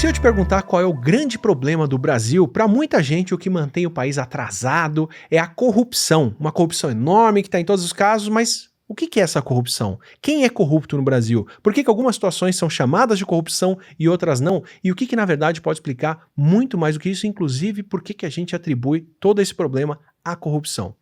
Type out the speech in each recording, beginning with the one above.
Se eu te perguntar qual é o grande problema do Brasil, para muita gente o que mantém o país atrasado é a corrupção. Uma corrupção enorme que está em todos os casos, mas o que é essa corrupção? Quem é corrupto no Brasil? Por que algumas situações são chamadas de corrupção e outras não? E o que na verdade pode explicar muito mais do que isso, inclusive por que a gente atribui todo esse problema à corrupção?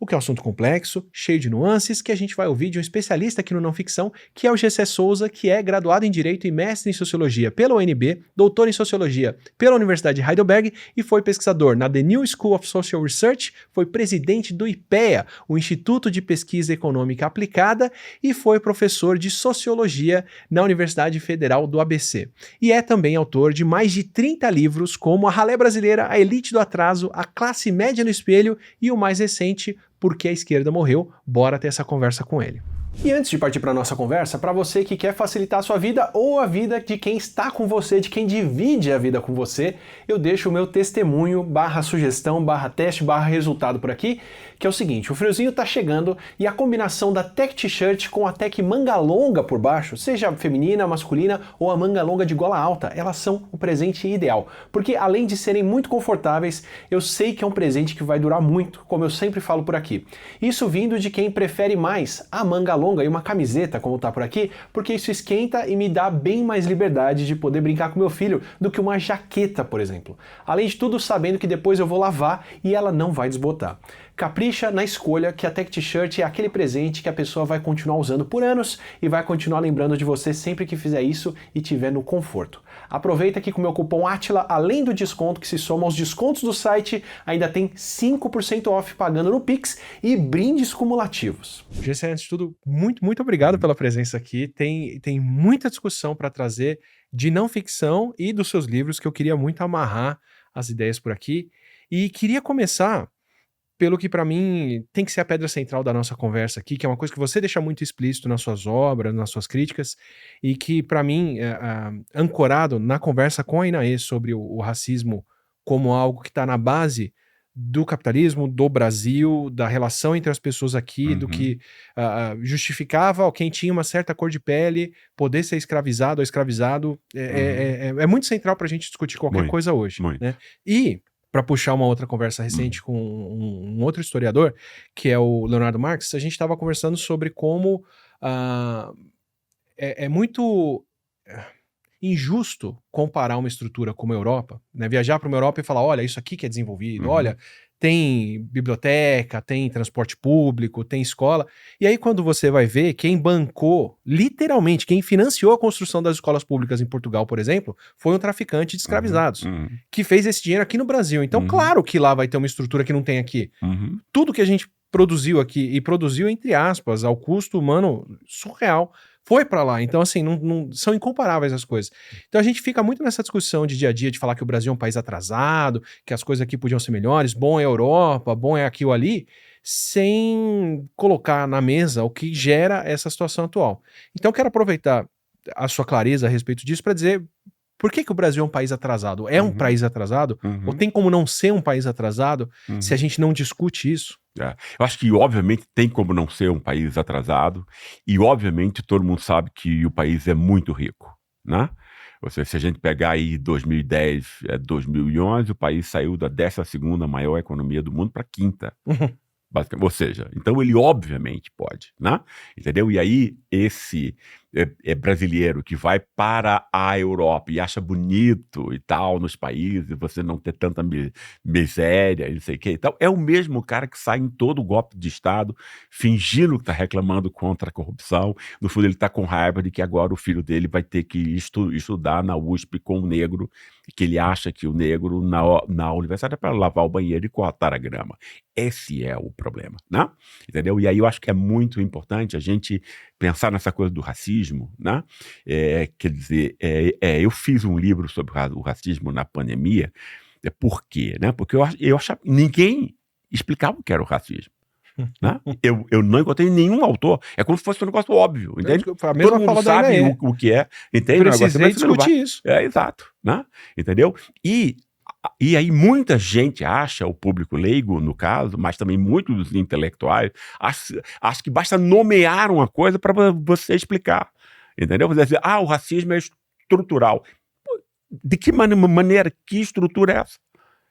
O que é um assunto complexo, cheio de nuances, que a gente vai ouvir de um especialista aqui no Não Ficção, que é o Gessé Souza, que é graduado em Direito e mestre em Sociologia pela UNB, doutor em Sociologia pela Universidade de Heidelberg e foi pesquisador na The New School of Social Research, foi presidente do IPEA, o Instituto de Pesquisa Econômica Aplicada, e foi professor de Sociologia na Universidade Federal do ABC. E é também autor de mais de 30 livros, como A Ralé Brasileira, A Elite do Atraso, A Classe Média no Espelho e o mais recente, Por que a Esquerda Morreu. Bora ter essa conversa com ele. E antes de partir para a nossa conversa, para você que quer facilitar a sua vida ou a vida de quem está com você, de quem divide a vida com você, eu deixo o meu testemunho, /sugestão, /teste, /resultado por aqui, que é o seguinte: o friozinho tá chegando e a combinação da tech t-shirt com a tech manga longa por baixo, seja feminina, masculina ou a manga longa de gola alta, elas são o presente ideal. Porque além de serem muito confortáveis, eu sei que é um presente que vai durar muito, como eu sempre falo por aqui. Isso vindo de quem prefere mais a manga longa e uma camiseta, como tá por aqui, porque isso esquenta e me dá bem mais liberdade de poder brincar com meu filho do que uma jaqueta, por exemplo. Além de tudo, sabendo que depois eu vou lavar e ela não vai desbotar. Capricha na escolha, que a Tech T-shirt é aquele presente que a pessoa vai continuar usando por anos e vai continuar lembrando de você sempre que fizer isso e tiver no conforto. Aproveita que com o meu cupom ATILA, além do desconto que se soma aos descontos do site, ainda tem 5% off pagando no Pix e brindes cumulativos. Gessé, antes de tudo, muito obrigado pela presença aqui. Tem muita discussão para trazer de não ficção e dos seus livros que eu queria muito amarrar as ideias por aqui. E queria começar pelo que para mim tem que ser a pedra central da nossa conversa aqui, que é uma coisa que você deixa muito explícito nas suas obras, nas suas críticas, e que para mim, ancorado na conversa com a Inaê sobre o racismo como algo que está na base do capitalismo, do Brasil, da relação entre as pessoas aqui, do que justificava quem tinha uma certa cor de pele poder ser escravizado ou escravizado, é muito central para a gente discutir qualquer coisa hoje. Né? E para puxar uma outra conversa recente com um outro historiador, que é o Leonardo Marx, a gente estava conversando sobre como é muito injusto comparar uma estrutura como a Europa, né? Viajar para uma Europa e falar, olha, isso aqui que é desenvolvido, olha, tem biblioteca, tem transporte público, tem escola. E aí quando você vai ver, quem bancou, literalmente, quem financiou a construção das escolas públicas em Portugal, por exemplo, foi um traficante de escravizados, que fez esse dinheiro aqui no Brasil. Então, claro que lá vai ter uma estrutura que não tem aqui. Tudo que a gente produziu aqui, e produziu entre aspas, ao custo humano surreal, foi pra lá. Então, assim, não são incomparáveis as coisas. Então a gente fica muito nessa discussão de dia a dia, de falar que o Brasil é um país atrasado, que as coisas aqui podiam ser melhores, bom é a Europa, bom é aqui ou ali, sem colocar na mesa o que gera essa situação atual. Então eu quero aproveitar a sua clareza a respeito disso para dizer por que o Brasil é um país atrasado. É um país atrasado? Ou tem como não ser um país atrasado se a gente não discute isso? Eu acho que, obviamente, tem como não ser um país atrasado e, obviamente, todo mundo sabe que o país é muito rico, né? Ou seja, se a gente pegar aí 2010, 2011, o país saiu da 12ª maior economia do mundo para a 5ª. Basicamente. Ou seja, então ele obviamente pode, né? Entendeu? E aí esse brasileiro que vai para a Europa e acha bonito e tal nos países, você não ter tanta miséria e não sei o que e tal, é o mesmo cara que sai em todo golpe de Estado fingindo que está reclamando contra a corrupção. No fundo ele está com raiva de que agora o filho dele vai ter que estudar na USP com um negro, que ele acha que o negro na universidade é para lavar o banheiro e cortar a grama. Esse é o problema, né? Entendeu? E aí eu acho que é muito importante a gente pensar nessa coisa do racismo, né? Quer dizer, eu fiz um livro sobre o racismo na pandemia. Por quê? Né? Porque eu achava que ninguém explicava o que era o racismo. Né? Eu não encontrei nenhum autor. É como se fosse um negócio óbvio, entende? Todo mundo sabe o que é, entende? Precisei discutir isso. Exato, né? Entendeu? E aí muita gente acha, o público leigo no caso, mas também muitos intelectuais, acha que basta nomear uma coisa para você explicar, entendeu? Você dizer, o racismo é estrutural. De que maneira, que estrutura é essa?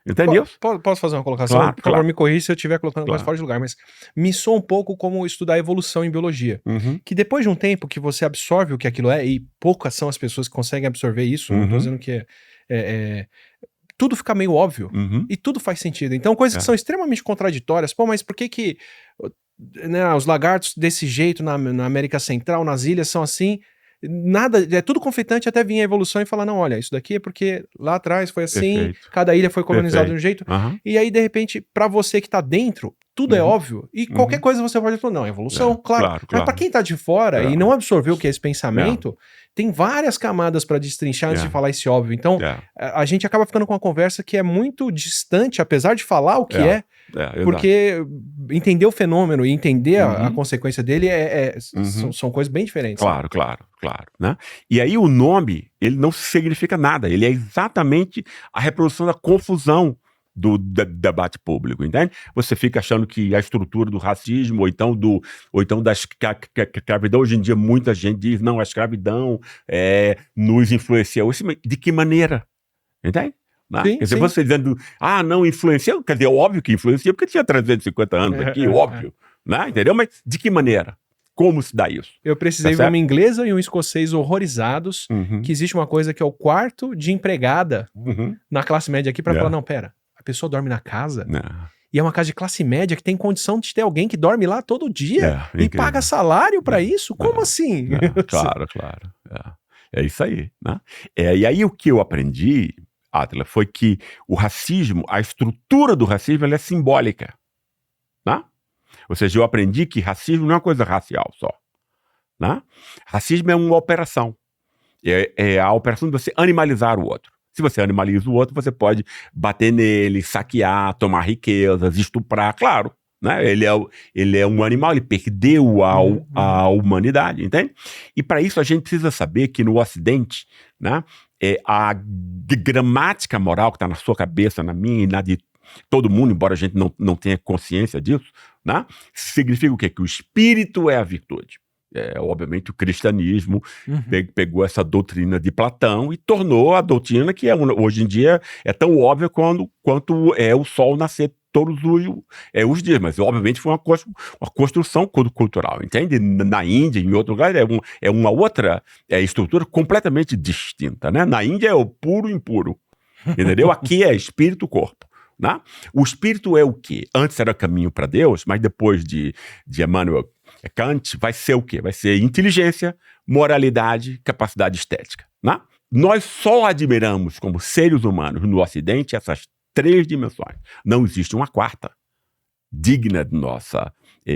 Entendeu? Posso fazer uma colocação? Claro, Por favor, claro. me corrija se eu estiver colocando Claro. coisa fora de lugar, mas me soa um pouco como estudar evolução em biologia. Uhum. Que depois de um tempo que você absorve o que aquilo é, e poucas são as pessoas que conseguem absorver isso, não tô Uhum. dizendo que tudo fica meio óbvio Uhum. e tudo faz sentido. Então, coisas que são extremamente contraditórias. Pô, mas por que né, os lagartos desse jeito na América Central, nas ilhas, são assim? Nada, é tudo conflitante até vir a evolução e falar, não, olha, isso daqui é porque lá atrás foi assim, Perfeito. cada ilha foi colonizada de um Perfeito. jeito, Aham. e aí, de repente, pra você que tá dentro, tudo é Uhum. óbvio, e qualquer Uhum. coisa você pode falar, não, é evolução, É, claro. claro, Mas pra claro. quem tá de fora É. e não absorveu o que é esse pensamento, tem várias camadas pra destrinchar antes É. de falar esse óbvio. Então, É. a gente acaba ficando com uma conversa que é muito distante, apesar de falar o que É. é, porque entender o fenômeno e entender a Uhum. consequência dele Uhum. são coisas bem diferentes. Né? Claro, claro, claro, né? E aí o nome, ele não significa nada, ele é exatamente a reprodução da confusão do debate público, entende? Você fica achando que a estrutura do racismo, ou então da escravidão, hoje em dia muita gente diz, não, a escravidão nos influenciou. De que maneira? Entende? Né? Sim, Quer dizer, sim. você dizendo, não influenciou, quer dizer, óbvio que influencia, porque tinha 350 anos aqui, óbvio, né? Entendeu? Mas de que maneira? Como se dá isso? Eu precisei ver uma inglesa e um escocês horrorizados que existe uma coisa que é o quarto de empregada na classe média aqui pra falar, não, pera, a pessoa dorme na casa e é uma casa de classe média que tem condição de ter alguém que dorme lá todo dia e paga salário pra isso? Como assim? Claro, claro. É isso aí, né? E aí o que eu aprendi, Átila, foi que o racismo, a estrutura do racismo, ela é simbólica, né? Ou seja, eu aprendi que racismo não é uma coisa racial só, né? Racismo é uma operação. É a operação de você animalizar o outro. Se você animaliza o outro, você pode bater nele, saquear, tomar riquezas, estuprar, claro. Né? Ele é um animal, ele perdeu a humanidade, entende? E para isso a gente precisa saber que no Ocidente, né, a gramática moral que está na sua cabeça, na minha e na de todo mundo, embora a gente não tenha consciência disso, né, significa o quê? Que o espírito é a virtude. Obviamente o cristianismo pegou essa doutrina de Platão e tornou a doutrina que hoje em dia é tão óbvia quanto é o sol nascer todos os dias, mas obviamente foi uma construção cultural, entende? Na Índia, em outro lugar, é uma outra estrutura completamente distinta, né? Na Índia é o puro impuro, entendeu? Aqui é espírito-corpo. Né? O espírito é o quê? Antes era caminho para Deus, mas depois de Emmanuel Kant, vai ser o quê? Vai ser inteligência, moralidade, capacidade estética. Né? Nós só admiramos como seres humanos no Ocidente essas 3 dimensões. Não existe uma quarta digna de nossa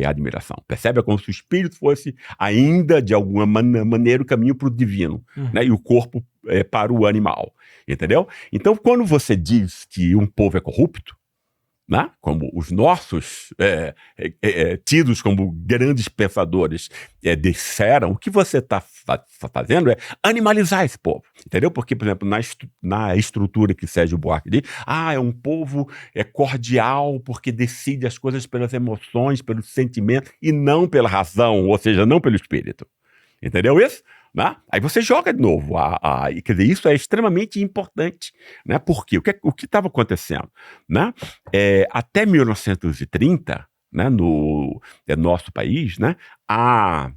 admiração. Percebe? É como se o espírito fosse ainda, de alguma maneira, o caminho para o divino, né? E o corpo para o animal. Entendeu? Então, quando você diz que um povo é corrupto, né? Como os nossos tidos como grandes pensadores disseram, o que você está fazendo é animalizar esse povo, entendeu? Porque, por exemplo, na estrutura que Sérgio Buarque diz, é um povo cordial porque decide as coisas pelas emoções, pelos sentimentos e não pela razão, ou seja, não pelo espírito. Entendeu isso? Né? Aí você joga de novo. Quer dizer, isso é extremamente importante. Né? Por quê? O que estava acontecendo? Né? Até 1930, né, no nosso país, né, a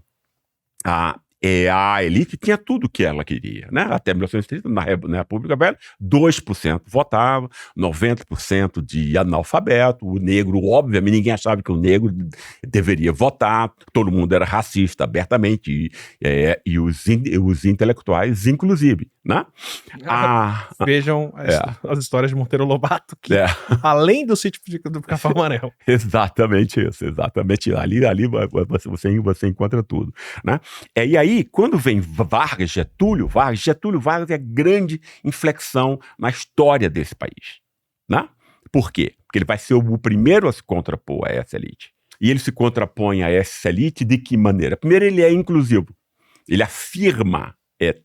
elite tinha tudo o que ela queria. Né? Até 1930, na República Velha, 2% votava, 90% de analfabeto, o negro, obviamente, ninguém achava que o negro deveria votar, todo mundo era racista abertamente, e os intelectuais, inclusive. Né? Vejam as histórias de Monteiro Lobato, que além do sítio do Café Amarelo. Exatamente isso, exatamente. Ali você encontra tudo. Né? E aí, quando vem Getúlio Vargas é a grande inflexão na história desse país. Né? Por quê? Porque ele vai ser o primeiro a se contrapor a essa elite. E ele se contrapõe a essa elite de que maneira? Primeiro, ele é inclusivo. Ele afirma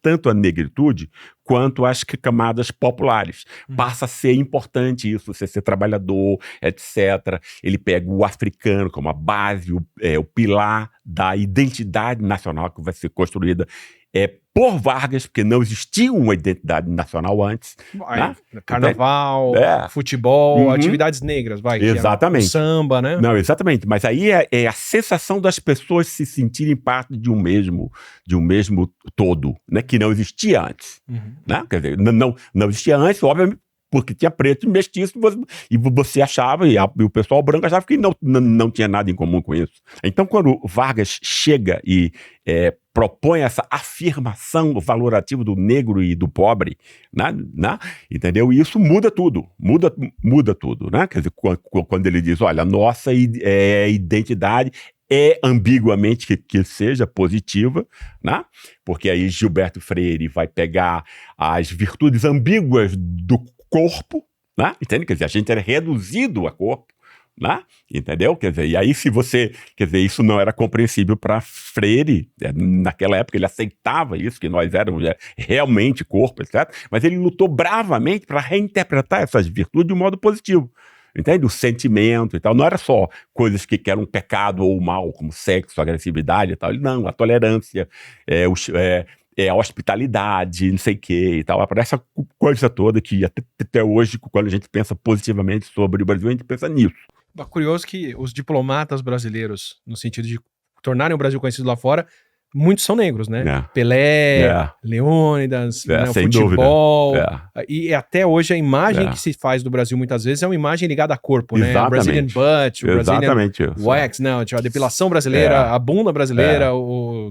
tanto a negritude quanto as camadas populares. Passa a ser importante isso, você ser trabalhador, etc. Ele pega o africano como a base, o pilar da identidade nacional que vai ser construída por Vargas, porque não existia uma identidade nacional antes. Aí, né? carnaval, futebol, atividades negras, vai. Exatamente. Que samba, né? Não, exatamente. Mas aí é a sensação das pessoas se sentirem parte de um mesmo todo, né? Que não existia antes. Né? Quer dizer, não existia antes, obviamente, porque tinha preto e mestiço, e você achava, e o pessoal branco achava que não tinha nada em comum com isso. Então, quando Vargas chega e propõe essa afirmação valorativa do negro e do pobre, né? Entendeu? E isso muda tudo, muda tudo, né? Quer dizer, quando ele diz, olha, a nossa identidade ambiguamente que seja positiva, né? Porque aí Gilberto Freire vai pegar as virtudes ambíguas do corpo, né? Entende? Quer dizer, a gente era reduzido a corpo, né? Entendeu? Quer dizer, e aí quer dizer, isso não era compreensível para Freire, naquela época ele aceitava isso, que nós éramos realmente corpo, etc. Mas ele lutou bravamente para reinterpretar essas virtudes de um modo positivo. Entende? O sentimento e tal, não era só coisas que eram pecado ou mal, como sexo, agressividade e tal, não, a tolerância, a hospitalidade, não sei o que e tal, essa coisa toda que até hoje, quando a gente pensa positivamente sobre o Brasil, a gente pensa nisso. É curioso que os diplomatas brasileiros, no sentido de tornarem o Brasil conhecido lá fora, muitos são negros, né? Pelé, Leônidas, né, o futebol. E até hoje a imagem que se faz do Brasil muitas vezes é uma imagem ligada a corpo, né? O Brazilian Butt, o Brazilian Wax, né? A depilação brasileira, a bunda brasileira, o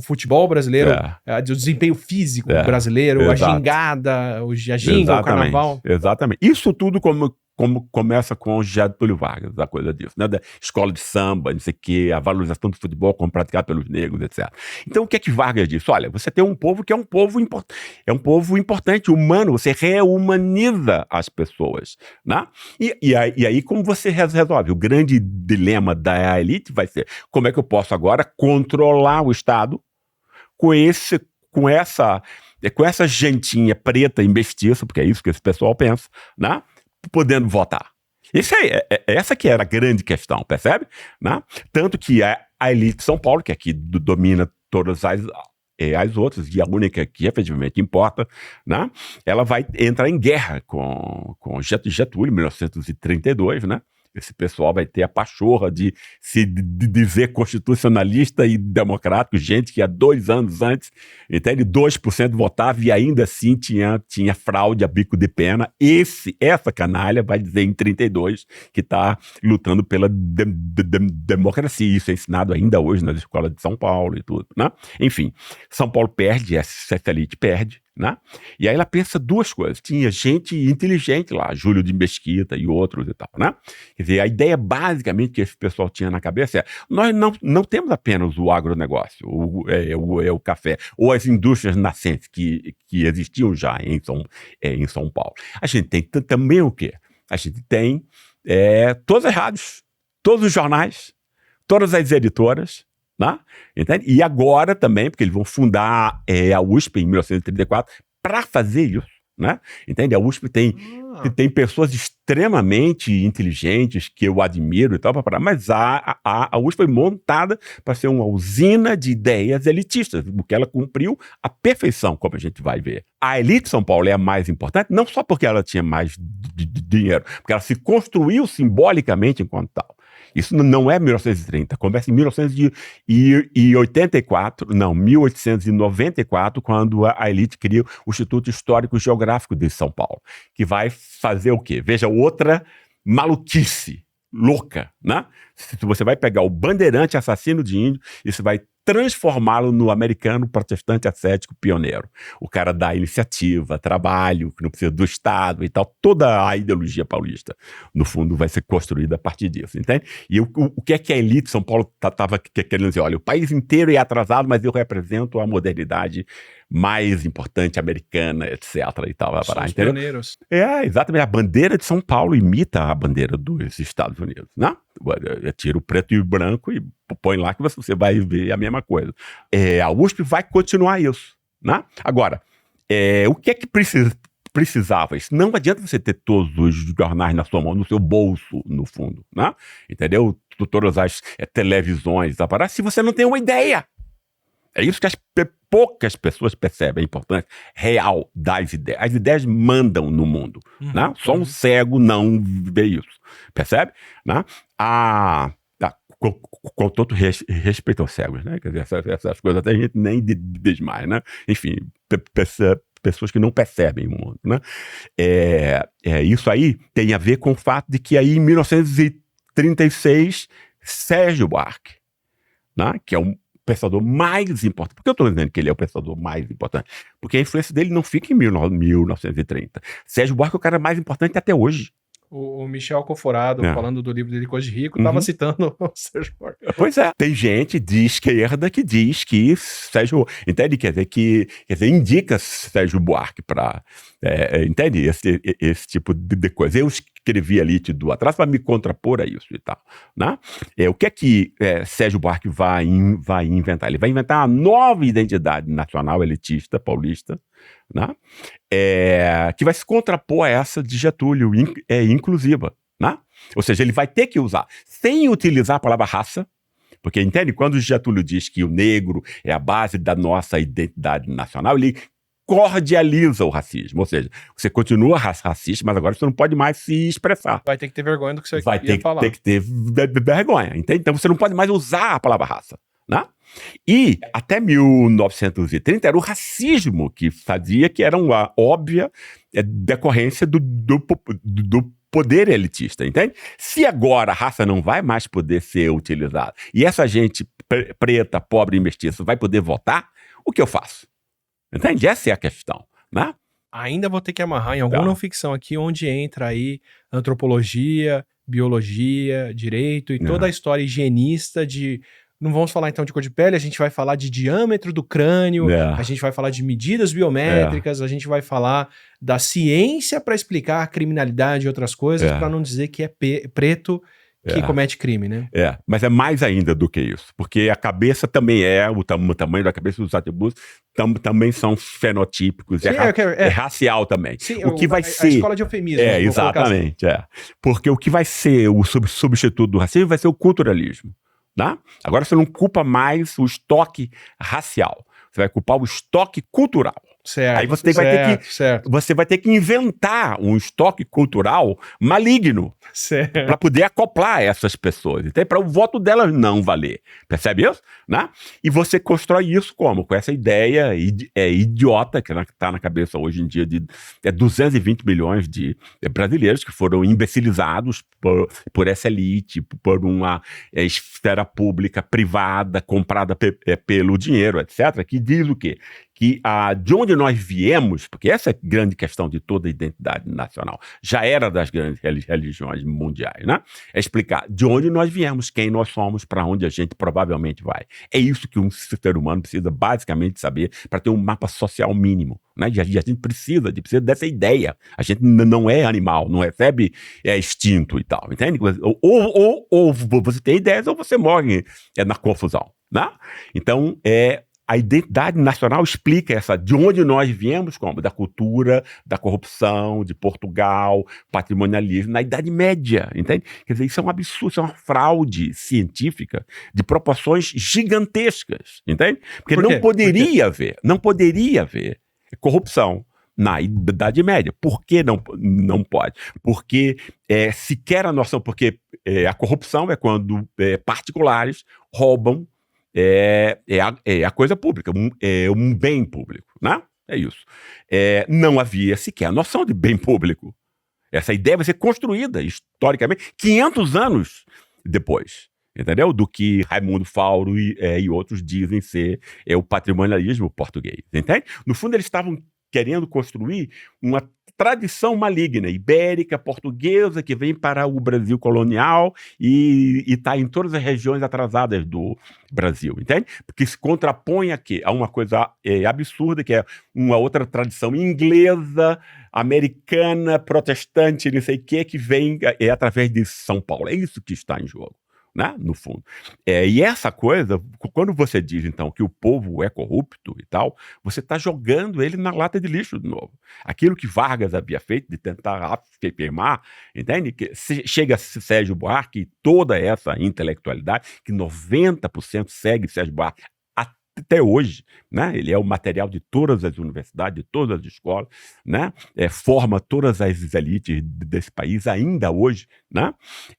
futebol brasileiro, o desempenho físico brasileiro, a gingada, a ginga, o carnaval. Exatamente. Isso tudo como começa com o Getúlio Vargas, a coisa disso, né? Da escola de samba, não sei o quê, a valorização do futebol como praticado pelos negros, etc. Então, o que é que Vargas disse? Olha, você tem um povo que é um povo importante, humano, você reumaniza as pessoas, né? E aí, como você resolve? O grande dilema da elite vai ser, como é que eu posso agora controlar o Estado com essa gentinha preta e mestiça, porque é isso que esse pessoal pensa, né? Podendo votar. Essa que era a grande questão, percebe? Né? Tanto que a elite de São Paulo, que aqui domina todas as outras, e a única que efetivamente importa, né? Ela vai entrar em guerra com Getúlio, em 1932, né? Esse pessoal vai ter a pachorra de se dizer constitucionalista e democrático, gente que há 2 anos antes, entende? 2% votava e ainda assim tinha fraude a bico de pena. Essa canalha vai dizer em 32 que está lutando pela democracia. Isso é ensinado ainda hoje nas escolas de São Paulo e tudo, né? Enfim, São Paulo perde, essa elite perde, né? E aí ela pensa 2 coisas. Tinha gente inteligente lá, Júlio de Mesquita e outros e tal, né? Quer dizer, a ideia basicamente que esse pessoal tinha na cabeça é: nós não temos apenas o agronegócio, o café, ou as indústrias nascentes que existiam já em São Paulo. A gente tem também o quê? A gente tem todas as rádios, todos os jornais, todas as editoras, né? Entende? E agora também, porque eles vão fundar a USP em 1934 para fazer isso, né? Entende? A USP tem pessoas extremamente inteligentes que eu admiro e tal, mas a USP foi montada para ser uma usina de ideias elitistas, porque ela cumpriu a perfeição, como a gente vai ver. A elite de São Paulo é a mais importante, não só porque ela tinha mais dinheiro, porque ela se construiu simbolicamente enquanto tal. Isso não é 1930, começa em 1894, quando a elite cria o Instituto Histórico e Geográfico de São Paulo, que vai fazer o quê? Veja, outra maluquice louca, né? Se você vai pegar o bandeirante assassino de índio e você vai transformá-lo no americano protestante ascético pioneiro. O cara dá iniciativa, trabalho, que não precisa do Estado e tal. Toda a ideologia paulista, no fundo, vai ser construída a partir disso, entende? E o que é que a elite de São Paulo estava querendo dizer? Olha, o país inteiro é atrasado, mas eu represento a modernidade mais importante americana, etc. E tal. São os pioneiros. Exatamente. A bandeira de São Paulo imita a bandeira dos Estados Unidos, né? Tira o preto e o branco e põe lá que você vai ver a mesma coisa. A USP vai continuar isso, né? Agora, o que é que precisava isso? Não adianta você ter todos os jornais na sua mão, no seu bolso, no fundo, né? Entendeu? Todas as televisões, se você não tem uma ideia. É isso que poucas pessoas percebem a importância real das ideias. As ideias mandam no mundo, né? Só um cego não vê isso, percebe? Né? Com todo respeito aos cegos, né? Quer dizer, essas coisas até a gente nem diz mais, né? Enfim, pessoas que não percebem o mundo, né? Isso aí tem a ver com o fato de que aí em 1936, Sérgio Buarque, né? Que é o pensador mais importante. Por que eu estou dizendo que ele é o pensador mais importante? Porque a influência dele não fica em 1930. Sérgio Buarque é o cara mais importante até hoje. O Michel Conforado, falando do livro dele Coisa de Rico, estava citando o Sérgio Buarque. Pois é. Tem gente de esquerda que diz que Sérgio... Entende? Quer dizer, indica Sérgio Buarque para... entende? Esse tipo de coisa. Eu escrevi ali do atrás para me contrapor a isso e tal. Né? O que é que Sérgio Buarque vai inventar? Ele vai inventar uma nova identidade nacional elitista paulista, né? Que vai se contrapor a essa de Getúlio, inclusiva. Né? Ou seja, ele vai ter que usar, sem utilizar a palavra raça, porque, entende? Quando Getúlio diz que o negro é a base da nossa identidade nacional, ele cordializa o racismo. Ou seja, você continua racista, mas agora você não pode mais se expressar. Vai ter que ter vergonha do que você vai ia falar. Vai ter que ter vergonha, entende? Então você não pode mais usar a palavra raça. Né? E até 1930 era o racismo que fazia, que era uma óbvia decorrência do poder elitista, entende? Se agora a raça não vai mais poder ser utilizada e essa gente preta, pobre e mestiça vai poder votar, o que eu faço? Entende? Essa é a questão, né? Ainda vou ter que amarrar em alguma não ficção aqui, onde entra aí antropologia, biologia, direito e toda a história higienista de... Não vamos falar então de cor de pele, a gente vai falar de diâmetro do crânio, a gente vai falar de medidas biométricas, a gente vai falar da ciência para explicar a criminalidade e outras coisas, para não dizer que é preto que comete crime, né? Mas é mais ainda do que isso, porque a cabeça também o tamanho da cabeça dos atributos também são fenotípicos, sim, é racial também. Sim, o que vai ser... A escola de eufemismo. Exatamente, porque o que vai ser o substituto do racismo vai ser o culturalismo. Né? Agora você não culpa mais o estoque racial, você vai culpar o estoque cultural. Certo, aí você vai ter que inventar um estoque cultural maligno para poder acoplar essas pessoas, para o voto delas não valer. Percebe isso? Né? E você constrói isso como? Com essa ideia idiota que está na cabeça hoje em dia de 220 milhões de brasileiros que foram imbecilizados por essa elite, por uma esfera pública privada comprada pelo dinheiro, etc., que diz o quê? Que de onde nós viemos, porque essa é a grande questão de toda a identidade nacional, já era das grandes religiões mundiais, né? É explicar de onde nós viemos, quem nós somos, para onde a gente provavelmente vai. É isso que um ser humano precisa basicamente saber para ter um mapa social mínimo, né? E a gente precisa dessa ideia. A gente não é animal, não recebe instinto e tal, entende? Ou você tem ideias ou você morre na confusão, né? Então, a identidade nacional explica de onde nós viemos, como? Da cultura, da corrupção, de Portugal, patrimonialismo, na Idade Média, entende? Quer dizer, isso é um absurdo, isso é uma fraude científica de proporções gigantescas, entende? Porque não poderia haver corrupção na Idade Média. Por que não pode? Porque sequer a noção, porque a corrupção é quando particulares roubam a coisa pública, um bem público, né? É isso. Não havia sequer a noção de bem público. Essa ideia vai ser construída historicamente 500 anos depois, entendeu? Do que Raimundo Fauro e outros dizem ser o patrimonialismo português, entende? No fundo, eles estavam querendo construir uma tradição maligna, ibérica, portuguesa, que vem para o Brasil colonial e está em todas as regiões atrasadas do Brasil, entende? Porque se contrapõe a uma coisa absurda, que é uma outra tradição inglesa, americana, protestante, não sei o que vem através de São Paulo. É isso que está em jogo, né? No fundo. E essa coisa, quando você diz, então, que o povo é corrupto e tal, você está jogando ele na lata de lixo de novo. Aquilo que Vargas havia feito de tentar afirmar, entende? Que chega Sérgio Buarque e toda essa intelectualidade, que 90% segue Sérgio Buarque até hoje, né? Ele é o material de todas as universidades, de todas as escolas, né? Forma todas as elites desse país ainda hoje, né?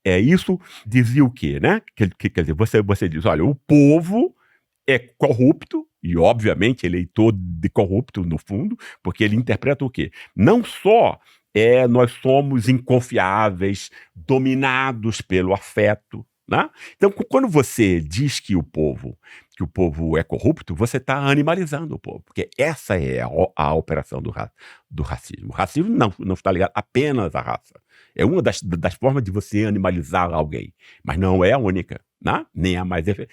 Isso dizia o quê, né? Quer dizer, você diz, olha, o povo é corrupto, e obviamente eleitor de corrupto no fundo, porque ele interpreta o quê? Não só nós somos inconfiáveis, dominados pelo afeto, né? Então, quando você diz que o povo é corrupto, você está animalizando o povo, porque essa é a operação do racismo. O racismo não está ligado apenas à raça. É uma das formas de você animalizar alguém, mas não é a única, né? Nem a mais Desculpa,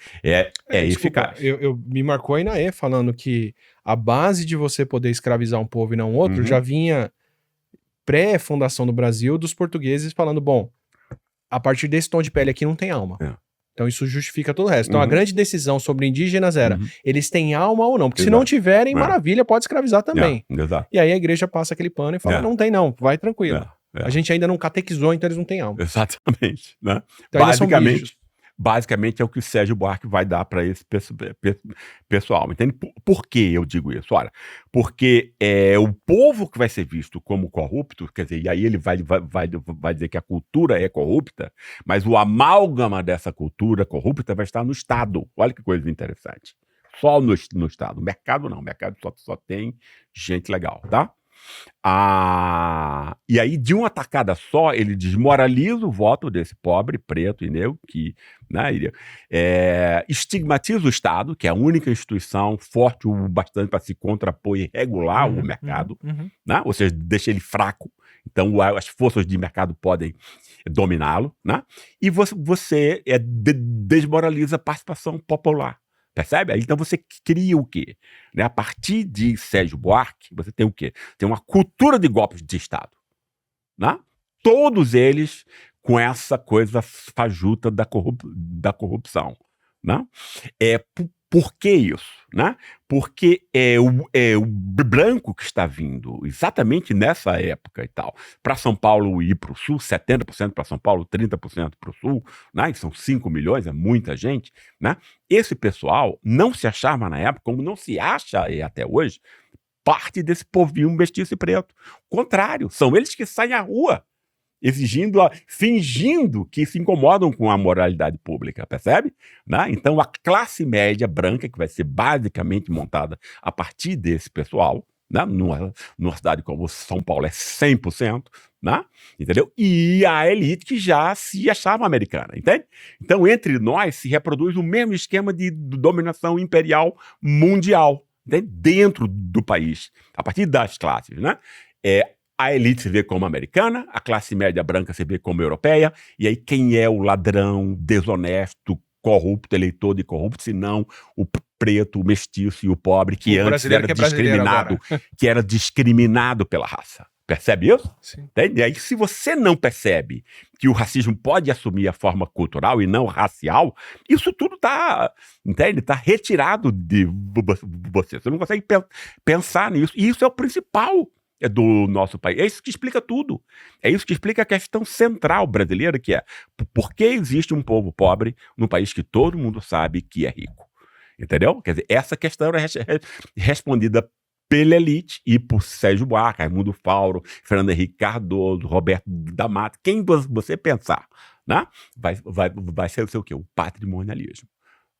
eficaz. me marcou aí na falando que a base de você poder escravizar um povo e não outro já vinha pré-fundação do Brasil dos portugueses falando, bom, a partir desse tom de pele aqui não tem alma. Então isso justifica todo o resto. Então a grande decisão sobre indígenas era, eles têm alma ou não? Porque se não tiverem, maravilha, pode escravizar também. Exato. E aí a igreja passa aquele pano e fala, não tem não, vai tranquilo. A gente ainda não catequizou, então eles não têm alma. Exatamente. Né? Então, Basicamente é o que o Sérgio Buarque vai dar para esse pessoal. Entende? Por que eu digo isso? Olha, porque o povo que vai ser visto como corrupto, quer dizer, e aí ele vai dizer que a cultura é corrupta, mas o amálgama dessa cultura corrupta vai estar no Estado. Olha que coisa interessante. Só no Estado. O mercado não. O mercado só tem gente legal, tá? E aí, de uma tacada só, ele desmoraliza o voto desse pobre, preto e negro, que, né, estigmatiza o Estado, que é a única instituição forte o bastante para se contrapor e regular o mercado, né? Ou seja, deixa ele fraco. Então, as forças de mercado podem dominá-lo, né? E você desmoraliza a participação popular. Percebe? Então você cria o quê? Né? A partir de Sérgio Buarque, você tem o quê? Tem uma cultura de golpes de Estado. Né? Todos eles com essa coisa fajuta da corrupção. Né? Por que isso? Né? Porque o branco que está vindo exatamente nessa época e tal, para São Paulo e para o Sul, 70% para São Paulo, 30% para o Sul, né? E são 5 milhões, é muita gente. Né? Esse pessoal não se achava na época, como não se acha até hoje, parte desse povinho mestiço e preto. Contrário, são eles que saem à rua fingindo que se incomodam com a moralidade pública, percebe? Né? Então, a classe média branca, que vai ser basicamente montada a partir desse pessoal, né? Numa cidade como São Paulo é 100%, né? Entendeu? E a elite que já se achava americana, entende? Então, entre nós se reproduz o mesmo esquema de dominação imperial mundial, entende? Dentro do país, a partir das classes, né? A elite se vê como americana, a classe média branca se vê como europeia, e aí quem é o ladrão, desonesto, corrupto, eleitor de corrupto, se não o preto, o mestiço e o pobre, que antes era discriminado, que era discriminado pela raça. Percebe isso? Sim. E aí, se você não percebe que o racismo pode assumir a forma cultural e não racial, isso tudo está retirado de você. Você não consegue pensar nisso. E isso é o principal do nosso país. É isso que explica tudo. É isso que explica a questão central brasileira, que é por que existe um povo pobre num país que todo mundo sabe que é rico. Entendeu? Quer dizer, essa questão era respondida pela elite e por Sérgio Buarque, Raimundo Fauro, Fernando Henrique Cardoso, Roberto da Mata. Quem você pensar, né? vai ser o seu quê? O patrimonialismo.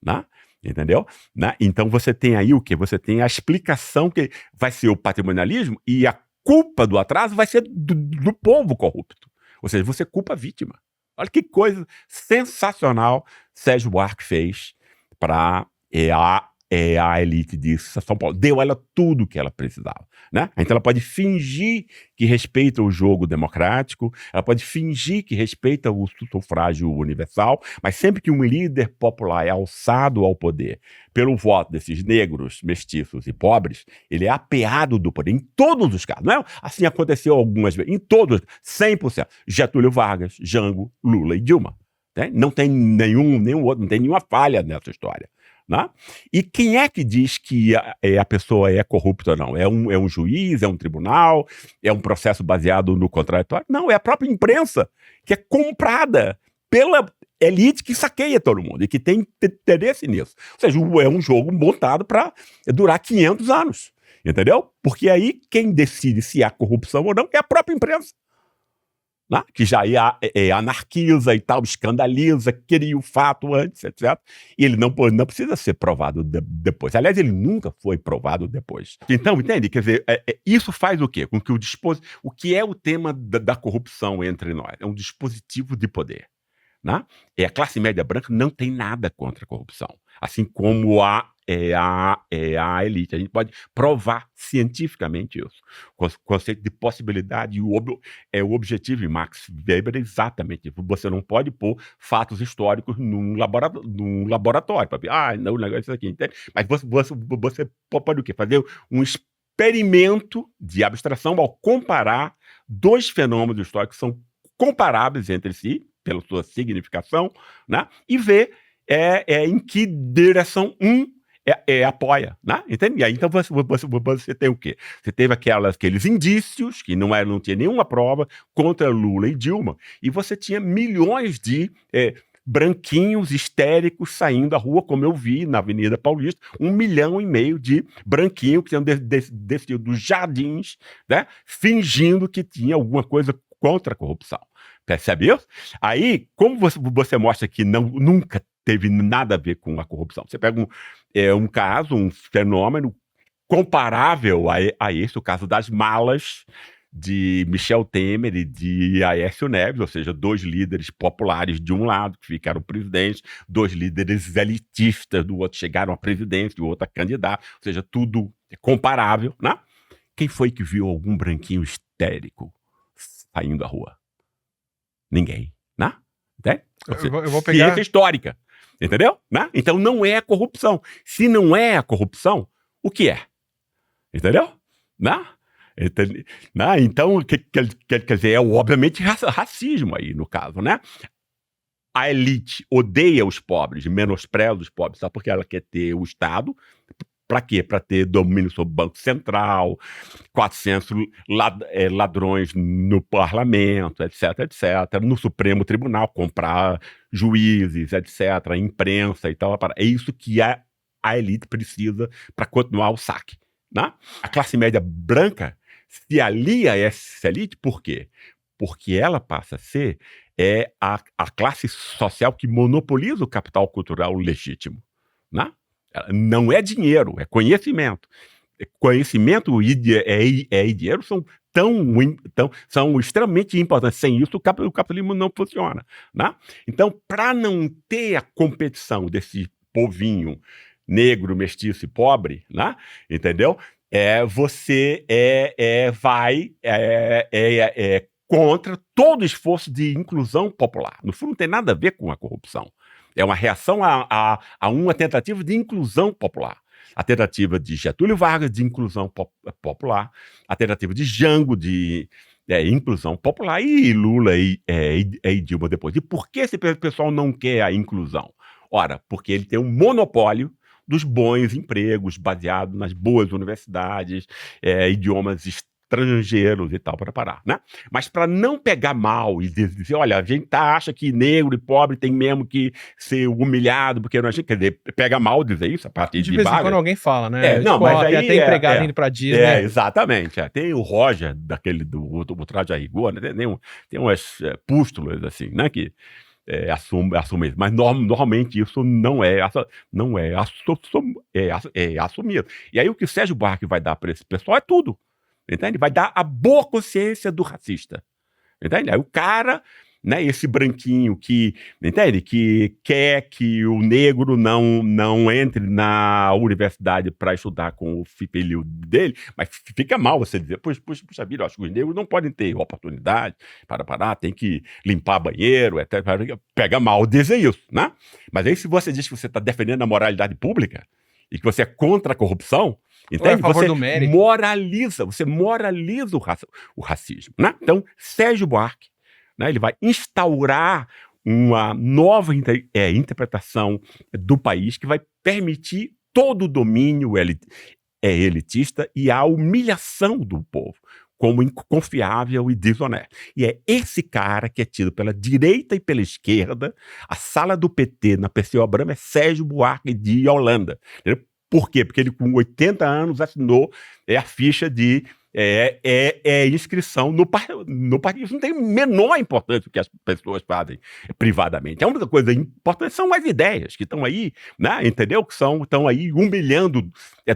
Né? Entendeu? Né? Então você tem aí o quê? Você tem a explicação que vai ser o patrimonialismo e a culpa do atraso vai ser do povo corrupto. Ou seja, você culpa a vítima. Olha que coisa sensacional Sérgio Buarque fez para a elite de São Paulo. Deu a ela tudo o que ela precisava. Né? Então ela pode fingir que respeita o jogo democrático, ela pode fingir que respeita o sufrágio universal, mas sempre que um líder popular é alçado ao poder pelo voto desses negros, mestiços e pobres, ele é apeado do poder, em todos os casos. Não é? Assim aconteceu algumas vezes, em todos, 100%. Getúlio Vargas, Jango, Lula e Dilma. Né? Não tem nenhum outro, não tem nenhuma falha nessa história. Né? E quem é que diz que a pessoa é corrupta ou não? É um juiz, é um tribunal, é um processo baseado no contraditório? Não, é a própria imprensa, que é comprada pela elite que saqueia todo mundo e que tem interesse nisso. Ou seja, é um jogo montado para durar 500 anos, entendeu? Porque aí quem decide se há corrupção ou não é a própria imprensa. Né? Que já anarquiza e tal, escandaliza, cria o fato antes, etc. E ele não precisa ser provado depois. Aliás, ele nunca foi provado depois. Então, entende? Quer dizer, isso faz o quê? Com que o que é o tema da corrupção entre nós? É um dispositivo de poder. Né? A classe média branca não tem nada contra a corrupção, assim como a elite. A gente pode provar cientificamente isso. O conceito de possibilidade e o objetivo de Max Weber é exatamente isso. Você não pode pôr fatos históricos num laboratório para ver, não, o negócio é isso aqui, entende? Mas você pode o quê? Fazer um experimento de abstração ao comparar dois fenômenos históricos que são comparáveis entre si, pela sua significação, né? E ver em que direção apoia, né? Entende? E aí, então você tem o quê? Você teve aqueles indícios que não tinha nenhuma prova contra Lula e Dilma, e você tinha milhões de branquinhos histéricos saindo à rua, como eu vi na Avenida Paulista, 1,5 milhão de branquinhos que tinham descido dos jardins, né? Fingindo que tinha alguma coisa contra a corrupção. Percebe isso? Aí, como você mostra que nunca teve nada a ver com a corrupção, você pega um caso, um fenômeno comparável a esse, o caso das malas de Michel Temer e de Aécio Neves, ou seja, 2 líderes populares de um lado, que ficaram presidentes, 2 líderes elitistas do outro, chegaram à presidência, o outro a candidato, ou seja, tudo comparável, né? Quem foi que viu algum branquinho histérico saindo à rua? Ninguém, né? Eu vou pegar... Ciência histórica, entendeu? Né? Então não é a corrupção. Se não é a corrupção, o que é? Entendeu? Né? Então, quer dizer, obviamente racismo aí no caso, né? A elite odeia os pobres, menospreza os pobres, sabe? Porque ela quer ter o Estado. Para quê? Para ter domínio sobre o Banco Central, 400 ladrões no parlamento, etc, etc. No Supremo Tribunal, comprar juízes, etc, imprensa e tal. É isso que a elite precisa para continuar o saque. Né? A classe média branca se alia a essa elite, por quê? Porque ela passa a ser a classe social que monopoliza o capital cultural legítimo. Né? Não é dinheiro, é conhecimento. Conhecimento e dinheiro são extremamente importantes. Sem isso, o capitalismo não funciona. Né? Então, para não ter a competição desse povinho negro, mestiço e pobre, né? Entendeu? Você vai contra todo esforço de inclusão popular. No fundo, não tem nada a ver com a corrupção. É uma reação a uma tentativa de inclusão popular. A tentativa de Getúlio Vargas de inclusão popular, a tentativa de Jango de inclusão popular, e Lula e Dilma depois. E por que esse pessoal não quer a inclusão? Ora, porque ele tem um monopólio dos bons empregos, baseado nas boas universidades, idiomas estrangeiros e tal, para parar, né? Mas para não pegar mal e dizer, olha, a gente acha que negro e pobre tem mesmo que ser humilhado, porque não quer dizer, pega mal dizer isso a partir de vez em quando alguém fala, né? Não, mas aí tem até empregado indo para Disney. Exatamente. Tem o Roger, daquele do Traje a Rigor, né? Tem umas pústulas assim, né? Que assume isso. Mas normalmente isso não é assumido. E aí o que o Sérgio Buarque vai dar para esse pessoal é tudo. Entende? Vai dar a boa consciência do racista. Entende? Aí o cara, né, esse branquinho que, entende? Que quer que o negro não entre na universidade para estudar com o filho dele, mas fica mal você dizer, puxa vida, eu acho que os negros não podem ter oportunidade para parar, tem que limpar banheiro, etc. Pega mal dizer isso, né? Mas aí se você diz que você está defendendo a moralidade pública e que você é contra a corrupção, entende? Você moraliza o racismo, né? Então, Sérgio Buarque, né, ele vai instaurar uma nova interpretação do país que vai permitir todo o domínio elitista e a humilhação do povo. como inconfiável e desonesto. E é esse cara que é tido pela direita e pela esquerda. A sala do PT na Perseu Abramo é Sérgio Buarque de Holanda. Entendeu? Por quê? Porque ele, com 80 anos, assinou a ficha de inscrição no partido. Isso não tem a menor importância o que as pessoas fazem privadamente. A única coisa importante são as ideias que estão aí, né? Entendeu? Que estão aí humilhando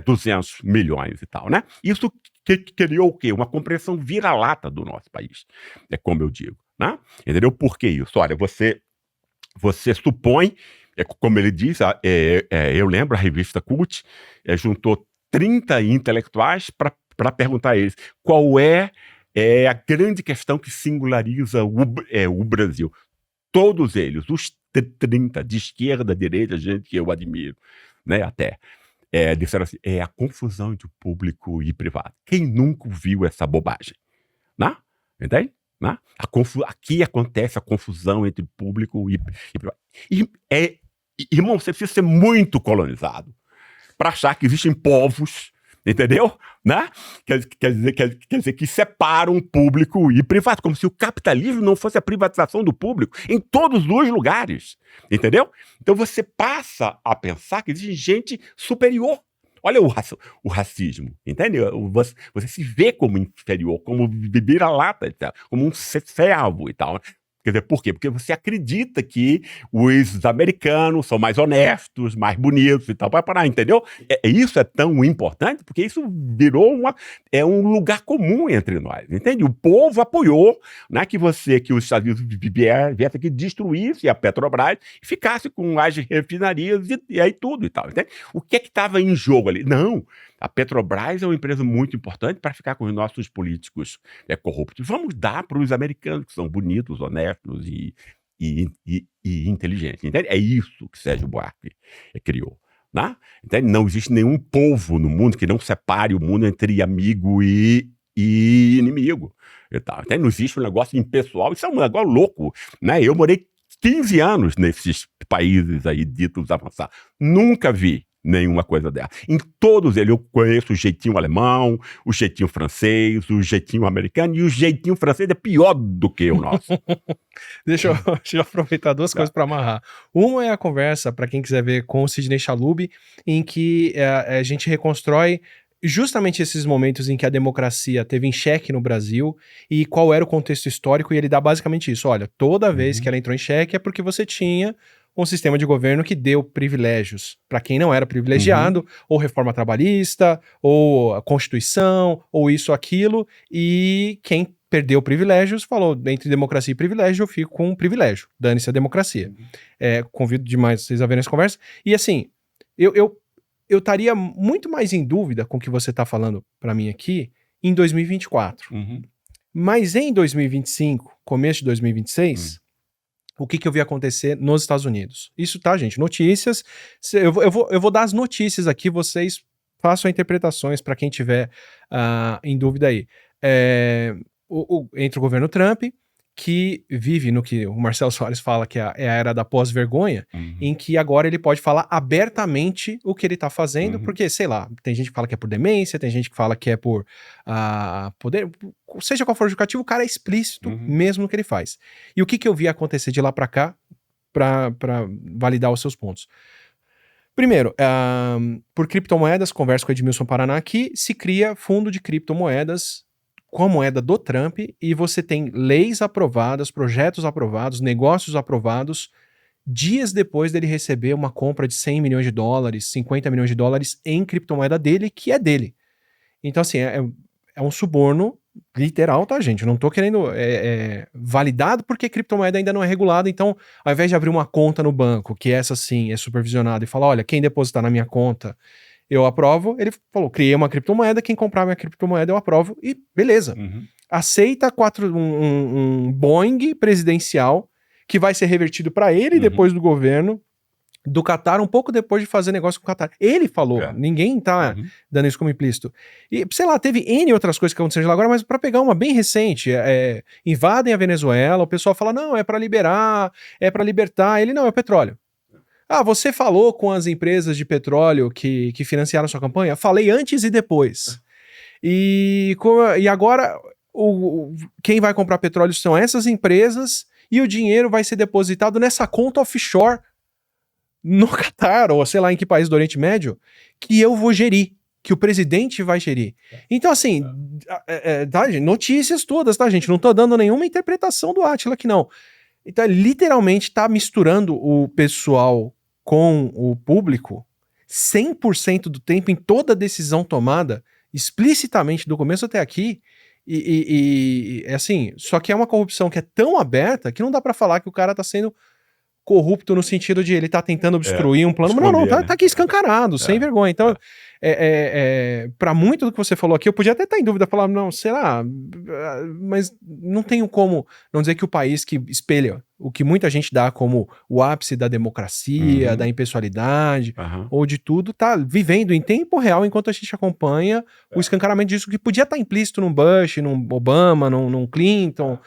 200 milhões e tal, né? Isso que criou o quê? Uma compreensão vira-lata do nosso país, como eu digo, né? Entendeu? Por que isso? Olha, você supõe, como ele diz, eu lembro, a revista Cult juntou 30 intelectuais para perguntar a eles qual é a grande questão que singulariza o Brasil. Todos eles, os 30, de esquerda, direita, gente que eu admiro, né, até, disseram assim, é a confusão entre o público e privado. Quem nunca viu essa bobagem? Né? Entende? Né? Aqui acontece a confusão entre público e privado. Irmão, você precisa ser muito colonizado para achar que existem povos, entendeu? Né? Quer dizer que separam público e privado, como se o capitalismo não fosse a privatização do público em todos os lugares, entendeu? Então você passa a pensar que existe gente superior. Olha o racismo, entende? Você se vê como inferior, como vira-lata, como um servo e tal. Quer dizer, por quê? Porque você acredita que os americanos são mais honestos, mais bonitos e tal, para parar, entendeu? Isso é tão importante porque isso virou um lugar comum entre nós, entende? O povo apoiou, né, que os Estados Unidos viesse aqui, destruísse a Petrobras e ficasse com as refinarias e aí tudo e tal, entende? O que estava em jogo ali? Não, a Petrobras é uma empresa muito importante para ficar com os nossos políticos corruptos. Vamos dar para os americanos, que são bonitos, honestos e inteligentes. Entende? É isso que Sérgio Buarque criou. Né? Entende? Não existe nenhum povo no mundo que não separe o mundo entre amigo e inimigo. E tal. Entende? Não existe um negócio impessoal. Isso é um negócio louco. Né? Eu morei 15 anos nesses países aí ditos avançados. Nunca vi nenhuma coisa dessa. Em todos eles eu conheço o jeitinho alemão, o jeitinho francês, o jeitinho americano, e o jeitinho francês é pior do que o nosso. Deixa eu aproveitar duas coisas para amarrar. Uma é a conversa, para quem quiser ver, com o Sidney Chalub, em que a gente reconstrói justamente esses momentos em que a democracia teve em xeque no Brasil e qual era o contexto histórico, e ele dá basicamente isso. Olha, toda vez que ela entrou em xeque é porque você tinha um sistema de governo que deu privilégios para quem não era privilegiado, ou reforma trabalhista, ou a Constituição, ou isso, aquilo, e quem perdeu privilégios falou, entre democracia e privilégio, eu fico com um privilégio, dane-se a democracia. Convido demais vocês a verem essa conversa. E assim, eu estaria muito mais em dúvida com o que você está falando para mim aqui em 2024. Mas em 2025, começo de 2026... o que eu vi acontecer nos Estados Unidos. Isso, tá, gente? Notícias. Eu vou dar as notícias aqui, vocês façam interpretações para quem tiver em dúvida aí. Entre o governo Trump, que vive no que o Marcelo Soares fala que é a era da pós-vergonha, em que agora ele pode falar abertamente o que ele tá fazendo, porque, sei lá, tem gente que fala que é por demência, tem gente que fala que é por poder, seja qual for o justificativo, o cara é explícito mesmo no que ele faz. E o que eu vi acontecer de lá pra cá, pra validar os seus pontos? Primeiro, por criptomoedas, converso com o Edmilson Paraná aqui, se cria fundo de criptomoedas com a moeda do Trump, e você tem leis aprovadas, projetos aprovados, negócios aprovados, dias depois dele receber uma compra de 100 milhões de dólares, 50 milhões de dólares em criptomoeda dele, que é dele. Então, assim, é um suborno literal, tá, gente? Eu não tô querendo validado porque criptomoeda ainda não é regulada, então, ao invés de abrir uma conta no banco, que essa sim é supervisionada, e falar, olha, quem depositar na minha conta eu aprovo, ele falou, criei uma criptomoeda, quem comprar minha criptomoeda eu aprovo, e beleza. Aceita um Boeing presidencial que vai ser revertido para ele depois do governo do Qatar, um pouco depois de fazer negócio com o Qatar. Ele falou, ninguém tá dando isso como implícito. E, sei lá, teve N outras coisas que aconteceram lá agora, mas para pegar uma bem recente, invadem a Venezuela, o pessoal fala, não, é para liberar, é para libertar, ele não, é o petróleo. Você falou com as empresas de petróleo que financiaram sua campanha? Falei antes e depois. E agora quem vai comprar petróleo são essas empresas e o dinheiro vai ser depositado nessa conta offshore no Catar, ou sei lá em que país do Oriente Médio, que eu vou gerir, que o presidente vai gerir. Então, assim, tá, gente, notícias todas, tá, gente? Não tô dando nenhuma interpretação do Átila aqui, não. Então, literalmente, tá misturando o pessoal com o público 100% do tempo, em toda decisão tomada, explicitamente, do começo até aqui, assim, só que é uma corrupção que é tão aberta que não dá pra falar que o cara tá sendo corrupto no sentido de ele tá tentando obstruir um plano. esconder, Não, tá, né? tá aqui escancarado, sem vergonha. Então, pra muito do que você falou aqui, eu podia até estar em dúvida, falar, não, será? Mas não tenho como não dizer que o país que espelha o que muita gente dá como o ápice da democracia, da impessoalidade, ou de tudo, tá vivendo em tempo real enquanto a gente acompanha o escancaramento disso que podia estar implícito num Bush, num Obama, num Clinton,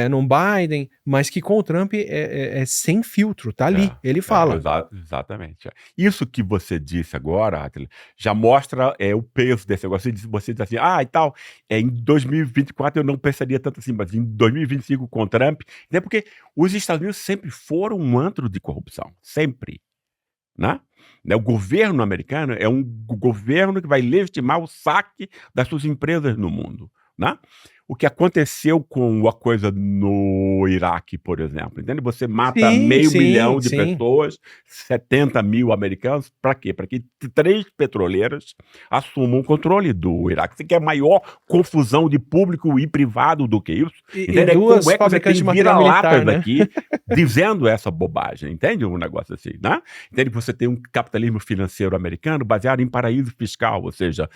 num Biden, mas que com o Trump é sem filtro, tá ali, ele fala. Exatamente. Isso que você disse agora, Átila, já mostra o peso desse negócio. Você diz assim, e tal, em 2024 eu não pensaria tanto assim, mas em 2025 com o Trump, né, porque os Estados Unidos sempre foram um antro de corrupção, sempre, né? O governo americano é um governo que vai legitimar o saque das suas empresas no mundo, né? O que aconteceu com a coisa no Iraque, por exemplo, entende? Você mata meio milhão de pessoas, 70 mil americanos, para quê? Para que 3 petroleiras assumam o controle do Iraque. Você quer maior confusão de público e privado do que isso? E duas como é que fabricantes você de tem material militar, vira-latas né? aqui dizendo essa bobagem, entende? Um negócio assim, né? Entende? Você tem um capitalismo financeiro americano baseado em paraíso fiscal, ou seja,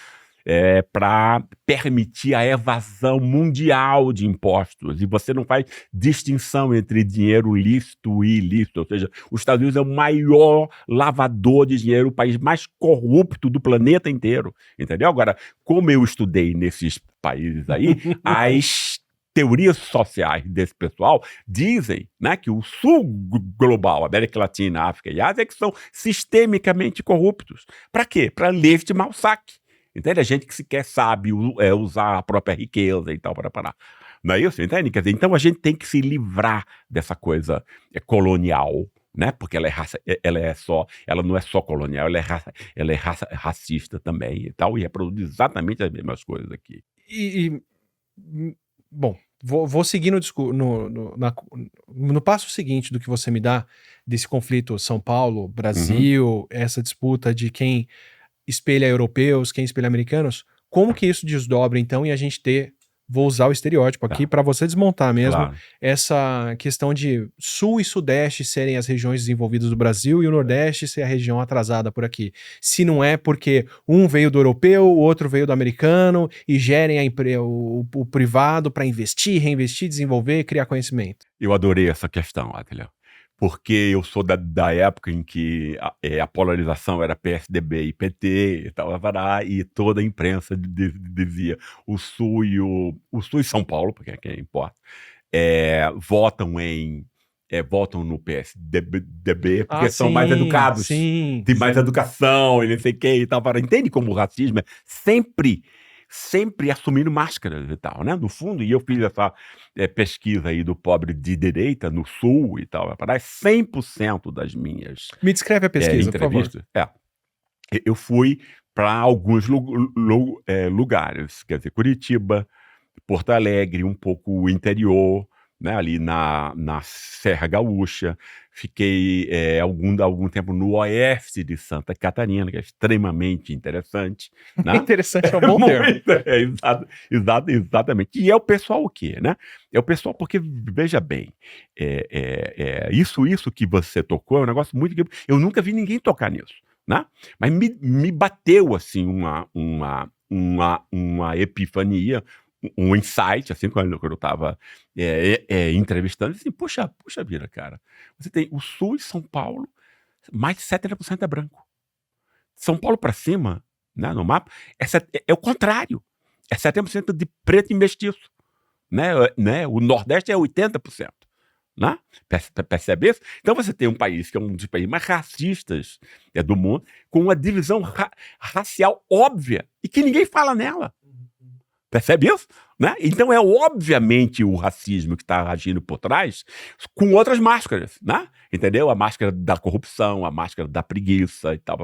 para permitir a evasão mundial de impostos, e você não faz distinção entre dinheiro lícito e ilícito, ou seja, os Estados Unidos é o maior lavador de dinheiro, o país mais corrupto do planeta inteiro, entendeu? Agora, como eu estudei nesses países aí, as teorias sociais desse pessoal dizem, né, que o sul global, América Latina, África e Ásia, que são sistemicamente corruptos. Para quê? Para legitimar o saque. Entende? A gente que sequer sabe usar a própria riqueza e tal para parar. Não é isso? Entende? Quer dizer, então a gente tem que se livrar dessa coisa colonial, né? Porque ela não é só colonial, ela é racista também e tal, e reproduz exatamente as mesmas coisas aqui. Bom, vou seguir no passo seguinte do que você me dá, desse conflito São Paulo, Brasil, essa disputa de quem espelha europeus, quem espelha americanos, como que isso desdobra, então, e a gente vou usar o estereótipo aqui para você desmontar mesmo, essa questão de sul e sudeste serem as regiões desenvolvidas do Brasil e o nordeste ser a região atrasada por aqui. Se não é porque um veio do europeu, o outro veio do americano e gerem o privado para investir, reinvestir, desenvolver, criar conhecimento. Eu adorei essa questão, Átila, porque eu sou da época em que a polarização era PSDB e PT e tal, e toda a imprensa dizia o Sul e São Paulo, porque é quem importa, votam no PSDB porque são mais educados, têm mais educação e não sei o que e tal. Entende como o racismo é sempre assumindo máscaras e tal, né? No fundo, e eu fiz essa pesquisa aí do pobre de direita no Sul e tal, 100% das minhas Me descreve a pesquisa, entrevistas. por favor. Eu fui para alguns lugares, quer dizer, Curitiba, Porto Alegre, um pouco o interior, né, ali na Serra Gaúcha. Fiquei algum tempo no oeste de Santa Catarina, que é extremamente interessante. Né? Interessante é um bom termo. Exatamente. E é o pessoal o quê? Né? É o pessoal porque, veja bem, isso que você tocou é um negócio muito... Eu nunca vi ninguém tocar nisso. Né? Mas me bateu assim uma epifania, um insight, assim, quando eu estava entrevistando, assim, puxa vida, cara, você tem o Sul e São Paulo, mais de 70% é branco. São Paulo para cima, né, no mapa, é o contrário, é 70% de preto e mestiço, né? O Nordeste é 80%. Né? Percebe isso? Então você tem um país que é um dos países mais racistas do mundo, com uma divisão racial óbvia e que ninguém fala nela. Percebe isso? Né? Então é obviamente o racismo que está agindo por trás com outras máscaras, né? Entendeu? A máscara da corrupção, a máscara da preguiça e tal,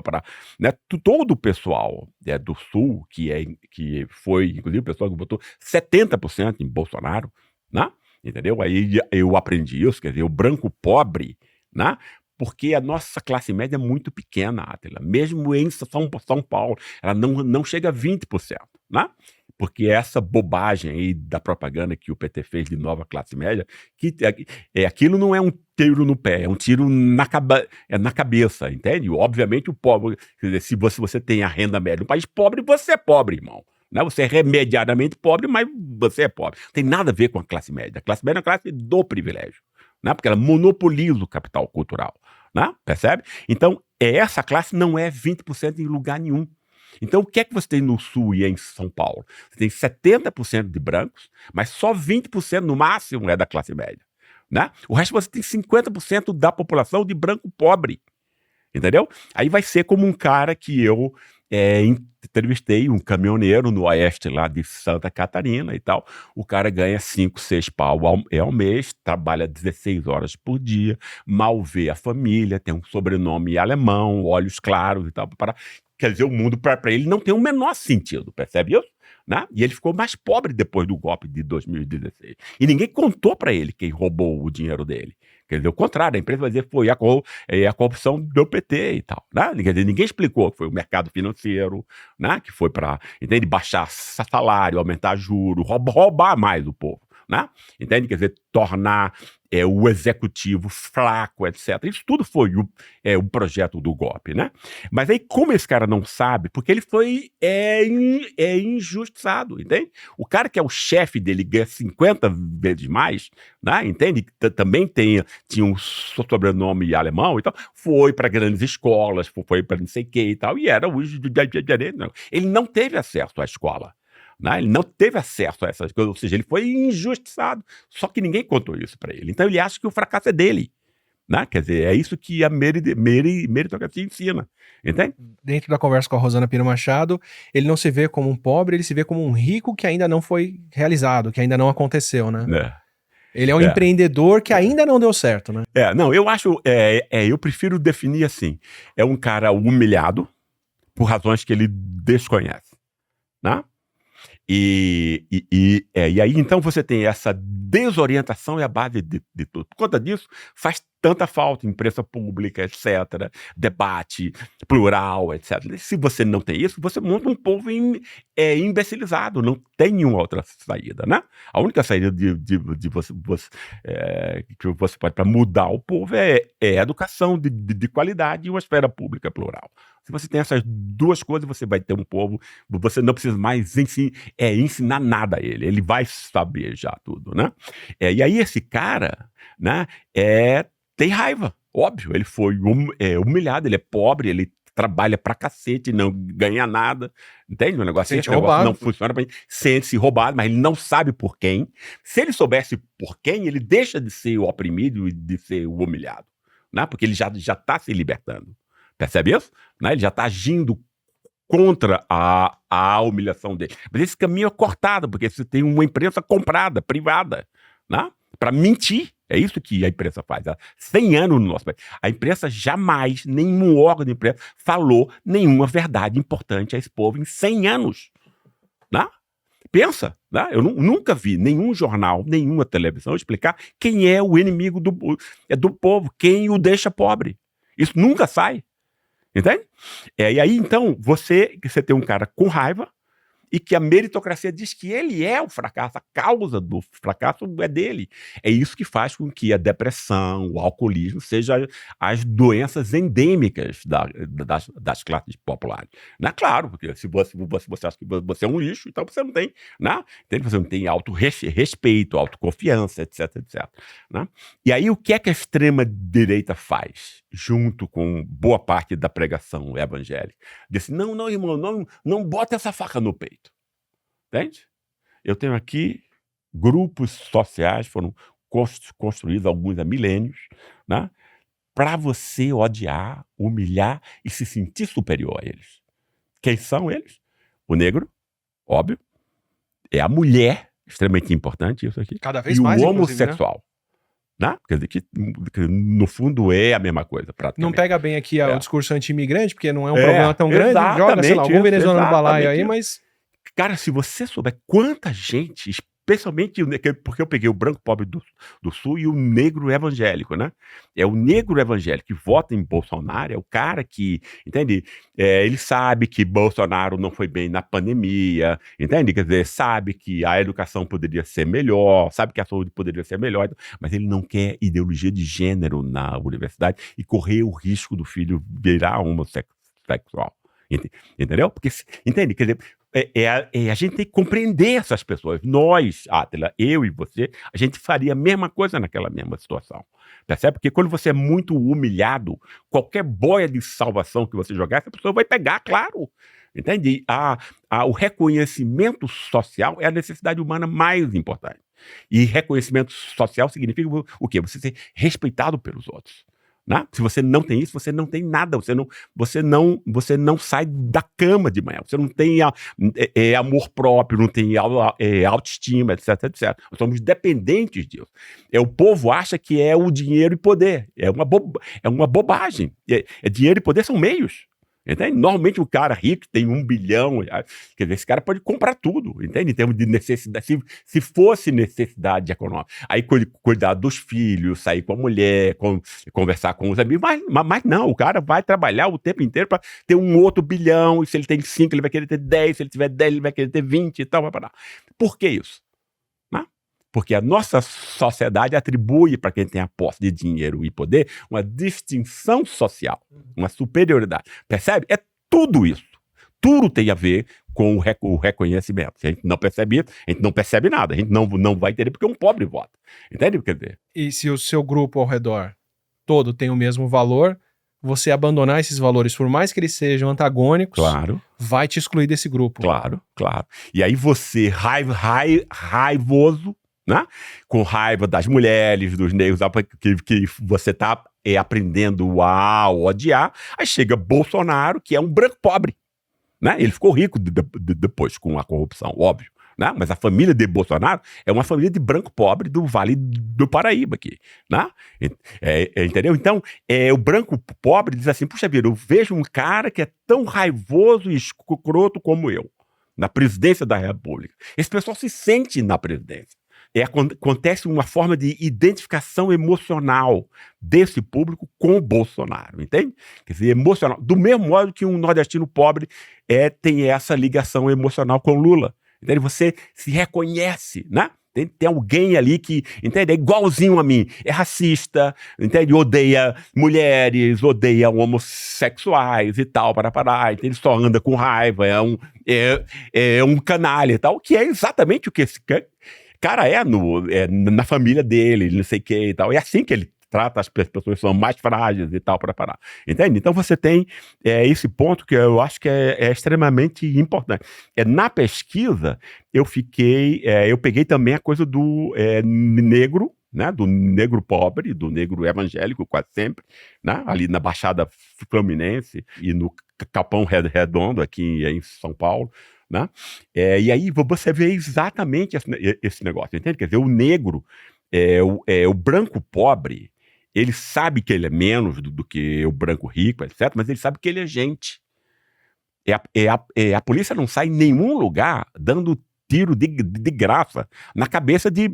né? Todo o pessoal do Sul, que foi, inclusive o pessoal que votou 70% em Bolsonaro, né? Entendeu? Aí eu aprendi isso, quer dizer, o branco pobre, né? Porque a nossa classe média é muito pequena, Átila. Mesmo em São Paulo, ela não chega a 20%, né? Porque essa bobagem aí da propaganda que o PT fez de nova classe média, que aquilo não é um tiro no pé, é um tiro na cabeça, entende? Obviamente o pobre, quer dizer, se você tem a renda média no país pobre, você é pobre, irmão. Né? Você é remediadamente pobre, mas você é pobre. Não tem nada a ver com a classe média. A classe média é a classe do privilégio, né? Porque ela monopoliza o capital cultural. Né? Percebe? Então, essa classe não é 20% em lugar nenhum. Então, o que é que você tem no Sul e em São Paulo? Você tem 70% de brancos, mas só 20% no máximo é da classe média. Né? O resto você tem 50% da população de branco pobre. Entendeu? Aí vai ser como um cara que eu entrevistei, um caminhoneiro no oeste lá de Santa Catarina e tal. O cara ganha 5, 6 pau ao mês, trabalha 16 horas por dia, mal vê a família, tem um sobrenome alemão, olhos claros e tal. Quer dizer, o mundo para ele não tem o menor sentido, percebe isso? Né? E ele ficou mais pobre depois do golpe de 2016. E ninguém contou para ele quem roubou o dinheiro dele. Quer dizer, o contrário, a empresa vai dizer que foi a corrupção do PT e tal. Né? Quer dizer, ninguém explicou que foi o mercado financeiro, né? Que foi para baixar salário, aumentar juros, roubar mais o povo. Né? Entende? Quer dizer, tornar o executivo fraco, etc. Isso tudo foi o projeto do golpe, né? Mas aí, como esse cara não sabe, porque ele foi injustiçado, entende? O cara que é o chefe dele ganha 50 vezes mais, né? Entende? Também tinha um sobrenome alemão e tal, foi para grandes escolas, foi para não sei o que e tal, e era o... Ele não teve acesso à escola. Né? Ele não teve acesso a essas coisas, ou seja, ele foi injustiçado. Só que ninguém contou isso para ele. Então ele acha que o fracasso é dele. Né? Quer dizer, é isso que a meritocracia ensina. Entende? Dentro da conversa com a Rosana Pino Machado, ele não se vê como um pobre, ele se vê como um rico que ainda não foi realizado, que ainda não aconteceu, né? Ele é um empreendedor que ainda não deu certo, né? Não, eu acho, eu prefiro definir assim, é um cara humilhado por razões que ele desconhece. Né? E aí, então, você tem essa desorientação e a base de tudo. Por conta disso, faz tanta falta imprensa pública, etc., debate plural, etc. Se você não tem isso, você monta um povo imbecilizado, não tem nenhuma outra saída, né? A única saída que você pode para mudar o povo é educação de qualidade e uma esfera pública plural. Se você tem essas duas coisas, você vai ter um povo, você não precisa mais ensinar nada a ele, ele vai saber já tudo, né? E aí esse cara, né, tem raiva, óbvio, ele foi humilhado, ele é pobre, ele trabalha pra cacete, não ganha nada, entende? O negócio, esse negócio não funciona pra ele, sente-se roubado, mas ele não sabe por quem. Se ele soubesse por quem, ele deixa de ser o oprimido e de ser o humilhado, né? Porque ele já está se libertando. Percebe isso? Né? Ele já está agindo contra a humilhação dele. Mas esse caminho é cortado, porque você tem uma imprensa comprada, privada, né? Para mentir. É isso que a imprensa faz. Há 100 anos no nosso país. A imprensa jamais, nenhum órgão de imprensa, falou nenhuma verdade importante a esse povo em 100 anos. Né? Pensa, né? Eu nunca vi nenhum jornal, nenhuma televisão explicar quem é o inimigo do povo, quem o deixa pobre. Isso nunca sai. Entende? E aí, então, você tem um cara com raiva e que a meritocracia diz que ele é o fracasso, a causa do fracasso é dele. É isso que faz com que a depressão, o alcoolismo sejam as doenças endêmicas das classes populares. Não é claro, porque se você acha que você é um lixo, então você não tem, né? Você não tem autorrespeito, autoconfiança, etc, etc. Né? E aí o que é que a extrema-direita faz, junto com boa parte da pregação evangélica? Diz assim, não, irmão, não bota essa faca no peito. Entende? Eu tenho aqui grupos sociais, foram construídos alguns há milênios, né? Para você odiar, humilhar e se sentir superior a eles. Quem são eles? O negro, óbvio, É a mulher, extremamente importante isso aqui, Cada vez e o mais, inclusive, né? homossexual. Né? Quer dizer que no fundo é a mesma coisa, Não praticamente. pega bem aqui o É. discurso anti-imigrante, porque não é um problema tão grande, joga, sei lá, Exatamente algum venezuelano no isso, balaio aí, exatamente mas Cara, se você souber quanta gente, especialmente porque eu peguei o branco pobre do Sul e o negro evangélico, né? É o negro evangélico que vota em Bolsonaro, é o cara que, entende? Ele sabe que Bolsonaro não foi bem na pandemia, entende? Quer dizer, sabe que a educação poderia ser melhor, sabe que a saúde poderia ser melhor, mas ele não quer ideologia de gênero na universidade e correr o risco do filho virar homossexual. Entendeu? Porque, entende? Quer dizer, a gente tem que compreender essas pessoas. Nós, Átila, eu e você, a gente faria a mesma coisa naquela mesma situação. Percebe? Porque quando você é muito humilhado, qualquer boia de salvação que você jogar, essa pessoa vai pegar, claro. Entende? O reconhecimento social é a necessidade humana mais importante. E reconhecimento social significa o quê? Você ser respeitado pelos outros. Né? Se você não tem isso, você não tem nada, você não sai da cama de manhã, você não tem amor próprio, não tem autoestima, etc, etc. Nós somos dependentes disso. O povo acha que é o dinheiro e poder, é uma bobagem. Dinheiro e poder são meios. Entende? Normalmente o cara rico tem 1 bilhão, quer dizer, esse cara pode comprar tudo, entende? Em termos de necessidade, se fosse necessidade econômica. Aí cuidar dos filhos, sair com a mulher, conversar com os amigos, mas não, o cara vai trabalhar o tempo inteiro para ter 1 outro bilhão, e se ele tem 5, ele vai querer ter 10, se ele tiver 10, ele vai querer ter 20 e tal, vai parar. Por que isso? Porque a nossa sociedade atribui para quem tem a posse de dinheiro e poder uma distinção social, uma superioridade. Percebe? É tudo isso. Tudo tem a ver com o reconhecimento. Se a gente não percebe isso, a gente não percebe nada. A gente não vai entender porque um pobre vota. Entende o que quer dizer? E se o seu grupo ao redor todo tem o mesmo valor, você abandonar esses valores, por mais que eles sejam antagônicos, claro, vai te excluir desse grupo. Claro, claro. E aí você, raivoso, né? Com raiva das mulheres, dos negros, que você está aprendendo a odiar. Aí chega Bolsonaro, que é um branco pobre. Né? Ele ficou rico depois com a corrupção, óbvio. Né? Mas a família de Bolsonaro é uma família de branco pobre do Vale do Paraíba aqui. Né? Entendeu? Então, o branco pobre diz assim, puxa vida, eu vejo um cara que é tão raivoso e escroto como eu, na presidência da República. Esse pessoal se sente na presidência. Acontece uma forma de identificação emocional desse público com o Bolsonaro, entende? Quer dizer, emocional. Do mesmo modo que um nordestino pobre tem essa ligação emocional com Lula. Entende? Você se reconhece, né? Tem alguém ali que, entende? É igualzinho a mim. É racista, entende? Odeia mulheres, odeia homossexuais e tal, entende? Só anda com raiva, é um canalha e tal, que é exatamente o que esse cara na família dele, não sei o que e tal. É assim que ele trata as pessoas que são mais frágeis e tal, entende? Então você tem esse ponto que eu acho que é extremamente importante. Na pesquisa, eu peguei também a coisa do negro, né, do negro pobre, do negro evangélico, quase sempre, né, ali na Baixada Fluminense e no Capão Redondo, aqui em São Paulo. Né? E aí você vê exatamente esse negócio, entende? Quer dizer, o negro, o branco pobre, ele sabe que ele é menos do que o branco rico, etc., mas ele sabe que ele é gente. A polícia não sai em nenhum lugar dando tiro de graça na cabeça de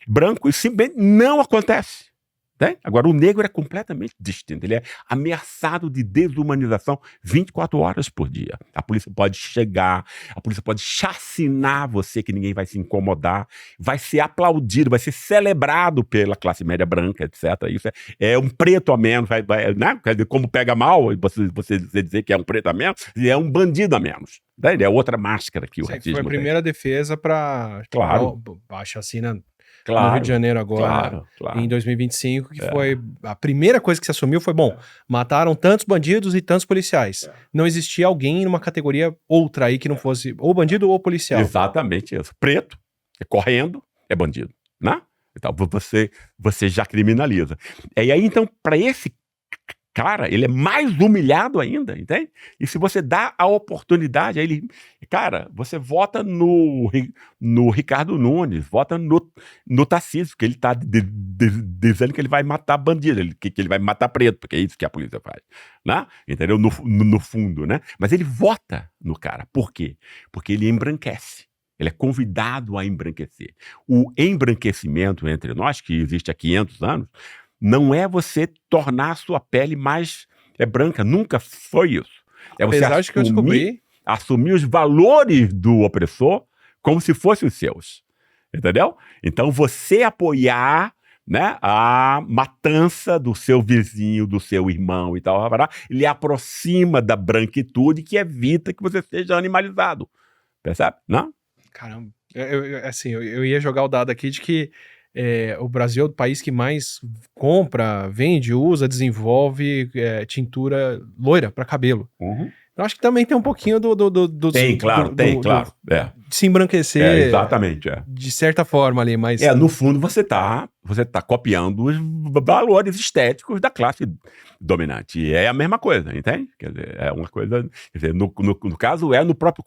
branco. Isso simplesmente não acontece. Né? Agora, o negro é completamente distinto. Ele é ameaçado de desumanização 24 horas por dia. A polícia pode chegar, a polícia pode chacinar você, que ninguém vai se incomodar, vai ser aplaudido, vai ser celebrado pela classe média branca, etc. Isso é um preto a menos, né? Como pega mal você dizer que é um preto a menos, é um bandido a menos. Né? É outra máscara que o racismo foi a primeira defesa para a chacina no Rio de Janeiro agora, em 2025, que foi a primeira coisa que se assumiu foi, mataram tantos bandidos e tantos policiais. Não existia alguém numa categoria outra aí que não fosse ou bandido ou policial. Exatamente isso. Preto, correndo, é bandido, né? Então você já criminaliza. E aí, então, para esse cara, ele é mais humilhado ainda, entende? E se você dá a oportunidade a ele, cara, você vota no Ricardo Nunes, vota no Tarcísio, porque ele tá dizendo que ele vai matar bandido, que ele vai matar preto, porque é isso que a polícia faz, né? Entendeu? No fundo, né? Mas ele vota no cara. Por quê? Porque ele embranquece. Ele é convidado a embranquecer. O embranquecimento entre nós, que existe há 500 anos, não é você tornar a sua pele mais branca. Nunca foi isso. É você Apesar de que eu descobri... assumir os valores do opressor como se fossem os seus. Entendeu? Então, você apoiar, né, a matança do seu vizinho, do seu irmão e tal, ele aproxima da branquitude que evita que você seja animalizado. Percebe? Não? Caramba. Assim, eu ia jogar o dado aqui de que o Brasil é o país que mais compra, vende, usa, desenvolve tintura loira para cabelo. Uhum. Eu acho que também tem um pouquinho Tem, claro. De se embranquecer. Exatamente. De certa forma ali, mas... No fundo, você tá copiando os valores estéticos da classe dominante. E é a mesma coisa, entende? Quer dizer, é uma coisa... Quer dizer, no caso, é no próprio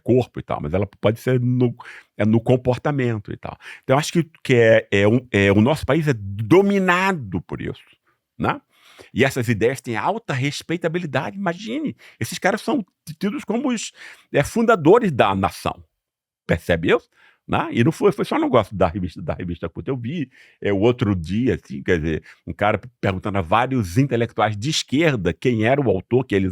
corpo e tal, mas ela pode ser no comportamento e tal. Então, eu acho que o nosso país é dominado por isso, né? E essas ideias têm alta respeitabilidade. Imagine, esses caras são tidos como os fundadores da nação. Percebe isso? Né? E não foi só um negócio da revista Culta. Eu vi o outro dia, assim, quer dizer, um cara perguntando a vários intelectuais de esquerda quem era o autor que eles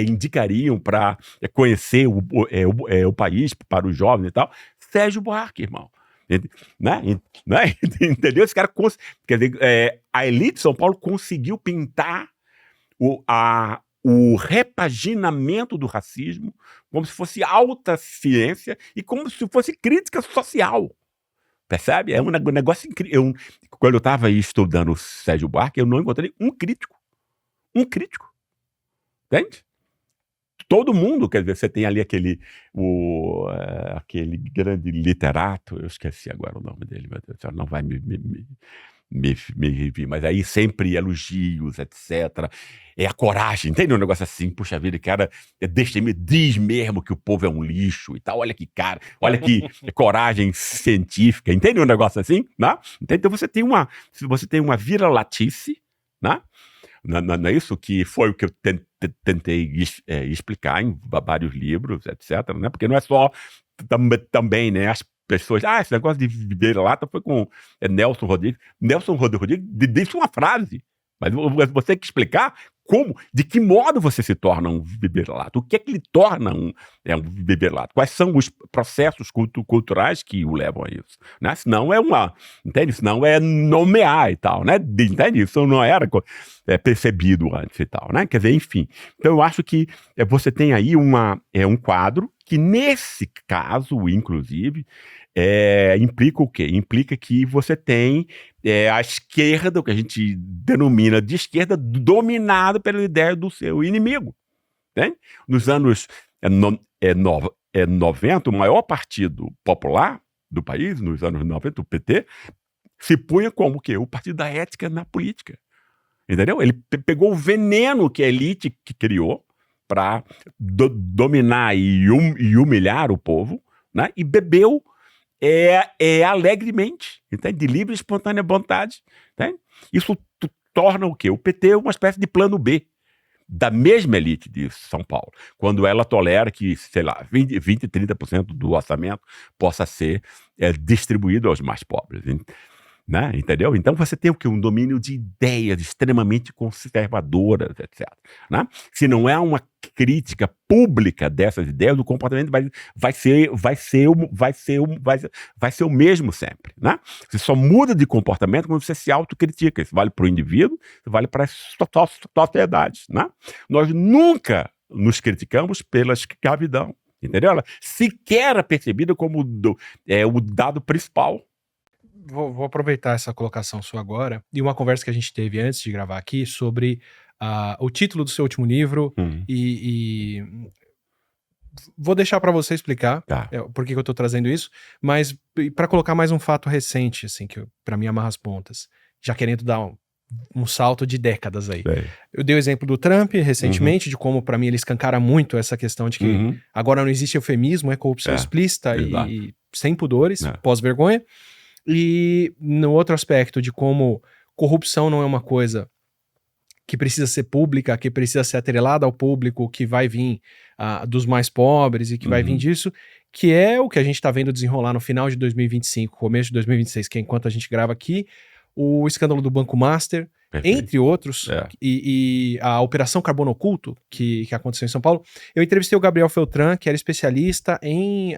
indicariam para conhecer o país para os jovens e tal. Sérgio Buarque, irmão. Né? Entendeu? Esse cara quer dizer, a elite de São Paulo conseguiu pintar o repaginamento do racismo como se fosse alta ciência e como se fosse crítica social. Percebe? É um negócio incrível. Quando eu estava estudando o Sérgio Buarque, eu não encontrei um crítico. Um crítico. Entende? Todo mundo, quer dizer, você tem ali aquele grande literato, eu esqueci agora o nome dele, meu Deus do céu, não vai me vir, mas aí sempre elogios, etc. É a coragem, entende um negócio assim, puxa vida, cara, diz mesmo que o povo é um lixo e tal, olha que cara, olha que coragem científica, entende um negócio assim, né? Então você tem uma vira-latice, né? Não é isso que foi o que eu tentei explicar em vários livros, etc, né? Porque não é só também, né, as pessoas, esse negócio de vira-lata foi com Nelson Rodrigues. Nelson Rodrigues disse uma frase, mas você tem que explicar de que modo você se torna um vira-lata, o que é que lhe torna um vira-lata, quais são os processos culturais que o levam a isso, né? Senão entende? Senão é nomear e tal, né? Entende? Isso não era percebido antes e tal, né? Quer dizer, enfim. Então eu acho que você tem aí um quadro que nesse caso, inclusive, implica o quê? Implica que você tem a esquerda, o que a gente denomina de esquerda, dominada pela ideia do seu inimigo. Né? Nos anos 90, o maior partido popular do país, nos anos 90, o PT, se punha como o quê? O partido da ética na política. Entendeu? Ele pegou o veneno que a elite criou para dominar e humilhar o povo, né? E bebeu alegremente, entende? De livre e espontânea vontade. Entende? Isso torna o quê? O PT uma espécie de plano B da mesma elite de São Paulo, quando ela tolera que, sei lá, 20, 30% do orçamento possa ser distribuído aos mais pobres. Né? Entendeu? Então você tem o quê? Um domínio de ideias extremamente conservadoras, etc. Né? Se não é uma crítica pública dessas ideias, o comportamento vai ser o mesmo sempre. Né? Você só muda de comportamento quando você se autocritica. Isso vale para o indivíduo, isso vale para as sociedades. Né? Nós nunca nos criticamos pela escravidão. Entendeu? Ela sequer é percebida como o dado principal. Vou aproveitar essa colocação sua agora e uma conversa que a gente teve antes de gravar aqui sobre o título do seu último livro e vou deixar para você explicar por que eu tô trazendo isso, mas para colocar mais um fato recente, assim, que para mim amarra as pontas, já querendo dar um salto de décadas aí. Sei. Eu dei o exemplo do Trump recentemente, de como pra mim ele escancara muito essa questão de que Uhum. agora não existe eufemismo, é corrupção É, explícita exato. e sem pudores, É. pós-vergonha. E no outro aspecto de como corrupção não é uma coisa que precisa ser pública, que precisa ser atrelada ao público, que vai vir dos mais pobres e que vai vir Uhum. disso, que é o que a gente tá vendo desenrolar no final de 2025, começo de 2026, que é enquanto a gente grava aqui, o escândalo do Banco Master, Perfeito. entre outros, É. e a Operação Carbono Oculto, que aconteceu em São Paulo. Eu entrevistei o Gabriel Feltran, que era especialista em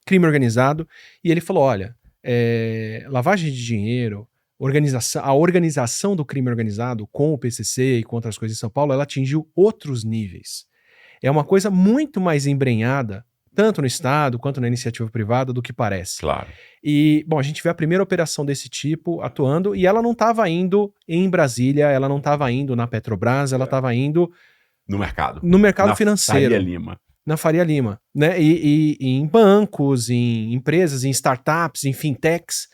crime organizado, e ele falou, olha, lavagem de dinheiro, a organização do crime organizado com o PCC e com outras coisas em São Paulo, ela atingiu outros níveis. É uma coisa muito mais embrenhada, tanto no Estado quanto na iniciativa privada, do que parece. Claro. E, bom, a gente vê a primeira operação desse tipo atuando, e ela não estava indo em Brasília, ela não estava indo na Petrobras, ela estava indo No mercado. no mercado Na financeiro. Faria Lima. Na Faria Lima, né? E em bancos, em empresas, em startups, em fintechs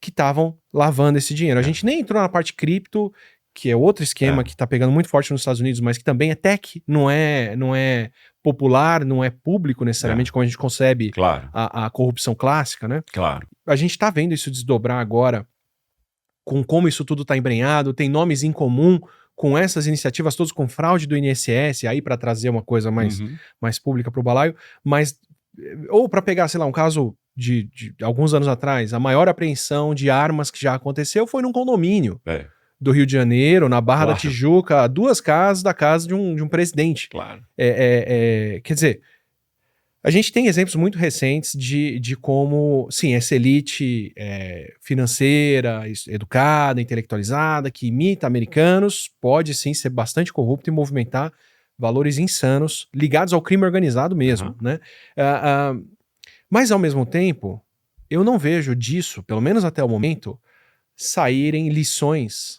que estavam lavando esse dinheiro. A gente nem entrou na parte cripto, que é outro esquema que tá pegando muito forte nos Estados Unidos, mas que também é tech, não é popular, não é público necessariamente, como a gente concebe Claro. a corrupção clássica, né? Claro. A gente tá vendo isso desdobrar agora com como isso tudo tá embrenhado, tem nomes em comum com essas iniciativas todas, com fraude do INSS, aí para trazer uma coisa mais pública pro balaio, mas ou para pegar, sei lá, um caso de alguns anos atrás, a maior apreensão de armas que já aconteceu foi num condomínio do Rio de Janeiro, na Barra da Tijuca, a 2 casas da casa de um presidente. Claro. Quer dizer, a gente tem exemplos muito recentes de como, sim, essa elite financeira, educada, intelectualizada, que imita americanos, pode sim ser bastante corrupta e movimentar valores insanos ligados ao crime organizado mesmo, né? Mas, ao mesmo tempo, eu não vejo disso, pelo menos até o momento, saírem lições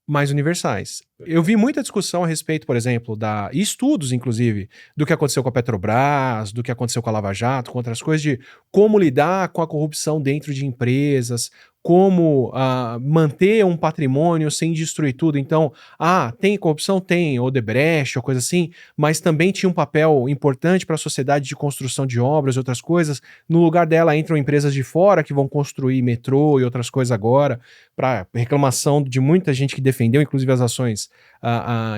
mais universais. Eu vi muita discussão a respeito, por exemplo, e estudos, inclusive, do que aconteceu com a Petrobras, do que aconteceu com a Lava Jato, com outras coisas, de como lidar com a corrupção dentro de empresas, como manter um patrimônio sem destruir tudo. Então, tem corrupção? Tem, Odebrecht ou coisa assim, mas também tinha um papel importante para a sociedade de construção de obras e outras coisas. No lugar dela entram empresas de fora que vão construir metrô e outras coisas agora, para reclamação de muita gente que defendeu, inclusive as ações,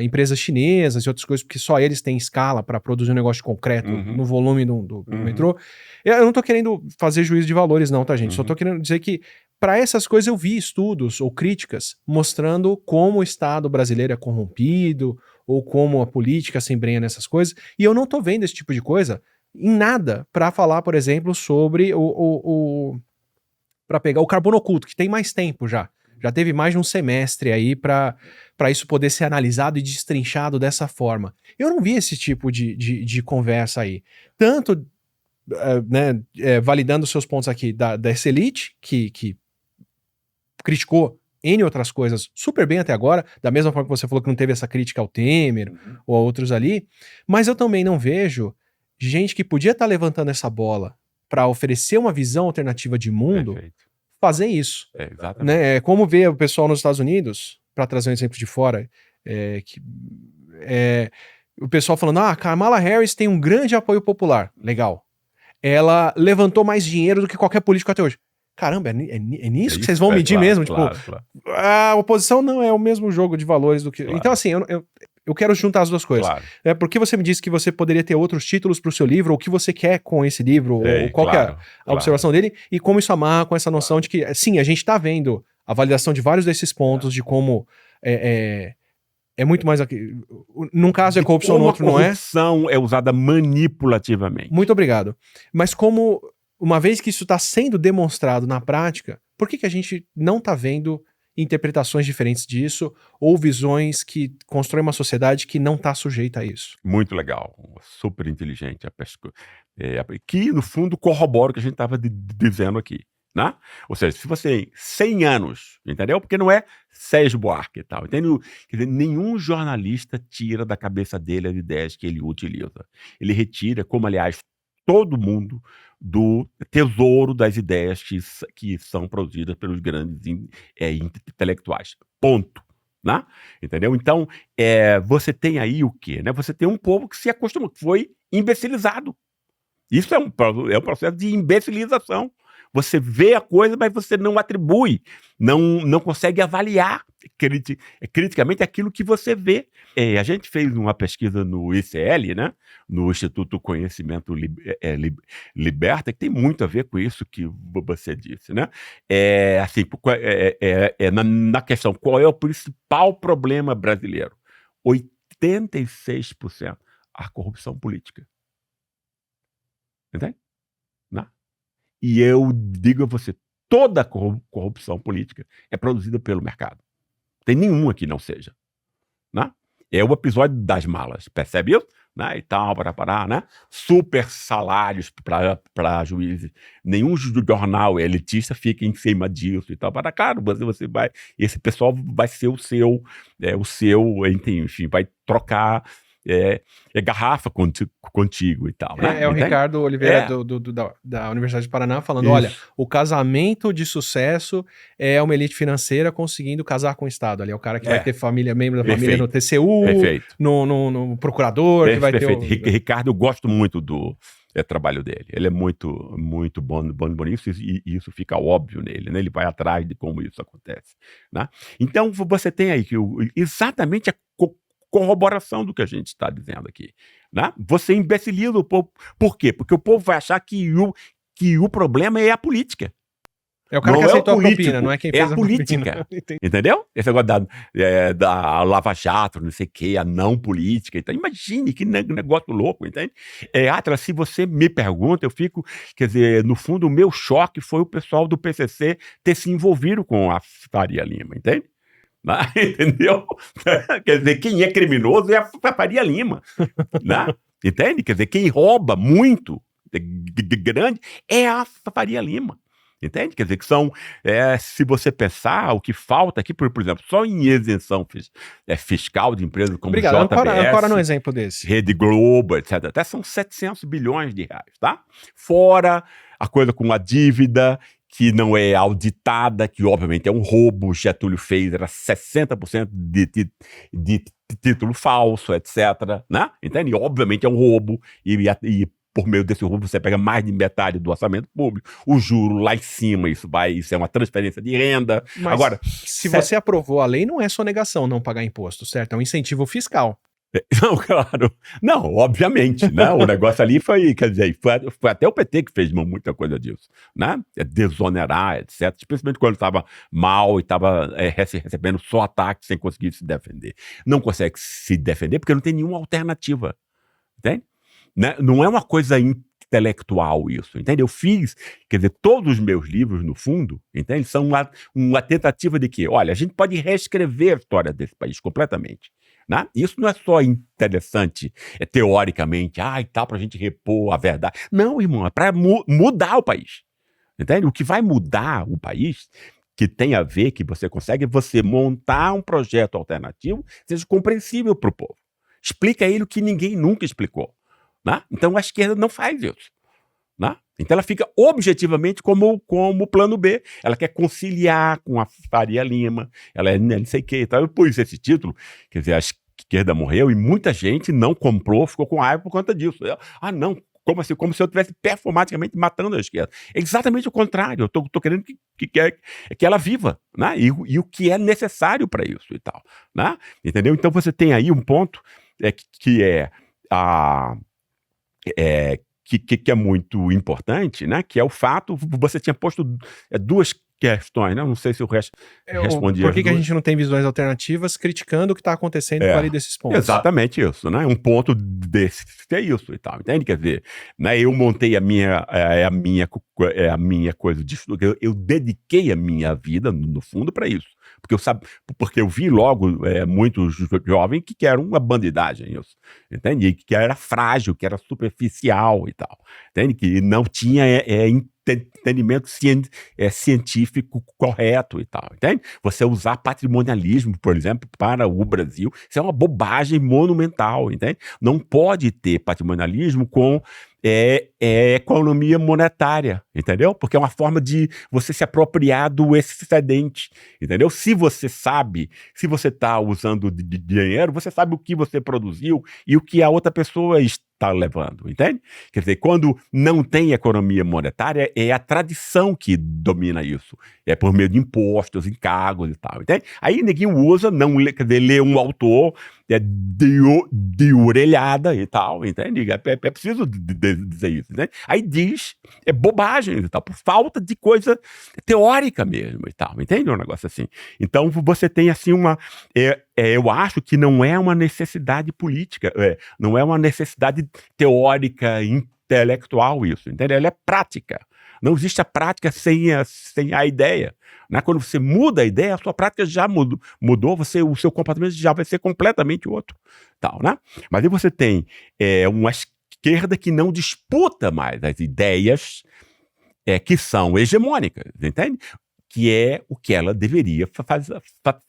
empresas chinesas e outras coisas, porque só eles têm escala para produzir um negócio de concreto no volume do metrô. Eu não tô querendo fazer juízo de valores não, tá, gente? Só tô querendo dizer que para essas coisas eu vi estudos ou críticas mostrando como o Estado brasileiro é corrompido ou como a política se embrenha nessas coisas, e eu não tô vendo esse tipo de coisa em nada para falar, por exemplo, sobre para pegar o carbono oculto, que tem mais tempo já. Já teve mais de um semestre aí para isso poder ser analisado e destrinchado dessa forma. Eu não vi esse tipo de conversa aí. Tanto validando seus pontos aqui dessa elite, que criticou N outras coisas super bem até agora, da mesma forma que você falou que não teve essa crítica ao Temer ou a outros ali, mas eu também não vejo gente que podia estar levantando essa bola para oferecer uma visão alternativa de mundo fazer isso. Exatamente. Né? Como ver o pessoal nos Estados Unidos, para trazer um exemplo de fora, o pessoal falando, Kamala Harris tem um grande apoio popular. Legal. Ela levantou mais dinheiro do que qualquer político até hoje. Caramba, é nisso que vocês vão medir mesmo? Claro. A oposição não é o mesmo jogo de valores do que... Claro. Então, assim, eu quero juntar as duas coisas. Claro. Porque você me disse que você poderia ter outros títulos para o seu livro, ou o que você quer com esse livro, ou qual que é a observação dele, e como isso amarra com essa noção de que, sim, a gente está vendo a validação de vários desses pontos, de como é muito mais... Num caso é corrupção, no outro não é. A corrupção é usada manipulativamente. Muito obrigado. Mas como... Uma vez que isso está sendo demonstrado na prática, por que a gente não está vendo interpretações diferentes disso ou visões que constroem uma sociedade que não está sujeita a isso? Muito legal, super inteligente. Que, no fundo, corrobora o que a gente estava dizendo aqui. Né? Ou seja, se você tem 100 anos, entendeu? Porque não é Sérgio Buarque e tal. Entendeu? Quer dizer, nenhum jornalista tira da cabeça dele as ideias que ele utiliza. Ele retira, como, aliás, todo mundo do tesouro das ideias que são produzidas pelos grandes intelectuais. Ponto. Né? Entendeu? Então, você tem aí o quê? Né? Você tem um povo que se acostumou, que foi imbecilizado. Isso é um processo de imbecilização. Você vê a coisa, mas você não atribui, não consegue avaliar criticamente aquilo que você vê. A gente fez uma pesquisa no ICL, né? No Instituto Conhecimento Liberta, que tem muito a ver com isso que você disse. Né? Assim, na questão, qual é o principal problema brasileiro? 86% a corrupção política. Entende? Né? E eu digo a você, toda a corrupção política é produzida pelo mercado. Tem nenhuma que não seja. Né? É o episódio das malas, percebe isso? Né? E tal, né? Super salários para juízes. Nenhum jornal elitista fica em cima disso e tal. Para claro, você vai. Esse pessoal vai ser o seu, enfim, vai trocar. Garrafa contigo e tal. Né? O Ricardo Oliveira da Universidade de Paraná falando, olha, o casamento de sucesso é uma elite financeira conseguindo casar com o Estado. Ali é o cara que vai ter membro da família no TCU, no procurador, que vai ter Ricardo, eu gosto muito do trabalho dele. Ele é muito, muito bom nisso, e isso fica óbvio nele, né? Ele vai atrás de como isso acontece. Né? Então, você tem aí que exatamente a corroboração do que a gente está dizendo aqui. Né? Você imbeciliza o povo. Por quê? Porque o povo vai achar que o problema é a política. É o cara que aceitou a propina, não é quem fez a política. Entendeu? Esse negócio da Lava Jato, não sei o quê, a não política. Então, imagine que negócio louco, entende? Atra, se você me pergunta, eu fico... Quer dizer, no fundo, o meu choque foi o pessoal do PCC ter se envolvido com a Faria Lima, entende? Entendeu? Quer dizer, quem é criminoso é a Faria Lima. Né? Entende? Quer dizer, quem rouba muito, grande, é a Faria Lima. Entende? Quer dizer, que são, se você pensar, o que falta aqui, por exemplo, só em isenção fiscal de empresas como JBS, ancora no exemplo desse. Rede Globo, etc. Até são 700 bilhões de reais, tá? Fora a coisa com a dívida, que não é auditada, que obviamente é um roubo. Getúlio fez, era 60% de título falso, etc. Né? Entende? E, obviamente é um roubo, e por meio desse roubo você pega mais de metade do orçamento público, o juro lá em cima, isso é uma transferência de renda. Mas agora, se você aprovou a lei, não é sonegação não pagar imposto, certo? É um incentivo fiscal. Não, claro. Não, obviamente, né? O negócio ali foi, quer dizer, foi até o PT que fez muita coisa disso, né? Desonerar, etc. Especialmente quando estava mal e estava recebendo só ataques sem conseguir se defender. Não consegue se defender porque não tem nenhuma alternativa, entende? Né? Não é uma coisa intelectual isso, entende? Eu fiz, quer dizer, todos os meus livros, no fundo, entende? São uma tentativa de que, olha, a gente pode reescrever a história desse país completamente. Né? Isso não é só interessante teoricamente, e tal, para a gente repor a verdade. Não, irmão, é para mudar o país. Entende? O que vai mudar o país, que tem a ver, que você consegue, é você montar um projeto alternativo que seja compreensível para o povo. Explica a ele o que ninguém nunca explicou. Né? Então a esquerda não faz isso. Né? Então ela fica objetivamente como plano B. Ela quer conciliar com a Faria Lima, ela é não sei o que e tal. Eu pus esse título, quer dizer, a esquerda morreu e muita gente não comprou, ficou com raiva por conta disso. Não, como assim? Como se eu estivesse performaticamente matando a esquerda. É exatamente o contrário. Eu estou querendo que ela viva, né? E o que é necessário para isso e tal. Né? Entendeu? Então você tem aí um ponto que é muito importante, né? Que é o fato, você tinha posto duas questões, né? Não sei se o resto respondi. Por que a gente não tem visões alternativas criticando o que está acontecendo com ali desses pontos? Exatamente isso, né? Um ponto desse é isso e tal, entende? Quer dizer, né? Eu montei a minha coisa de estudo, eu dediquei a minha vida, no fundo, para isso. Porque eu vi logo muito jovem que era uma bandidagem isso, entende? Que era frágil, que era superficial e tal, entende? Que não tinha entendimento científico correto e tal, entende? Você usar patrimonialismo, por exemplo, para o Brasil, isso é uma bobagem monumental, entende? Não pode ter patrimonialismo com é economia monetária, entendeu? Porque é uma forma de você se apropriar do excedente, entendeu? Se você sabe, se você está usando de dinheiro, você sabe o que você produziu e o que a outra pessoa está levando, entende? Quer dizer, quando não tem economia monetária, é a tradição que domina isso. É por meio de impostos, encargos e tal, entende? Aí ninguém usa, não lê, quer dizer, lê um autor de orelhada e tal, entende? É preciso dizer isso, né? Aí diz bobagem e tal, por falta de coisa teórica mesmo e tal, entende? Um negócio assim. Então você tem assim eu acho que não é uma necessidade política, não é uma necessidade teórica, intelectual isso, entende? Ela é prática. Não existe a prática sem a ideia. Né? Quando você muda a ideia, a sua prática já mudou, o seu comportamento já vai ser completamente outro. Tal, né? Mas aí você tem uma esquerda que não disputa mais as ideias que são hegemônicas, entende? Que é o que ela deveria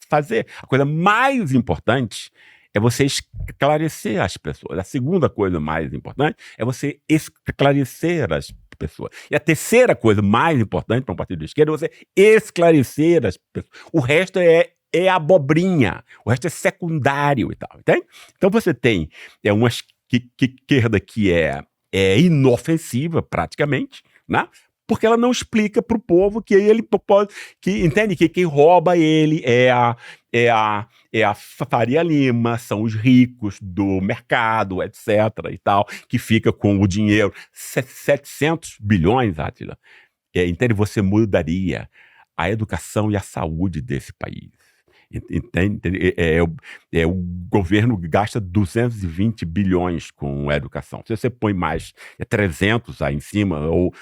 fazer. A coisa mais importante é você esclarecer as pessoas. A segunda coisa mais importante é você esclarecer as pessoas. E a terceira coisa mais importante para um partido de esquerda é você esclarecer as pessoas. O resto é abobrinha, o resto é secundário e tal, entende? Então você tem uma esquerda que é inofensiva praticamente, né? Porque ela não explica para o povo que ele pode, que entende que quem rouba ele é a Faria Lima, são os ricos do mercado, etc. e tal, que fica com o dinheiro, 700 bilhões, Átila. Entende? Você mudaria a educação e a saúde desse país. Entende? O governo gasta 220 bilhões com a educação. Se você põe mais 300 aí em cima, ou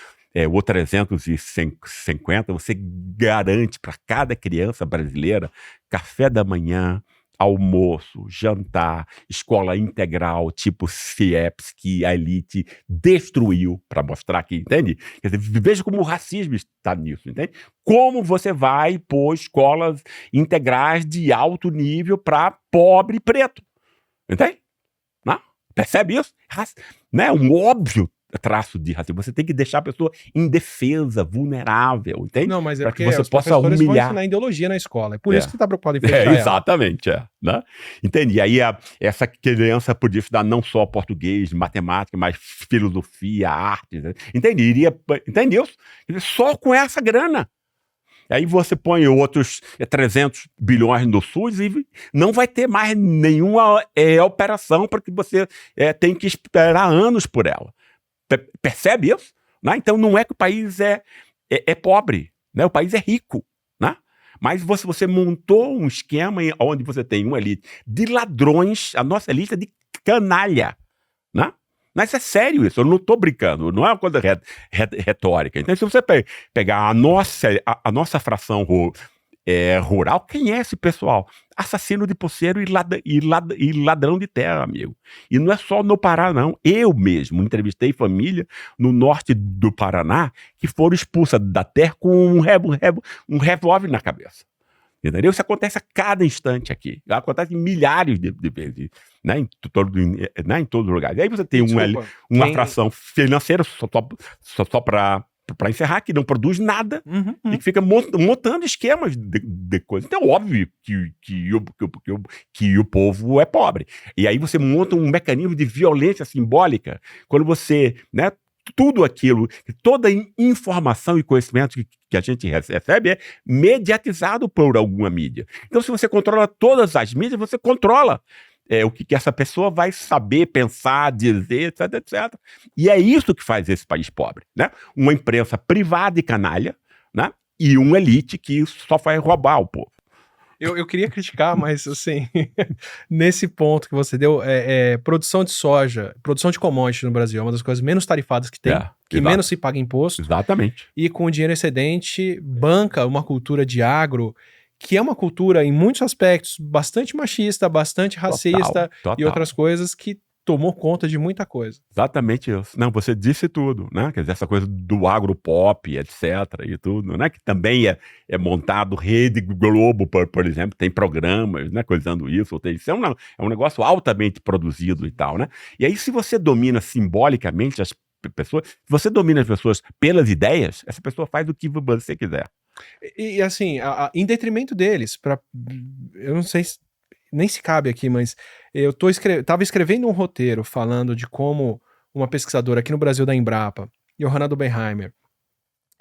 350, você garante para cada criança brasileira café da manhã, almoço, jantar, escola integral, tipo CIEPS, que a elite destruiu para mostrar que, entende? Quer dizer, veja como o racismo está nisso, entende? Como você vai pôr escolas integrais de alto nível para pobre e preto, entende? Não? Percebe isso? Né? Um óbvio traço de racismo. Você tem que deixar a pessoa indefesa, vulnerável, entende? Não, mas é para porque que você os possa professores vão humilhar. ensinar ideologia na escola. É por isso que você está preocupado em fechar ela. Exatamente, né? Entende? E aí essa criança podia estudar não só português, matemática, mas filosofia, artes, né? Entende? Entendeu? Só com essa grana. Aí você põe outros 300 bilhões no SUS e não vai ter mais nenhuma operação para que você tem que esperar anos por ela. Percebe isso? Né? Então não é que o país é pobre, né? O país é rico, né? Mas você montou um esquema onde você tem uma elite de ladrões, a nossa elite é de canalha, né? Mas é sério isso, eu não estou brincando, não é uma coisa retórica. Então, se você pegar a nossa fração rural, quem é esse pessoal? Assassino de poceiro e ladrão de terra, amigo. E não é só no Pará, não. Eu mesmo entrevistei família no norte do Paraná que foram expulsas da terra com um revólver na cabeça. Entendeu? Isso acontece a cada instante aqui. Acontece em milhares de vezes, né? Em todos os lugares. E aí você tem uma fração financeira, só para encerrar, que não produz nada e que fica montando esquemas de coisas. Então, óbvio que o povo é pobre. E aí você monta um mecanismo de violência simbólica quando você, né, tudo aquilo, toda informação e conhecimento que a gente recebe é mediatizado por alguma mídia. Então, se você controla todas as mídias, você controla o que essa pessoa vai saber, pensar, dizer, etc, etc. E é isso que faz esse país pobre, né? Uma imprensa privada e canalha, né? E uma elite que só vai roubar o povo. Eu queria criticar, mas assim, nesse ponto que você deu, produção de soja, produção de commodity no Brasil é uma das coisas menos tarifadas que tem, que menos se paga imposto. Exatamente. E com o dinheiro excedente, banca uma cultura de agro, que é uma cultura, em muitos aspectos, bastante machista, bastante racista total. E outras coisas que tomou conta de muita coisa. Exatamente isso. Não, você disse tudo, né? Quer dizer, essa coisa do agropop, etc. e tudo, né? Que também é montado, Rede Globo, por exemplo, tem programas, né? Coisando isso, isso é um negócio altamente produzido e tal, né? E aí, se você domina simbolicamente as pessoas. Se você domina as pessoas pelas ideias, essa pessoa faz o que você quiser. E assim, em detrimento deles, eu não sei nem se cabe aqui, mas eu tava escrevendo um roteiro falando de como uma pesquisadora aqui no Brasil da Embrapa, Johanna Dobenheimer,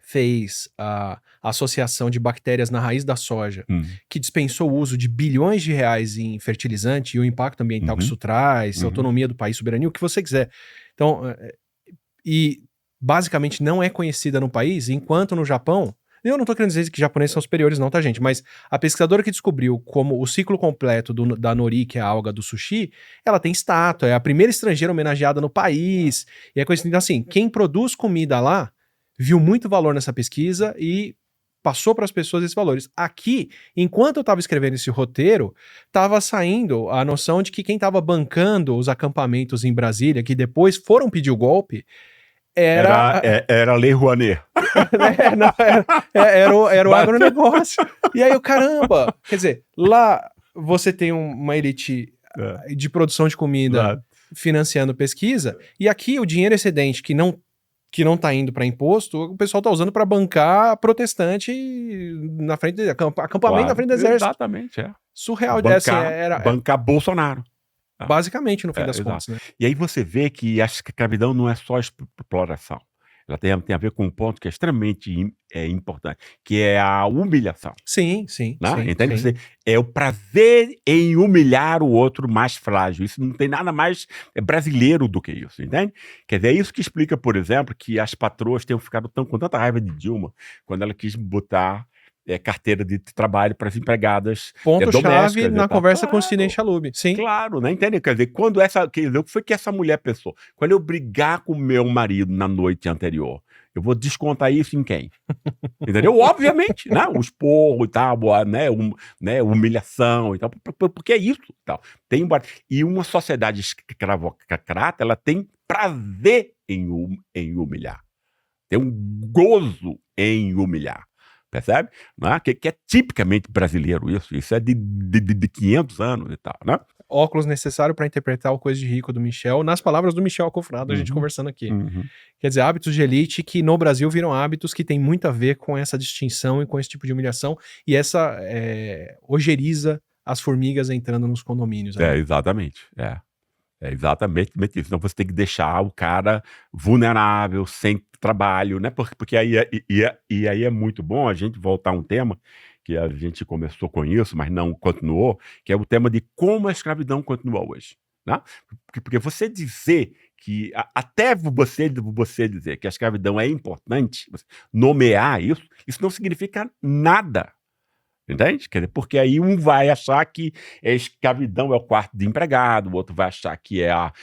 fez a associação de bactérias na raiz da soja, que dispensou o uso de bilhões de reais em fertilizante e o impacto ambiental que isso traz, autonomia do país, soberania, o que você quiser. Então, e basicamente não é conhecida no país, enquanto no Japão, eu não tô querendo dizer que japoneses são superiores não, tá, gente? Mas a pesquisadora que descobriu como o ciclo completo da nori, que é a alga do sushi, ela tem estátua, é a primeira estrangeira homenageada no país, e é coisa assim, quem produz comida lá viu muito valor nessa pesquisa e passou para as pessoas esses valores. Aqui, enquanto eu estava escrevendo esse roteiro, estava saindo a noção de que quem estava bancando os acampamentos em Brasília, que depois foram pedir o golpe, era a Lei Rouanet. Era o agronegócio. E aí, caramba, quer dizer, lá você tem uma elite de produção de comida financiando pesquisa, e aqui o dinheiro excedente que não tá indo para imposto, o pessoal tá usando para bancar protestante na frente de acampamento na frente do exército. Exatamente, Surreal. Bancar Bolsonaro. Basicamente, no fim das contas, né? E aí você vê que a escravidão não é só exploração. Ela tem a ver com um ponto que é extremamente importante, que é a humilhação. Sim. Entende? Sim. É o prazer em humilhar o outro mais frágil. Isso não tem nada mais brasileiro do que isso, entende? Quer dizer, é isso que explica, por exemplo, que as patroas tenham ficado com tanta raiva de Dilma quando ela quis botar carteira de trabalho para as empregadas Ponto-chave na conversa com o Sidney Chalub. Sim. Claro, né? Entende? Quer dizer, o que foi que essa mulher pensou? Quando eu brigar com o meu marido na noite anterior, eu vou descontar isso em quem? Entendeu? Obviamente, né? O esporro e tal, humilhação e tal, porque é isso. Tal. E uma sociedade escravocrata, ela tem prazer em humilhar. Tem um gozo em humilhar. Percebe? Né? Que é tipicamente brasileiro isso. Isso é de 500 anos e tal, né? Óculos necessário para interpretar o Coisa de Rico do Michel, nas palavras do Michel Acofrado, a gente conversando aqui. Quer dizer, hábitos de elite que no Brasil viram hábitos que tem muito a ver com essa distinção e com esse tipo de humilhação, e essa ojeriza as formigas entrando nos condomínios. Né? Exatamente. É exatamente isso. Então você tem que deixar o cara vulnerável, sem trabalho, né? Porque aí é muito bom a gente voltar a um tema que a gente começou com isso, mas não continuou, que é o tema de como a escravidão continua hoje. Né? Porque você dizer que, até você dizer que a escravidão é importante, nomear isso não significa nada. Entende? Quer dizer, porque aí um vai achar que a escravidão é o quarto de empregado, o outro vai achar que é a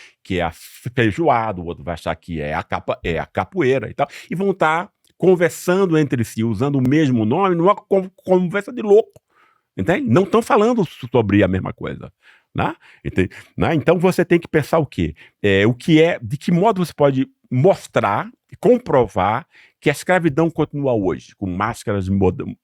feijoada, o outro vai achar que é a capoeira e tal, e vão estar conversando entre si, usando o mesmo nome, numa conversa de louco. Entende? Não estão falando sobre a mesma coisa. Né? Então você tem que pensar o quê? De que modo você pode mostrar e comprovar que a escravidão continua hoje, com máscaras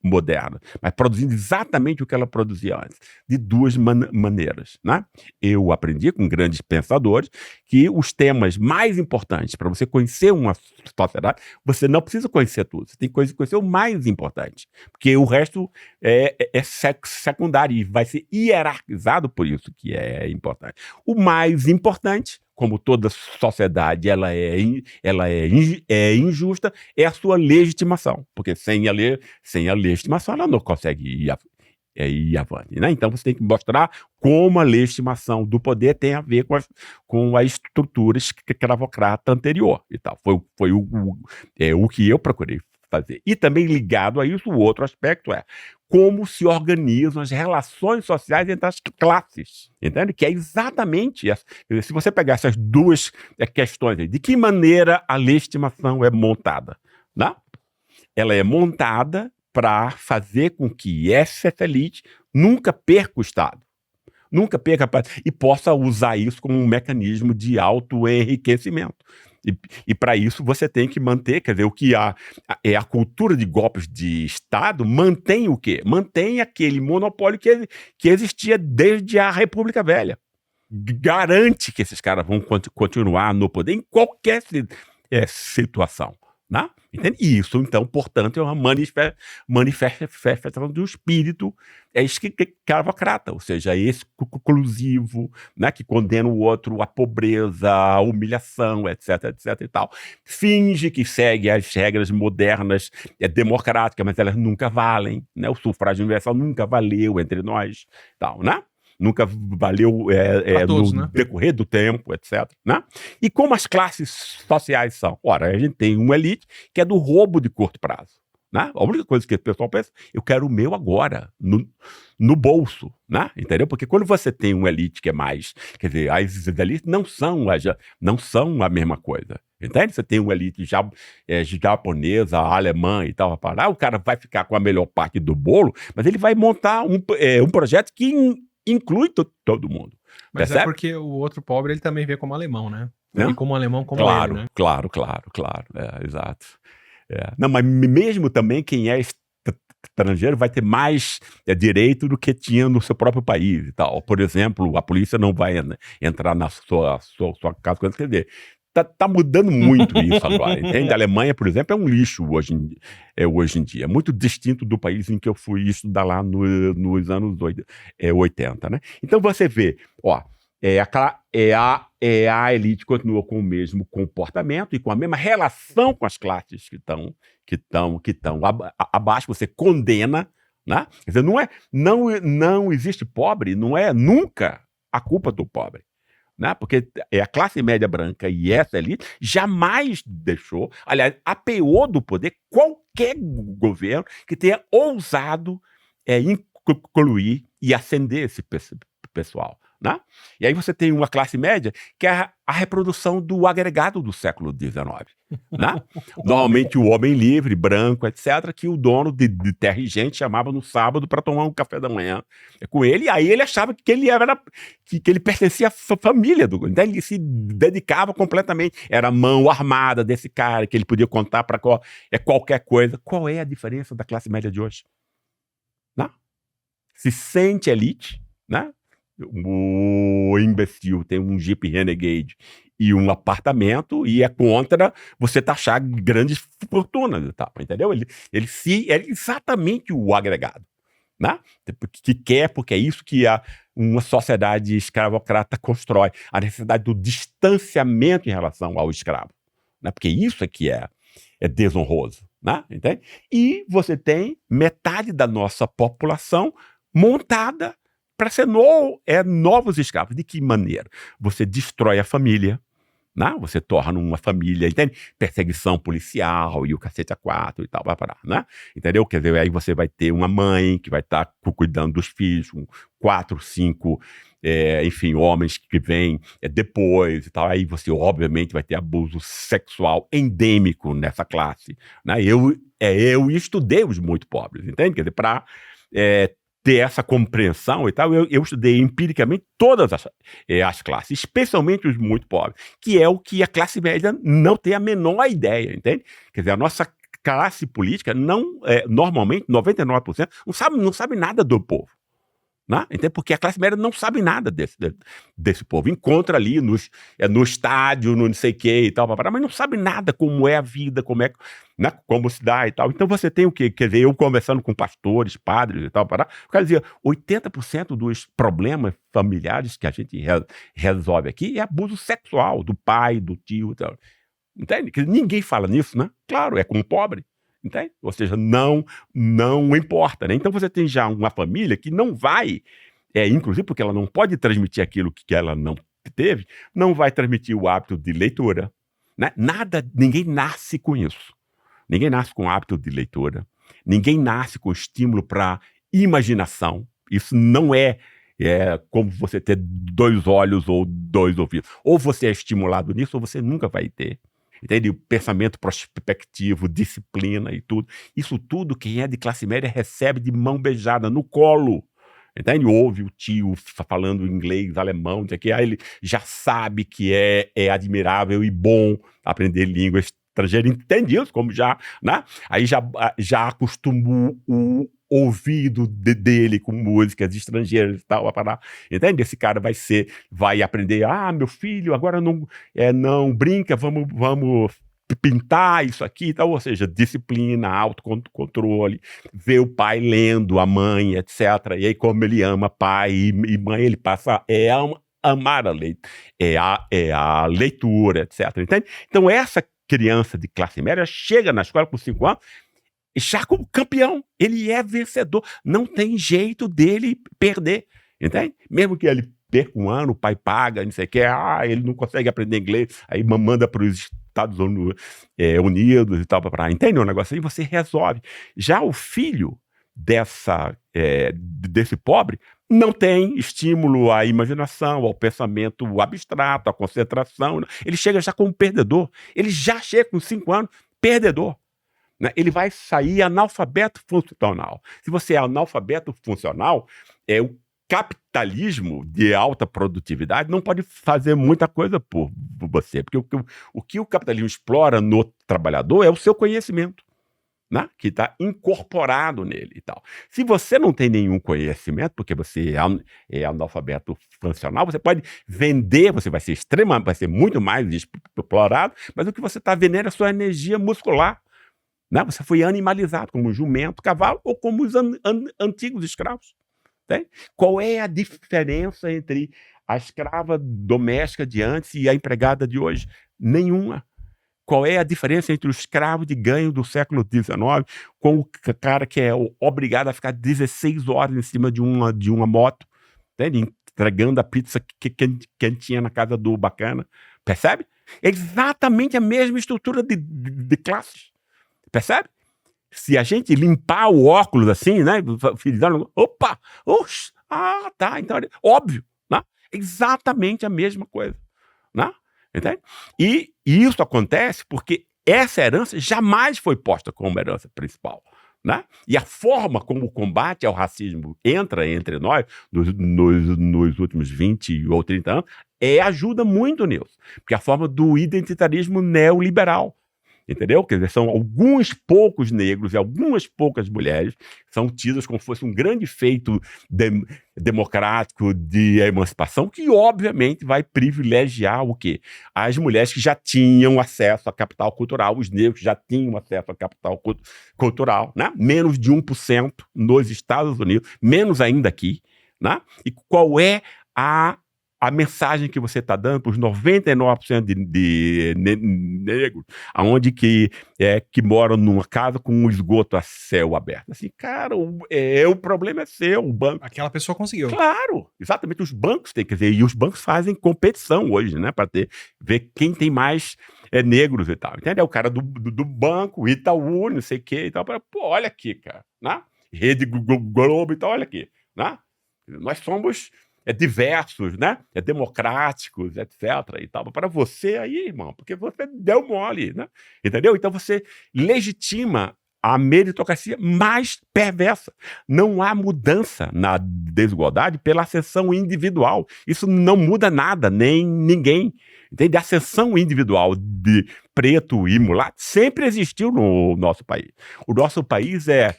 modernas, mas produzindo exatamente o que ela produzia antes, de duas maneiras. Né? Eu aprendi com grandes pensadores que os temas mais importantes para você conhecer uma sociedade, você não precisa conhecer tudo, você tem que conhecer o mais importante, porque o resto é secundário e vai ser hierarquizado por isso que é importante. O mais importante, como toda sociedade ela é injusta, é a sua legitimação, porque sem a legitimação ela não consegue ir avante. Né? Então você tem que mostrar como a legitimação do poder tem a ver com a estrutura escravocrata anterior. E tal. Foi o que eu procurei fazer. E também ligado a isso, o outro aspecto é como se organizam as relações sociais entre as classes, entende? Que é exatamente essa. Se você pegar essas duas questões aí, de que maneira a legitimação é montada? Né? Ela é montada para fazer com que essa elite nunca perca o Estado, nunca perca e possa usar isso como um mecanismo de autoenriquecimento. E para isso você tem que manter, quer dizer, o que a cultura de golpes de Estado mantém o quê? Mantém aquele monopólio que existia desde a República Velha. Garante que esses caras vão continuar no poder em qualquer situação. Né? Entende? E isso, então, portanto, é uma manifestação do espírito escravocrata, ou seja, exclusivo, né, que condena o outro à pobreza, à humilhação, etc, etc e tal. Finge que segue as regras modernas, democráticas, mas elas nunca valem, né? O sufrágio universal nunca valeu entre nós, tal, né? Nunca valeu todos, no né? decorrer do tempo, etc. Né? E como as classes sociais são? Ora, a gente tem uma elite que é do roubo de curto prazo. Né? A única coisa que o pessoal pensa, eu quero o meu agora, no bolso. Né? Entendeu? Porque quando você tem uma elite que é mais... Quer dizer, as elites não são a mesma coisa. Entende? Você tem uma elite japonesa, alemã e tal, o cara vai ficar com a melhor parte do bolo, mas ele vai montar um projeto que inclui todo mundo. Mas percebe? é porque o outro pobre ele também vê como alemão, né? Né? E como alemão como claro, ele, né? Claro. Exato. Não, mas mesmo também quem é estrangeiro vai ter mais direito do que tinha no seu próprio país e tal. Por exemplo, a polícia não vai entrar na sua casa, quer dizer, tá mudando muito isso agora, entende? A Alemanha, por exemplo, é um lixo hoje em dia. É muito distinto do país em que eu fui estudar lá nos anos 80, né? Então você vê, ó, a elite continua com o mesmo comportamento e com a mesma relação com as classes que estão abaixo, você condena, né? Quer dizer, não existe pobre, não é nunca a culpa do pobre. Né? Porque a classe média branca e essa elite jamais deixou, aliás, apeou do poder qualquer governo que tenha ousado incluir e ascender esse pessoal. Né? E aí você tem uma classe média que é a reprodução do agregado do século XIX. Né? Normalmente o homem livre, branco, etc., que o dono de terra e gente chamava no sábado para tomar um café da manhã com ele, e aí ele achava que ele que ele pertencia à família do. Então ele se dedicava completamente. Era a mão armada desse cara, que ele podia contar para qualquer coisa. Qual é a diferença da classe média de hoje? Né? Se sente elite, né? O imbecil tem um Jeep Renegade e um apartamento e é contra você taxar grandes fortunas e tal, entendeu? Ele é exatamente o agregado, né? Que quer, porque é isso que uma sociedade escravocrata constrói, a necessidade do distanciamento em relação ao escravo, né? Porque isso é que é desonroso, né? Entende? E você tem metade da nossa população montada para ser novos escravos. De que maneira? Você destrói a família, né? Você torna uma família, entende? Perseguição policial e o cacete a quatro e tal, vai parar, né? Entendeu? Quer dizer, aí você vai ter uma mãe que vai estar cuidando dos filhos, com 4, 5, enfim, homens que vêm depois e tal. Aí você, obviamente, vai ter abuso sexual endêmico nessa classe, né? Eu estudei os muito pobres, entende? Quer dizer, para ter essa compreensão e tal, eu estudei empiricamente todas as classes, especialmente os muito pobres, que é o que a classe média não tem a menor ideia, entende? Quer dizer, a nossa classe política normalmente, 99%, não sabe nada do povo. Né? Então, porque a classe média não sabe nada desse povo. Encontra ali no estádio, no não sei o que e tal, mas não sabe nada como é a vida, né, como se dá e tal. Então você tem o quê? Quer dizer, eu conversando com pastores, padres e tal, o cara dizia, 80% dos problemas familiares que a gente resolve aqui é abuso sexual do pai, do tio e tal. Entende? Ninguém fala nisso, né? Claro, é com o pobre. Entende? Ou seja, não importa. Né? Então você tem já uma família que não vai, inclusive porque ela não pode transmitir aquilo que ela não teve, não vai transmitir o hábito de leitura. Né? Ninguém nasce com isso. Ninguém nasce com hábito de leitura. Ninguém nasce com estímulo para imaginação. Isso não é como você ter 2 olhos ou 2 ouvidos. Ou você é estimulado nisso, ou você nunca vai ter. Entende? Pensamento prospectivo, disciplina e tudo. Isso tudo, quem é de classe média recebe de mão beijada, no colo. Entende? Ouve o tio falando inglês, alemão, não sei o que, aí ele já sabe que é admirável e bom aprender língua estrangeira. Entende isso? Como já, né? Aí já acostumou o ouvido dele com músicas estrangeiras e tal, entende? Esse cara vai aprender, meu filho, agora não brinca, vamos pintar isso aqui e tal, ou seja, disciplina, autocontrole, ver o pai lendo, a mãe, etc. E aí, como ele ama pai e mãe, ele passa amar a leitura, etc. Entende? Então, essa criança de classe média chega na escola com 5 anos e já como campeão. Ele é vencedor. Não tem jeito dele perder. Entende? Mesmo que ele perca um ano, o pai paga, não sei o que, ele não consegue aprender inglês, aí manda para os Estados Unidos e tal, entende o negócio aí? Você resolve. Já o filho desse pobre não tem estímulo à imaginação, ao pensamento abstrato, à concentração. Ele chega já como perdedor. Ele já chega com 5 anos perdedor. Né? Ele vai sair analfabeto funcional. Se você é analfabeto funcional, o capitalismo de alta produtividade não pode fazer muita coisa por você, porque o que o capitalismo explora no trabalhador é o seu conhecimento, né? Que está incorporado nele e tal. Se você não tem nenhum conhecimento, porque você é analfabeto funcional, você pode vender, você vai ser muito mais explorado, mas o que você está vendendo é a sua energia muscular. Né? Você foi animalizado como um jumento, cavalo ou como os antigos escravos. Né? Qual é a diferença entre a escrava doméstica de antes e a empregada de hoje? Nenhuma. Qual é a diferença entre o escravo de ganho do século XIX com o cara que é obrigado a ficar 16 horas em cima de uma moto, né? Entregando a pizza quentinha na casa do bacana? Percebe? É exatamente a mesma estrutura de classes. Percebe? Se a gente limpar o óculos assim, né? Opa! Oxe, tá. Então, óbvio, né? Exatamente a mesma coisa. Né? Entende? E isso acontece porque essa herança jamais foi posta como herança principal. Né? E a forma como o combate ao racismo entra entre nós nos últimos 20 ou 30 anos ajuda muito nisso. Porque a forma do identitarismo neoliberal. Entendeu? Quer dizer, são alguns poucos negros e algumas poucas mulheres são tidas como se fosse um grande feito democrático de emancipação que, obviamente, vai privilegiar o quê? As mulheres que já tinham acesso a capital cultural, os negros que já tinham acesso a capital cultural, né? Menos de 1% nos Estados Unidos, menos ainda aqui. Né? E qual é a mensagem que você está dando para os 99% de negros, aonde que moram numa casa com um esgoto a céu aberto? Assim, cara, o problema é seu, o banco. Aquela pessoa conseguiu. Claro, exatamente, os bancos têm, quer dizer, e os bancos fazem competição hoje, né, para ver quem tem mais negros e tal, entendeu? O cara do banco, Itaú, não sei o que e tal, pô, olha aqui, cara, né? Rede Globo e tal, olha aqui, né? Nós somos diversos, né? Democráticos, etc. e tal. Para você aí, irmão, porque você deu mole, né? Entendeu? Então você legitima a meritocracia mais perversa. Não há mudança na desigualdade pela ascensão individual. Isso não muda nada, nem ninguém. Entende? A ascensão individual de preto e mulato sempre existiu no nosso país. O nosso país é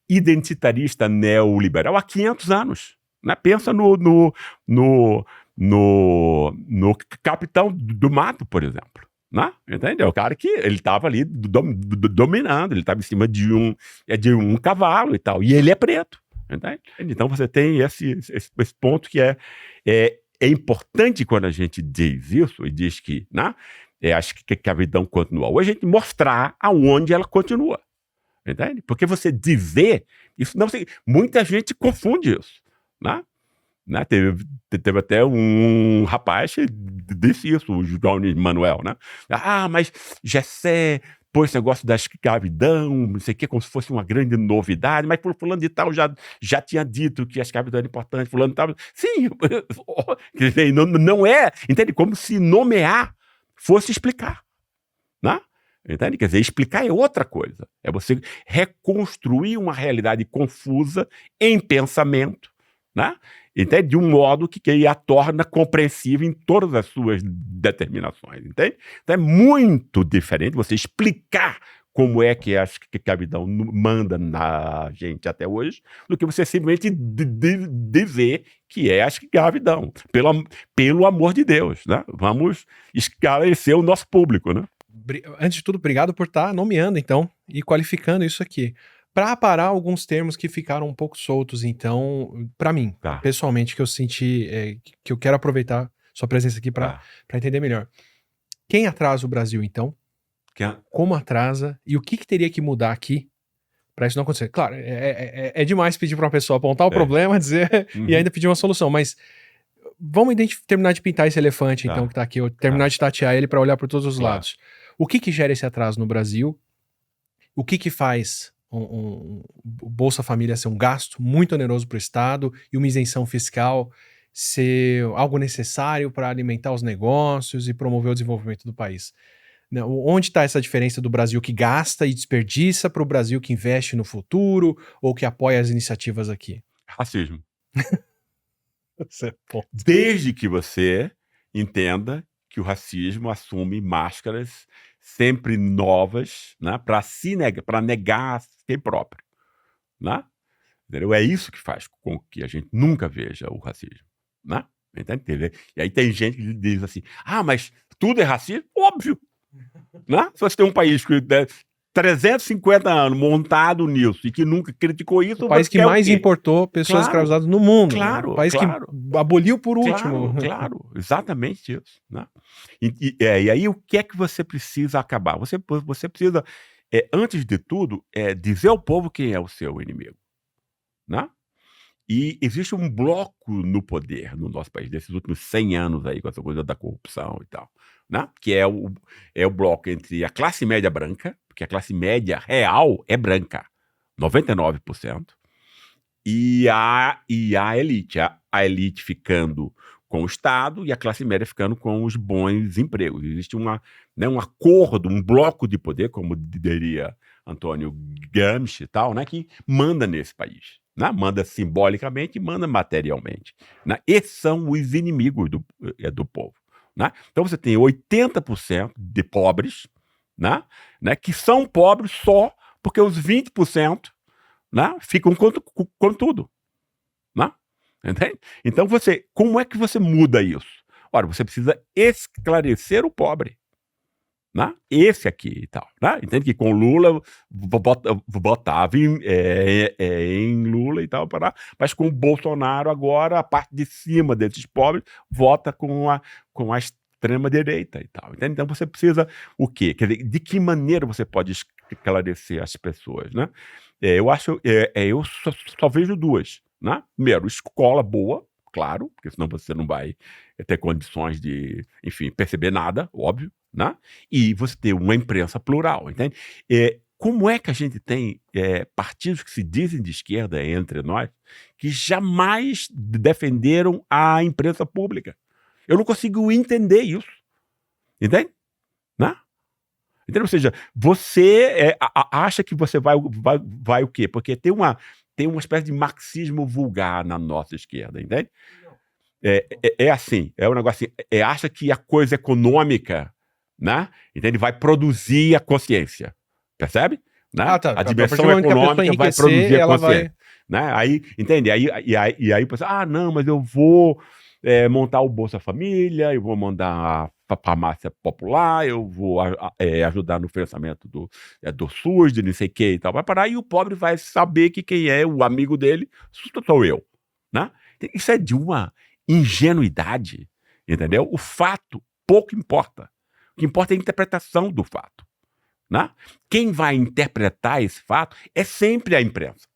identitarista neoliberal há 500 anos. Né? Pensa no capitão do mato, por exemplo. Né? Entendeu? O cara que ele estava ali dominando, ele estava em cima de um cavalo e tal, e ele é preto. Entende? Então você tem esse ponto que é importante quando a gente diz isso e diz que, né, acho que a vida continua hoje, a gente mostrar aonde ela continua. Entende? Porque você dizer isso, não sei, muita gente confunde isso. Né? Teve até um rapaz que disse isso, o João Manuel, né? Mas Jessé pôs esse negócio da escravidão, não sei o que, como se fosse uma grande novidade, mas fulano de tal já tinha dito que a escravidão era importante, fulano de tal. Sim, não é, entende? Como se nomear fosse explicar, né? Entende? Quer dizer, explicar é outra coisa. É você reconstruir uma realidade confusa em pensamento, né? Entende? De um modo que a torna compreensível em todas as suas determinações. Entende? Então é muito diferente você explicar como é que a escravidão manda na gente até hoje, do que você simplesmente dizer que é a escravidão. Pelo amor de Deus, né? Vamos esclarecer o nosso público, né? Antes de tudo, obrigado por estar nomeando, então, e qualificando isso aqui. Para aparar alguns termos que ficaram um pouco soltos, então, para mim, Tá, pessoalmente, que eu senti, que eu quero aproveitar sua presença aqui para tá. entender melhor. Quem atrasa o Brasil, então? Que a- Como atrasa? E o que teria que mudar aqui para isso não acontecer? Claro, é demais pedir para uma pessoa apontar o É. problema, dizer e Uhum. ainda pedir uma solução, mas vamos terminar de pintar esse elefante, então, Tá, que tá aqui, ou terminar tá, de tatear ele para olhar por todos os claro. lados. O que gera esse atraso no Brasil? O que faz o Bolsa Família ser um gasto muito oneroso para o Estado e uma isenção fiscal ser algo necessário para alimentar os negócios e promover o desenvolvimento do país? Onde está essa diferença do Brasil que gasta e desperdiça para o Brasil que investe no futuro ou que apoia as iniciativas aqui? Racismo. Você é ponto. Desde que você entenda que o racismo assume máscaras sempre novas, né, para negar a si próprio, né? Entendeu? É isso que faz com que a gente nunca veja o racismo, né? Entende? E aí tem gente que diz assim: ah, mas tudo é racismo? Óbvio, né? Se você tem um país que 350 anos montado nisso e que nunca criticou O isso, país você que quer o mais quê? importou pessoas Claro, escravizadas no mundo. O claro, país que claro. aboliu por Claro, último. claro, exatamente isso, né? E aí o que é que você precisa acabar? Você precisa, antes de tudo, dizer ao povo quem é o seu inimigo, né? E existe um bloco no poder no nosso país, desses últimos 100 anos aí, com essa coisa da corrupção e tal, né? Que é o bloco entre a classe média branca, porque a classe média real é branca, 99%, e a elite. A elite ficando com o Estado e a classe média ficando com os bons empregos. Existe um acordo, um bloco de poder, como diria Antônio Gramsci e tal, né, que manda nesse país. Né? Manda simbolicamente e manda materialmente. Né? Esses são os inimigos do povo. Né? Então você tem 80% de pobres, né, que são pobres só porque os 20%, né, ficam com tudo. Né? Entende? Então como é que você muda isso? Ora, você precisa esclarecer o pobre. Né? Esse aqui e tal. Né? Entende que com Lula botava em Lula e tal, mas com o Bolsonaro agora, a parte de cima desses pobres vota com a extrema-direita e tal. Entende? Então você precisa o quê? Quer dizer, de que maneira você pode esclarecer as pessoas? Né? Eu só vejo duas. Né? Primeiro, escola boa, claro, porque senão você não vai ter condições de, enfim, perceber nada, óbvio. Né? E você ter uma imprensa plural, entende? Como é que a gente tem partidos que se dizem de esquerda entre nós que jamais defenderam a imprensa pública? Eu não consigo entender isso, entende? Né? Entende? Ou seja, você acha que você vai o quê? Porque tem uma espécie de marxismo vulgar na nossa esquerda, entende? Assim, é um negócio assim, acha que a coisa econômica, né? Então ele vai produzir a consciência, percebe? Né? Tá. A A partir do dimensão momento que a pessoa econômica vai enriquecer, produzir a ela consciência. vai. Né? Aí, entende? Aí você, não, mas eu vou montar o Bolsa Família, eu vou mandar a farmácia popular, eu vou ajudar no financiamento do SUS, de não sei o que e tal. Vai parar e o pobre vai saber que quem é o amigo dele sou eu. Né? Isso é de uma ingenuidade, entendeu? O fato pouco importa. O que importa é a interpretação do fato. Né? Quem vai interpretar esse fato é sempre a imprensa.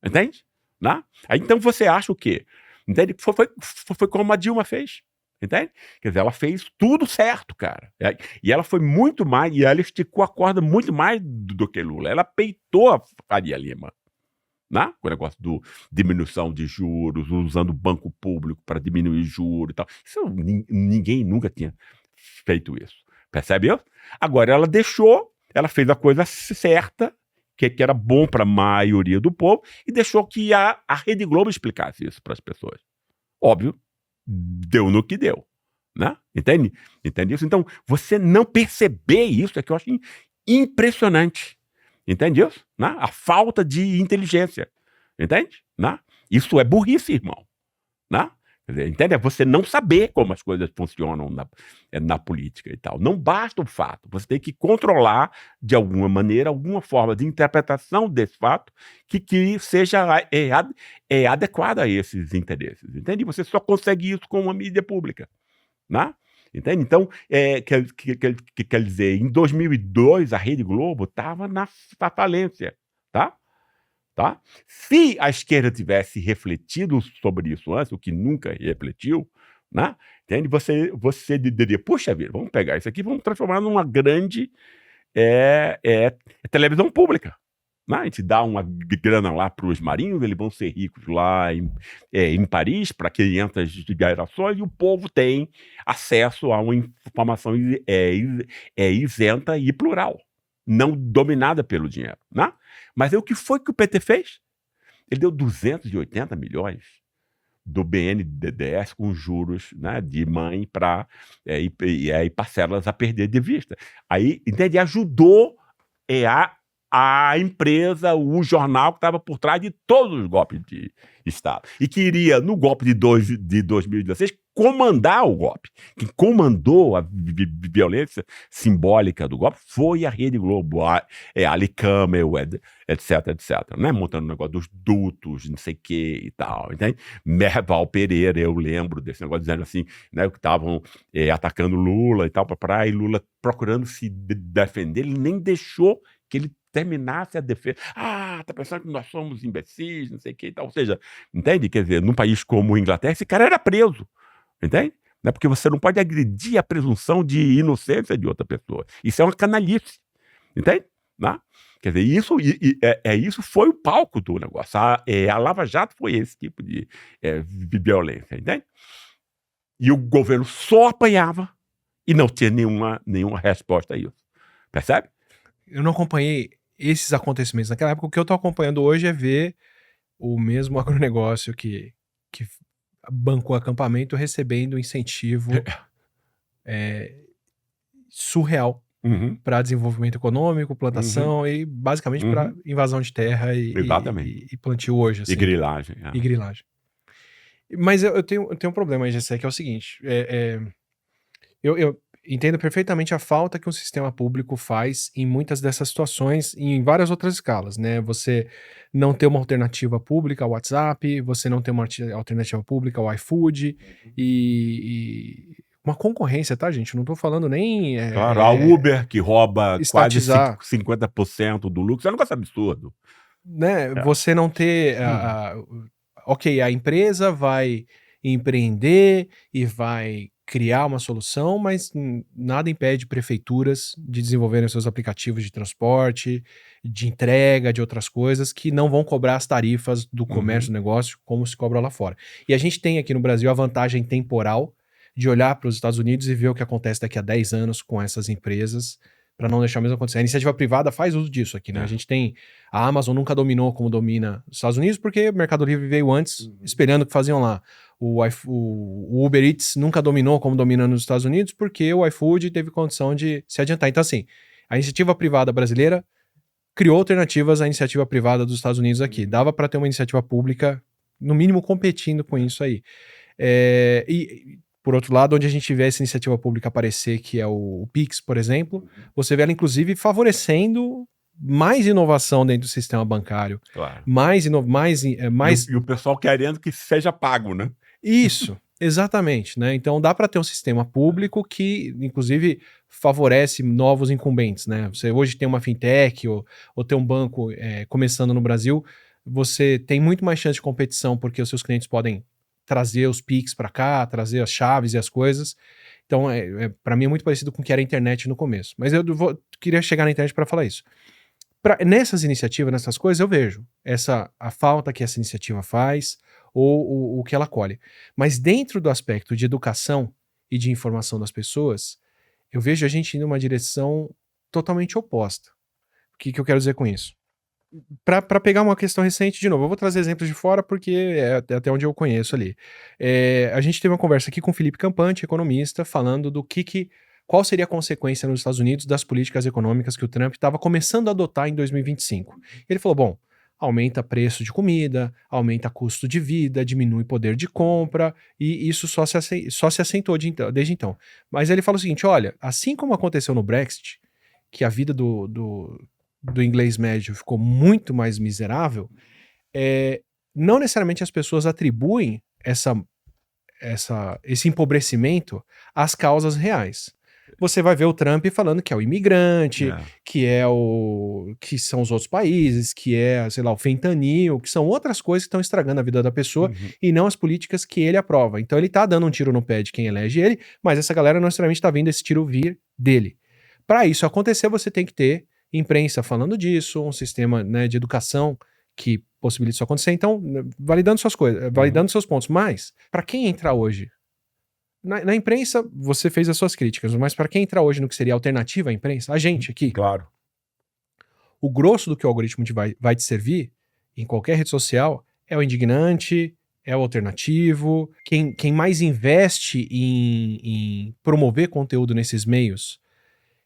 Entende? Né? Aí, então você acha o quê? Entende? Foi como a Dilma fez. Entende? Quer dizer, ela fez tudo certo, cara. E ela foi muito mais, e ela esticou a corda muito mais do que Lula. Ela peitou a Faria Lima. Né? Com o negócio do diminuição de juros, usando o banco público para diminuir juros e tal. Isso, ninguém nunca tinha feito isso. Percebeu? Agora ela fez a coisa certa, que era bom para a maioria do povo, e deixou que a Rede Globo explicasse isso para as pessoas. Óbvio, deu no que deu. Né? Entende? Entende isso? Então, você não perceber isso é que eu acho impressionante. Entende isso? Né? A falta de inteligência. Entende? Né? Isso é burrice, irmão. Né? Quer dizer, entende? É você não saber como as coisas funcionam na política e tal. Não basta o fato. Você tem que controlar, de alguma maneira, alguma forma de interpretação desse fato que seja adequada a esses interesses. Entende? Você só consegue isso com uma mídia pública. Né? Entende? Então, quer dizer, em 2002, a Rede Globo estava na falência. Tá? Tá? Se a esquerda tivesse refletido sobre isso antes, o que nunca refletiu, né? Entende? Você diria, puxa vida, vamos pegar isso aqui, vamos transformar numa grande televisão pública. Né? A gente dá uma grana lá para os marinhos, eles vão ser ricos lá em Paris, para 500 gerações, e o povo tem acesso a uma informação isenta e plural, não dominada pelo dinheiro. Né? Mas o que foi que o PT fez? Ele deu 280 milhões do BNDES com juros, né, de mãe para e parcelas a perder de vista. Aí, entende? Ajudou a empresa, o jornal que estava por trás de todos os golpes de Estado. E que iria, no golpe de 2016, comandar o golpe. Quem comandou a violência simbólica do golpe foi a Rede Globo, Ali Camel, etc. Né? Montando o negócio dos dutos, não sei o que e tal. Entende? Merval Pereira, eu lembro desse negócio, dizendo assim, né, que estavam atacando Lula e tal, e Lula procurando se defender, ele nem deixou que ele terminasse a defesa. Tá pensando que nós somos imbecis, não sei o que e tal. Ou seja, entende? Quer dizer, num país como a Inglaterra, esse cara era preso. Entende? Não é porque você não pode agredir a presunção de inocência de outra pessoa. Isso é uma canalice. Entende? Né? Quer dizer, isso foi o palco do negócio. A Lava Jato foi esse tipo de violência. Entende? E o governo só apanhava e não tinha nenhuma resposta a isso. Percebe? Eu não acompanhei esses acontecimentos naquela época. O que eu tô acompanhando hoje é ver o mesmo agronegócio que bancou acampamento recebendo incentivo surreal para desenvolvimento econômico, plantação e basicamente para invasão de terra e plantio hoje. Assim, e grilagem. E grilagem. Mas eu tenho um problema aí, Gessé, que é o seguinte. Eu entendo perfeitamente a falta que um sistema público faz em muitas dessas situações e em várias outras escalas, né? Você não ter uma alternativa pública ao WhatsApp, você não ter uma alternativa pública ao iFood e uma concorrência, tá, gente? Eu não tô falando nem... Claro, a Uber que rouba estatizar. quase 50% do lucro, isso é um negócio absurdo. Né? Você não ter... ok, a empresa vai empreender e vai criar uma solução, mas nada impede prefeituras de desenvolverem seus aplicativos de transporte, de entrega, de outras coisas, que não vão cobrar as tarifas do comércio, do negócio, como se cobra lá fora. E a gente tem aqui no Brasil a vantagem temporal de olhar para os Estados Unidos e ver o que acontece daqui a 10 anos com essas empresas, para não deixar o mesmo acontecer. A iniciativa privada faz uso disso aqui, né? A gente tem... A Amazon nunca dominou como domina os Estados Unidos, porque o Mercado Livre veio antes, esperando o que faziam lá. O Uber Eats nunca dominou como domina nos Estados Unidos, porque o iFood teve condição de se adiantar. Então, assim, a iniciativa privada brasileira criou alternativas à iniciativa privada dos Estados Unidos aqui. Dava para ter uma iniciativa pública, no mínimo, competindo com isso aí. Por outro lado, onde a gente vê essa iniciativa pública aparecer, que é o Pix, por exemplo, você vê ela, inclusive, favorecendo mais inovação dentro do sistema bancário. Claro. E o pessoal querendo que seja pago, né? Isso, exatamente, né? Então dá para ter um sistema público que, inclusive, favorece novos incumbentes, né? Você hoje tem uma fintech ou tem um banco começando no Brasil, você tem muito mais chance de competição porque os seus clientes podem trazer os Pix para cá, trazer as chaves e as coisas. Então, para mim é muito parecido com o que era a internet no começo. Mas eu queria chegar na internet para falar isso. Nessas iniciativas, nessas coisas, eu vejo a falta que essa iniciativa faz ou o que ela colhe. Mas dentro do aspecto de educação e de informação das pessoas, eu vejo a gente indo numa direção totalmente oposta. O que eu quero dizer com isso? Para pegar uma questão recente, de novo, eu vou trazer exemplos de fora porque é até onde eu conheço ali. A gente teve uma conversa aqui com o Felipe Campante, economista, falando do qual seria a consequência nos Estados Unidos das políticas econômicas que o Trump estava começando a adotar em 2025. Ele falou, bom, aumenta preço de comida, aumenta custo de vida, diminui poder de compra, e isso só se acentuou desde então. Mas ele fala o seguinte: olha, assim como aconteceu no Brexit, que a vida do inglês médio ficou muito mais miserável, não necessariamente as pessoas atribuem esse empobrecimento às causas reais. Você vai ver o Trump falando que é o imigrante, que são os outros países, que é, sei lá, o fentanil, que são outras coisas que estão estragando a vida da pessoa e não as políticas que ele aprova. Então ele tá dando um tiro no pé de quem elege ele, mas essa galera não necessariamente tá vendo esse tiro vir dele. Para isso acontecer, você tem que ter imprensa falando disso, um sistema, né, de educação que possibilita isso acontecer. Então, validando suas coisas, validando seus pontos. Mas, para quem entrar hoje, na imprensa, você fez as suas críticas, mas para quem entrar hoje no que seria alternativa à imprensa, a gente aqui, Claro. o grosso do que o algoritmo vai te servir em qualquer rede social é o indignante, é o alternativo. Quem mais investe em promover conteúdo nesses meios,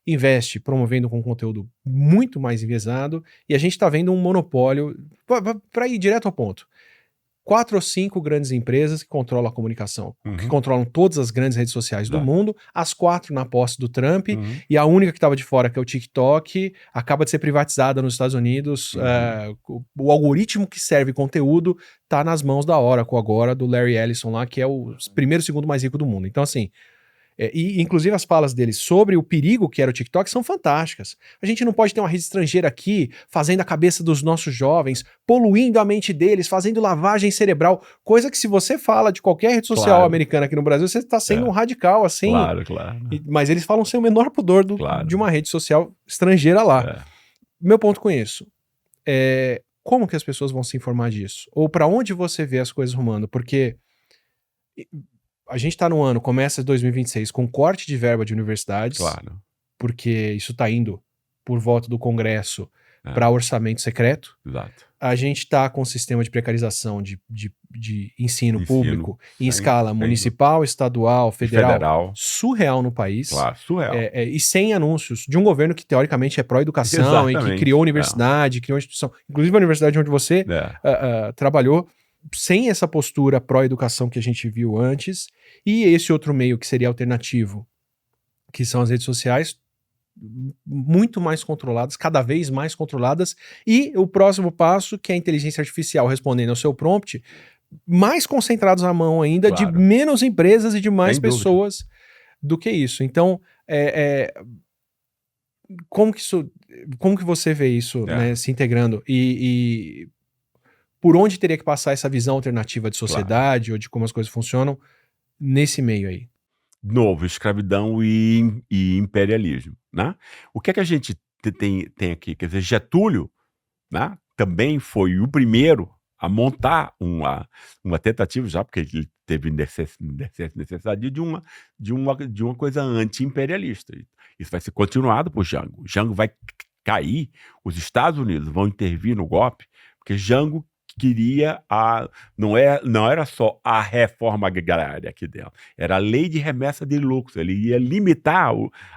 investe promovendo com conteúdo muito mais enviesado, e a gente tá vendo um monopólio, para ir direto ao ponto. 4 ou 5 grandes empresas que controlam a comunicação, que controlam todas as grandes redes sociais do mundo, as 4 na posse do Trump, e a única que estava de fora, que é o TikTok, acaba de ser privatizada nos Estados Unidos. O algoritmo que serve conteúdo tá nas mãos da Oracle agora, do Larry Ellison lá, que é o primeiro, segundo mais rico do mundo. Então, assim, e inclusive as falas dele sobre o perigo que era o TikTok são fantásticas. A gente não pode ter uma rede estrangeira aqui fazendo a cabeça dos nossos jovens, poluindo a mente deles, fazendo lavagem cerebral, coisa que se você fala de qualquer rede social americana aqui no Brasil, você está sendo um radical, assim. Claro. Mas eles falam sem o menor pudor de uma rede social estrangeira lá. Meu ponto com isso é como que as pessoas vão se informar disso? Ou para onde você vê as coisas rumando? Porque a gente tá no ano, começa 2026 com corte de verba de universidades, porque isso tá indo por voto do Congresso para orçamento secreto. Exato. A gente tá com um sistema de precarização de ensino público em escala municipal, estadual, federal, surreal no país. Claro, surreal. E sem anúncios de um governo que teoricamente é pró-educação e que criou universidade, criou instituição, inclusive a universidade onde você trabalhou, sem essa postura pró-educação que a gente viu antes, e esse outro meio que seria alternativo, que são as redes sociais, muito mais controladas, cada vez mais controladas, e o próximo passo, que é a inteligência artificial respondendo ao seu prompt, mais concentrados na mão ainda, de menos empresas e de mais pessoas do que isso. Então, como que você vê isso, né, se integrando? E por onde teria que passar essa visão alternativa de sociedade ou de como as coisas funcionam nesse meio aí? Novo, escravidão e imperialismo, né? O que é que a gente tem aqui? Quer dizer, Getúlio, né, também foi o primeiro a montar uma tentativa, já porque ele teve necessidade de uma coisa anti-imperialista. Isso vai ser continuado por Jango. Jango vai cair, os Estados Unidos vão intervir no golpe, porque Jango queria não era só a reforma agrária aqui dentro, era a lei de remessa de lucros. Ele ia limitar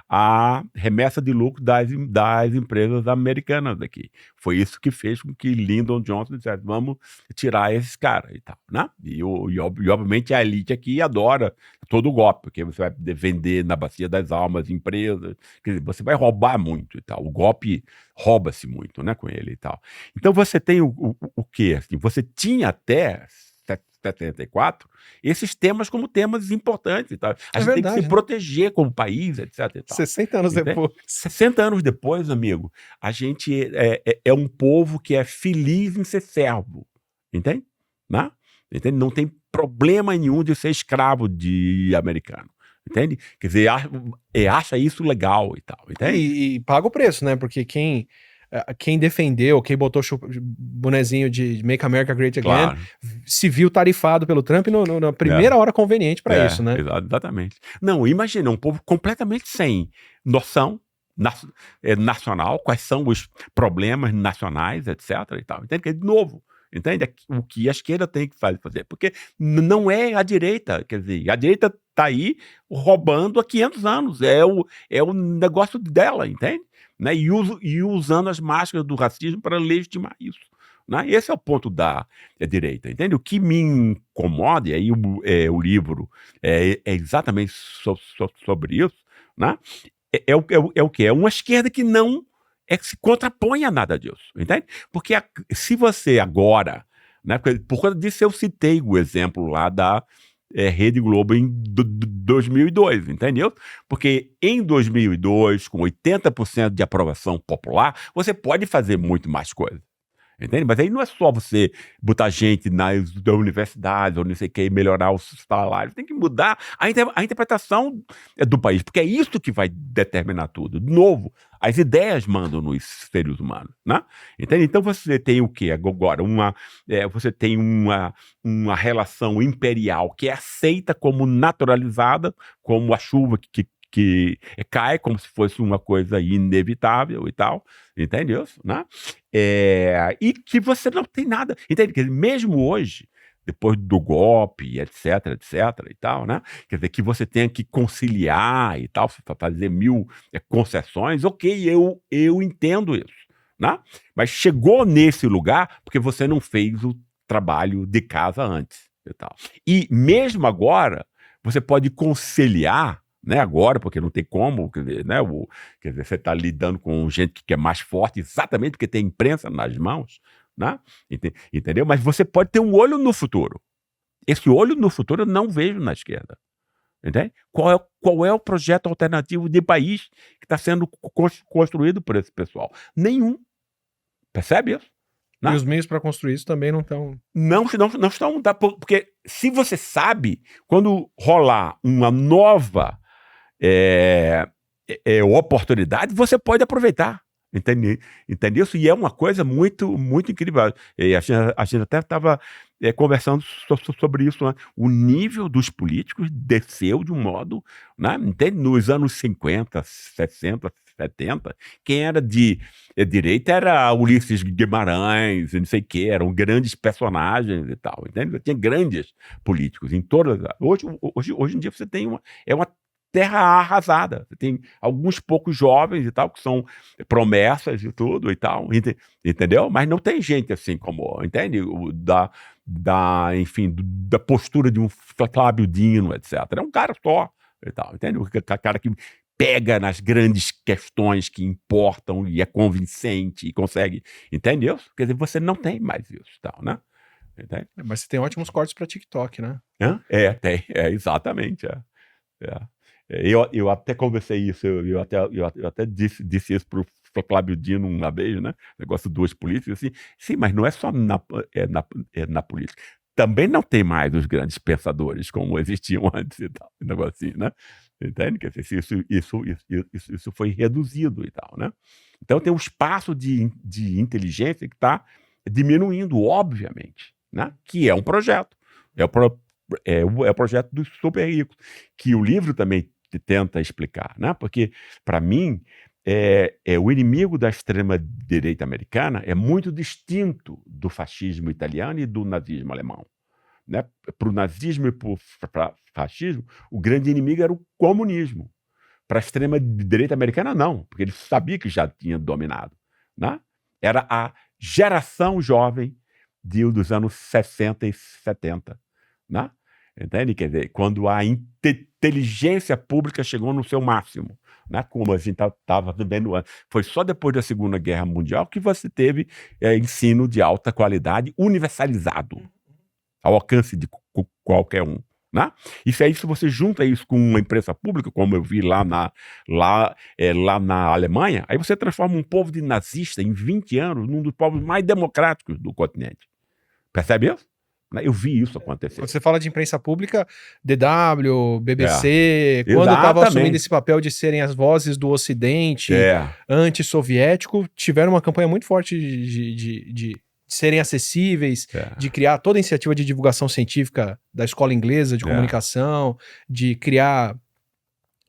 a remessa de lucro das empresas americanas aqui. Foi isso que fez com que Lyndon Johnson dissesse: vamos tirar esses caras e tal, né? E obviamente a elite aqui adora todo o golpe, porque você vai vender na bacia das almas empresas, quer dizer, você vai roubar muito e tal. O golpe rouba-se muito, né, com ele e tal. Então você tem o quê? Assim, você tinha até 74 esses temas como temas importantes e tal. A gente tem que se proteger como país, etc. E tal. 60 anos depois. 60 anos depois, amigo, a gente é um povo que é feliz em ser servo, entende? Né? Entende? Não tem problema nenhum de ser escravo de americano. Entende? Quer dizer, acha isso legal e tal. Entende? E paga o preço, né? Porque quem defendeu, quem botou bonezinho de Make America Great Again, se viu tarifado pelo Trump na primeira hora conveniente para isso, né? Exatamente. Não, imagina, um povo completamente sem noção nacional, quais são os problemas nacionais, etc. e tal. Entende? Que é de novo. Entende? O que a esquerda tem que fazer. Porque não é a direita. Quer dizer, a direita está aí roubando há 500 anos. É o negócio dela, entende? Né? E usando as máscaras do racismo para legitimar isso. Né? Esse é o ponto da direita, entende? O que me incomoda, e aí o livro é exatamente sobre isso, né? É o quê? É uma esquerda que não se contrapõe a nada disso, entende? Porque se você agora, né, por conta disso eu citei o exemplo lá da Rede Globo em 2002, entendeu? Porque em 2002, com 80% de aprovação popular, você pode fazer muito mais coisa. Entende? Mas aí não é só você botar gente nas universidades ou não sei o que, melhorar os salários. Tem que mudar a interpretação do país, porque é isso que vai determinar tudo. De novo, as ideias mandam nos seres humanos, né? Entende? Então você tem o quê? Agora, você tem uma relação imperial que é aceita como naturalizada, como a chuva que cai como se fosse uma coisa inevitável e tal, entendeu? Né? E que você não tem nada, entende? Quer dizer, mesmo hoje, depois do golpe, etc, e tal, né? Quer dizer, que você tenha que conciliar e tal, fazer mil concessões, ok, eu entendo isso, né? Mas chegou nesse lugar porque você não fez o trabalho de casa antes e tal. E mesmo agora, você pode conciliar, né, agora, porque não tem como, quer dizer, né, quer dizer, você está lidando com gente que é mais forte, exatamente porque tem imprensa nas mãos, né? Entendeu? Mas você pode ter um olho no futuro. Esse olho no futuro eu não vejo na esquerda. Entende? Qual é o projeto alternativo de país que está sendo construído por esse pessoal? Nenhum. Percebe isso? E os meios para construir isso também não estão... Não estão... Porque se você sabe, quando rolar uma nova oportunidade, você pode aproveitar. Entendeu? E é uma coisa muito, muito incrível. A gente até estava conversando sobre isso, né? O nível dos políticos desceu de um modo, né? Entende? Nos anos 50, 60, 70, quem era de direita era Ulisses Guimarães, não sei o que, eram grandes personagens e tal, entende? Tinha grandes políticos em todas. Hoje em dia você tem uma terra arrasada. Você tem alguns poucos jovens e tal, que são promessas e tudo e tal, entendeu? Mas não tem gente assim como, entende? Enfim, da postura de um Flávio Dino, etc. É um cara só e tal, entende? O cara que pega nas grandes questões que importam e é convincente e consegue, entendeu? Quer dizer, você não tem mais isso, tal, né? Entende? Mas você tem ótimos cortes para TikTok, né? Tem, exatamente, Eu até conversei isso, eu até disse isso pro Flávio Dino uma vez, né? Negócio dos políticos, assim, sim, mas não é só na política. Também não tem mais os grandes pensadores como existiam antes e tal, negócio assim, né? Entende? Quer dizer, isso foi reduzido e tal, né? Então tem um espaço de inteligência que está diminuindo, obviamente, né? Que é um projeto. É o projeto dos super ricos, que o livro também tenta explicar, né? Porque, para mim, o inimigo da extrema-direita americana é muito distinto do fascismo italiano e do nazismo alemão. Né? Para o nazismo e para o fascismo, o grande inimigo era o comunismo. Para a extrema-direita americana, não, porque ele sabia que já tinha dominado. Né? Era a geração jovem dos anos 60 e 70. Né? Entende? Quer dizer, quando a inteligência pública chegou no seu máximo, né? Como a gente estava vendo antes. Foi só depois da Segunda Guerra Mundial que você teve ensino de alta qualidade universalizado, ao alcance de qualquer um. Né? Isso aí, se você junta isso com uma empresa pública, como eu vi lá na Alemanha, aí você transforma um povo de nazista em 20 anos num dos povos mais democráticos do continente. Percebe isso? Eu vi isso acontecer. Quando você fala de imprensa pública, DW, BBC, quando estava assumindo esse papel de serem as vozes do Ocidente antissoviético, tiveram uma campanha muito forte de serem acessíveis, de criar toda a iniciativa de divulgação científica da escola inglesa de comunicação, de criar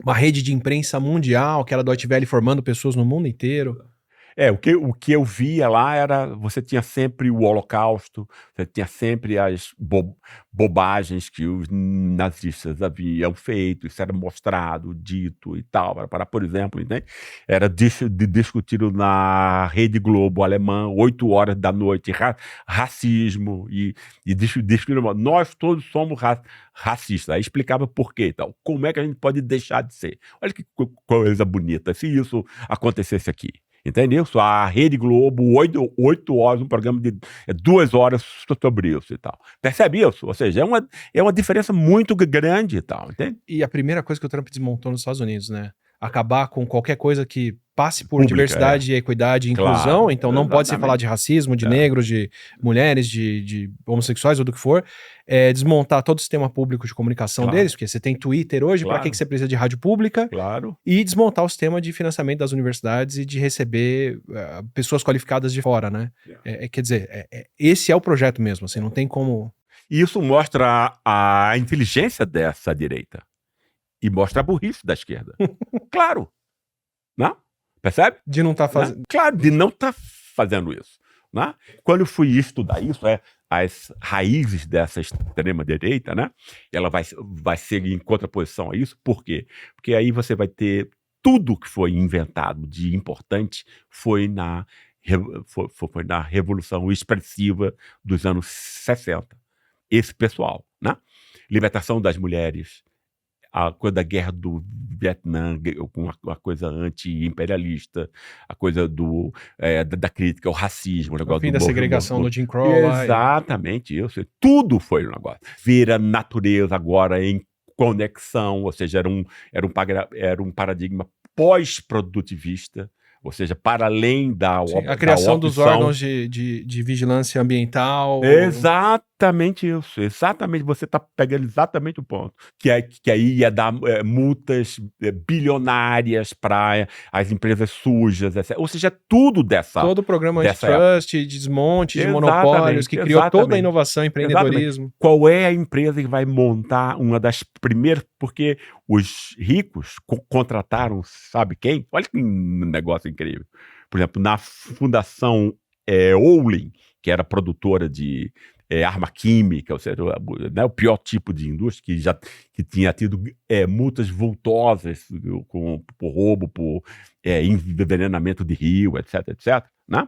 uma rede de imprensa mundial, que era a Deutsche Welle, formando pessoas no mundo inteiro. O que eu via lá era, você tinha sempre o Holocausto, você tinha sempre as bobagens que os nazistas haviam feito, isso era mostrado, dito e tal, por exemplo, entende? Era discutido na Rede Globo alemã, 8 horas da noite, racismo, e discutido, nós todos somos racistas. Aí explicava por quê, então, como é que a gente pode deixar de ser. Olha que coisa bonita, se isso acontecesse aqui. Entendeu? Só a Rede Globo, 8 horas, um programa de 2 horas sobre isso e tal. Percebe isso? Ou seja, é uma diferença muito grande e tal, entende? E a primeira coisa que o Trump desmontou nos Estados Unidos, né? Acabar com qualquer coisa que passe por Pública, diversidade, equidade e inclusão. Claro, Então não pode se falar de racismo, de negros, de mulheres, de homossexuais ou do que for. Desmontar todo o sistema público de comunicação deles, porque você tem Twitter hoje, para que você precisa de rádio pública? Claro. E desmontar o sistema de financiamento das universidades e de receber pessoas qualificadas de fora, né? Quer dizer, esse é o projeto mesmo, assim, não tem como... E isso mostra a inteligência dessa direita. E mostra a burrice da esquerda. Claro. Não? Percebe? De não estar fazendo... Claro, de não estar fazendo isso. Né? Quando eu fui estudar isso, as raízes dessa extrema-direita, né? Ela vai ser em contraposição a isso. Por quê? Porque aí você vai ter tudo que foi inventado de importante foi na Revolução Expressiva dos anos 60. Esse pessoal, né? Libertação das mulheres, a coisa da guerra do Vietnã, com a coisa anti-imperialista, a coisa da crítica ao racismo, o negócio o fim da segregação do Jim Crow. Exatamente isso. Tudo foi um negócio. Ver a natureza agora em conexão, ou seja, era um paradigma pós-produtivista, ou seja, para além a criação dos órgãos de vigilância ambiental. Exatamente isso, exatamente, você está pegando exatamente o ponto, que aí ia dar multas bilionárias para as empresas sujas, etc. Ou seja, tudo todo o programa de trust, de desmonte, de monopólios, que criou toda a inovação e empreendedorismo. Exatamente. Qual é a empresa que vai montar uma das primeiras, porque os ricos contrataram, sabe quem? Olha que negócio incrível. Por exemplo, na Fundação Olin, que era produtora de arma química, ou seja, né, o pior tipo de indústria, que tinha tido multas vultosas por roubo, por envenenamento de rio, etc. Né?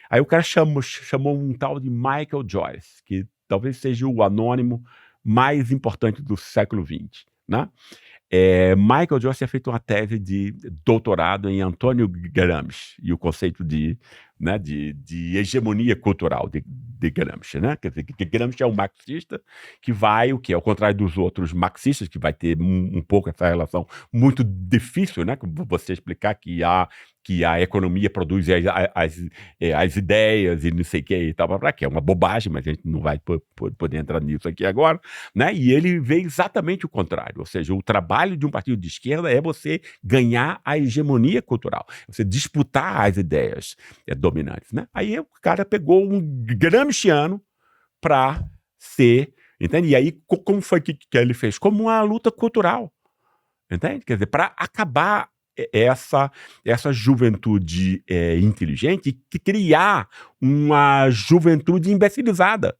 Aí o cara chamou um tal de Michael Joyce, que talvez seja o anônimo mais importante do século XX. Né? Michael Joyce tinha feito uma tese de doutorado em Antônio Gramsci e o conceito de hegemonia cultural de Gramsci, né? Quer dizer, que Gramsci é um marxista que vai, o que ao contrário dos outros marxistas, que vai ter um pouco essa relação muito difícil, né? Você explicar que a economia produz as ideias e não sei o que e tal, que é uma bobagem, mas a gente não vai poder entrar nisso aqui agora, né? E ele vê exatamente o contrário, ou seja, o trabalho de um partido de esquerda é você ganhar a hegemonia cultural, você disputar as ideias dominantes, né? Aí o cara pegou um gramsciano para ser, entende? E aí como foi que ele fez? Como uma luta cultural, entende? Quer dizer, para acabar essa juventude inteligente e criar uma juventude imbecilizada.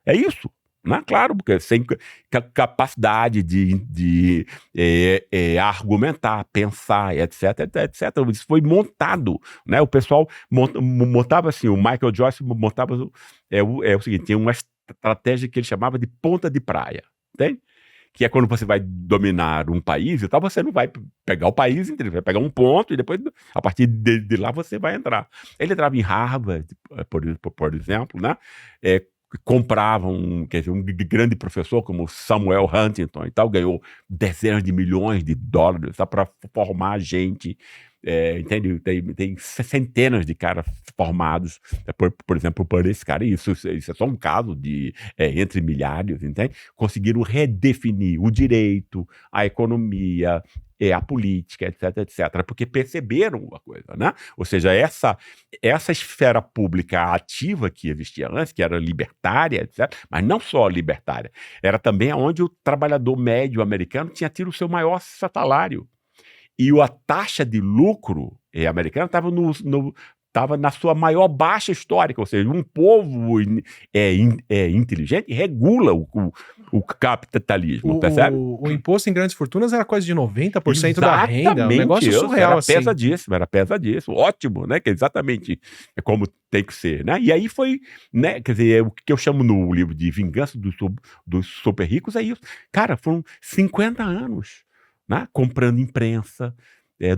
É isso. Né? Claro, porque sem capacidade de argumentar, pensar, etc. Isso foi montado. Né? O pessoal montava assim, o Michael Joyce montava o seguinte, tinha uma estratégia que ele chamava de ponta de praia. Entende? Que é quando você vai dominar um país e tal, você não vai pegar o país inteiro, vai pegar um ponto e depois, a partir de lá, você vai entrar. Ele entrava em Harvard, por exemplo, né? Comprava um grande professor como Samuel Huntington e tal, ganhou dezenas de milhões de dólares para formar gente. Entende? Tem centenas de caras formados, por exemplo, por esse cara. Isso é só um caso de entre milhares, entende? Conseguiram redefinir o direito, a economia, a política, etc, porque perceberam uma coisa, né? Ou seja, essa esfera pública ativa que existia antes, que era libertária, etc, mas não só libertária, era também onde o trabalhador médio americano tinha tido o seu maior salário. E a taxa de lucro americana estava estava na sua maior baixa histórica, ou seja, um povo inteligente regula o capitalismo, percebe? O imposto em grandes fortunas era quase de 90% da renda, um negócio isso, surreal, era assim. era pesadíssimo, ótimo, né, que exatamente é como tem que ser, né, e aí foi, né, quer dizer, o que eu chamo no livro de Vingança dos Super Ricos é isso, cara, foram 50 anos, né, comprando imprensa,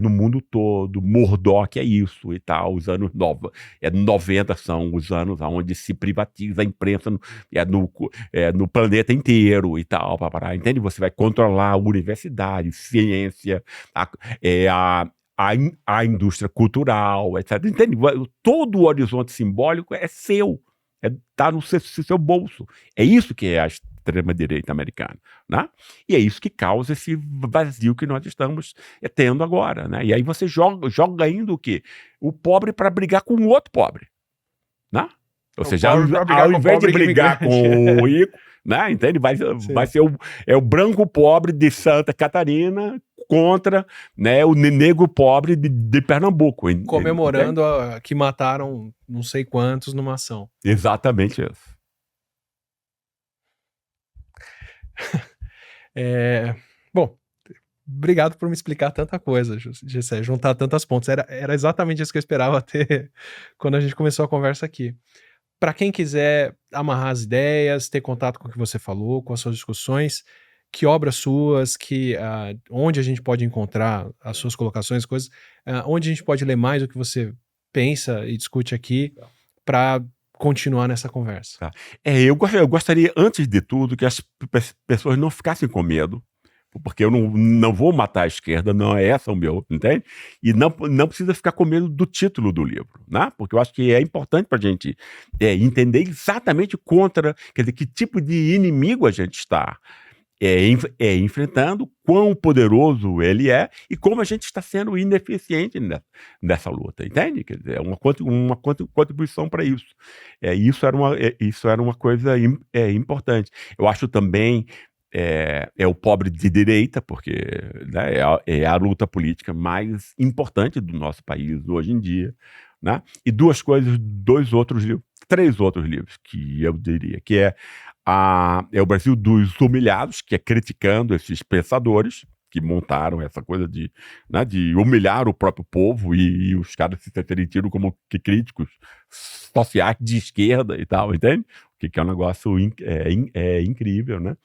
no mundo todo, Murdoch é isso e tal, os anos 90 são os anos onde se privatiza a imprensa no planeta inteiro e tal, entende? Você vai controlar a universidade, ciência, a indústria cultural, etc. Entende? Todo o horizonte simbólico é seu, está no seu bolso. É isso que é a extrema-direita americana, né? E é isso que causa esse vazio que nós estamos tendo agora, né? E aí você joga ainda o quê? O pobre para brigar com o outro pobre, né? Ou seja, ao invés de brigar com o rico, né? Entende? Vai ser o branco pobre de Santa Catarina contra, né, o negro pobre de Pernambuco. Comemorando que mataram não sei quantos numa ação. Exatamente isso. Bom, obrigado por me explicar tanta coisa, Gessé, juntar tantas pontas. Era exatamente isso que eu esperava ter quando a gente começou a conversa aqui. Para quem quiser amarrar as ideias, ter contato com o que você falou, com as suas discussões, que obras suas, onde a gente pode encontrar as suas colocações, coisas, onde a gente pode ler mais o que você pensa e discute aqui para continuar nessa conversa. Tá. Eu gostaria, antes de tudo, que as pessoas não ficassem com medo, porque eu não vou matar a esquerda, não é essa o meu, entende? E não precisa ficar com medo do título do livro, né? Porque eu acho que é importante para a gente entender exatamente quer dizer, que tipo de inimigo a gente está enfrentando, quão poderoso ele é e como a gente está sendo ineficiente nessa luta, entende? Quer dizer, é uma contribuição para isso. Isso era uma coisa importante. Eu acho também o pobre de direita, porque, né, é a luta política mais importante do nosso país hoje em dia, né? E três outros livros que eu diria, que é o Brasil dos Humilhados, que é criticando esses pensadores que montaram essa coisa de humilhar o próprio povo e os caras se terem tido como que críticos sociais de esquerda e tal, entende? O que é um negócio incrível, né?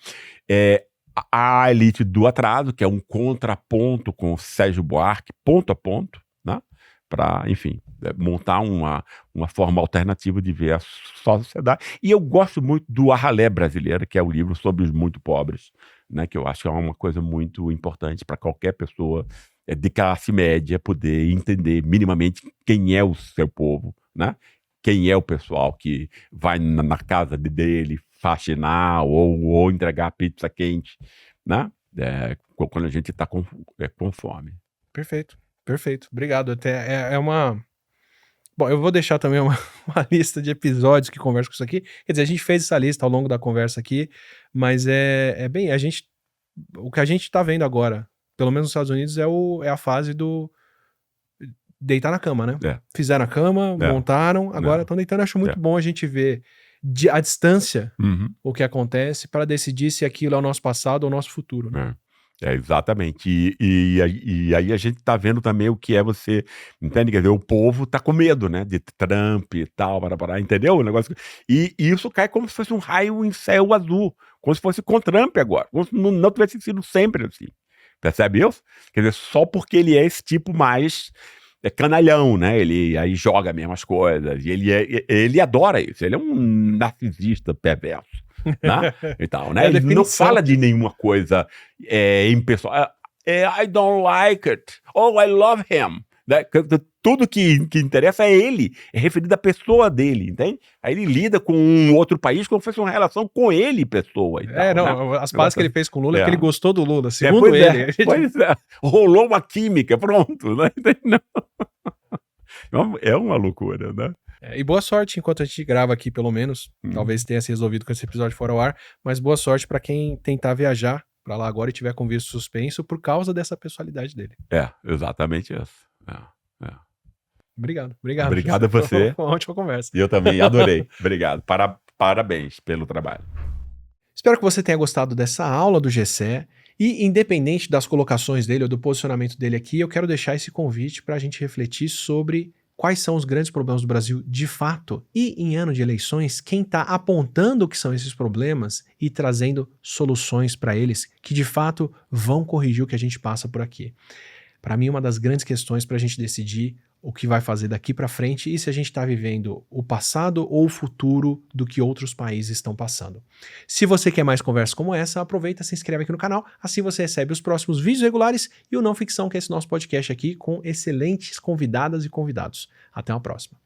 A Elite do Atraso, que é um contraponto com o Sérgio Buarque, ponto a ponto, né? Para, enfim, montar uma forma alternativa de ver a sociedade. E eu gosto muito do A Ralé Brasileira, que é o livro sobre os muito pobres, né, que eu acho que é uma coisa muito importante para qualquer pessoa de classe média poder entender minimamente quem é o seu povo, né? Quem é o pessoal que vai na casa dele faxinar ou entregar pizza quente, né? Quando a gente está com fome. Perfeito. Perfeito, obrigado. Até Bom, eu vou deixar também uma lista de episódios que conversam com isso aqui. Quer dizer, a gente fez essa lista ao longo da conversa aqui, mas bem, o que a gente tá vendo agora, pelo menos nos Estados Unidos, é a fase do deitar na cama, né? Fizeram a cama, montaram, agora estão deitando. Acho muito bom a gente ver à distância o que acontece para decidir se aquilo é o nosso passado ou o nosso futuro, né? Exatamente. E aí a gente tá vendo também o que é você, entende? Quer dizer, o povo tá com medo, né? De Trump e tal, entendeu? O negócio. E isso cai como se fosse um raio em céu azul, como se fosse com Trump agora, como se não tivesse sido sempre assim. Percebe isso? Quer dizer, só porque ele é esse tipo mais canalhão, né? Ele aí joga mesmo as coisas, e ele adora isso, ele é um narcisista perverso. Né? E tal, né? Ele não fala de nenhuma coisa impessoal. I don't like it. Oh, I love him. Né? Tudo que interessa é ele, é referido à pessoa dele, entende? Aí ele lida com um outro país como se fosse uma relação com ele, pessoa. E tal, né? As pazes que ele fez com o Lula é porque ele gostou do Lula, segundo ele. Rolou uma química, pronto. Né? É uma loucura, né? E boa sorte enquanto a gente grava aqui, pelo menos. Talvez tenha se resolvido com esse episódio fora ao ar, mas boa sorte para quem tentar viajar para lá agora e tiver com visto suspenso por causa dessa pessoalidade dele. Exatamente isso. Obrigado, obrigado. Obrigado a você. Foi uma ótima conversa. Eu também adorei. Obrigado. Parabéns pelo trabalho. Espero que você tenha gostado dessa aula do GCE e, independente das colocações dele ou do posicionamento dele aqui, eu quero deixar esse convite para a gente refletir sobre quais são os grandes problemas do Brasil de fato e, em ano de eleições, quem está apontando o que são esses problemas e trazendo soluções para eles que, de fato, vão corrigir o que a gente passa por aqui. Para mim, uma das grandes questões para a gente decidir o que vai fazer daqui para frente e se a gente está vivendo o passado ou o futuro do que outros países estão passando. Se você quer mais conversas como essa, aproveita e se inscreve aqui no canal, assim você recebe os próximos vídeos regulares e o Não Ficção, que é esse nosso podcast aqui com excelentes convidadas e convidados. Até uma próxima.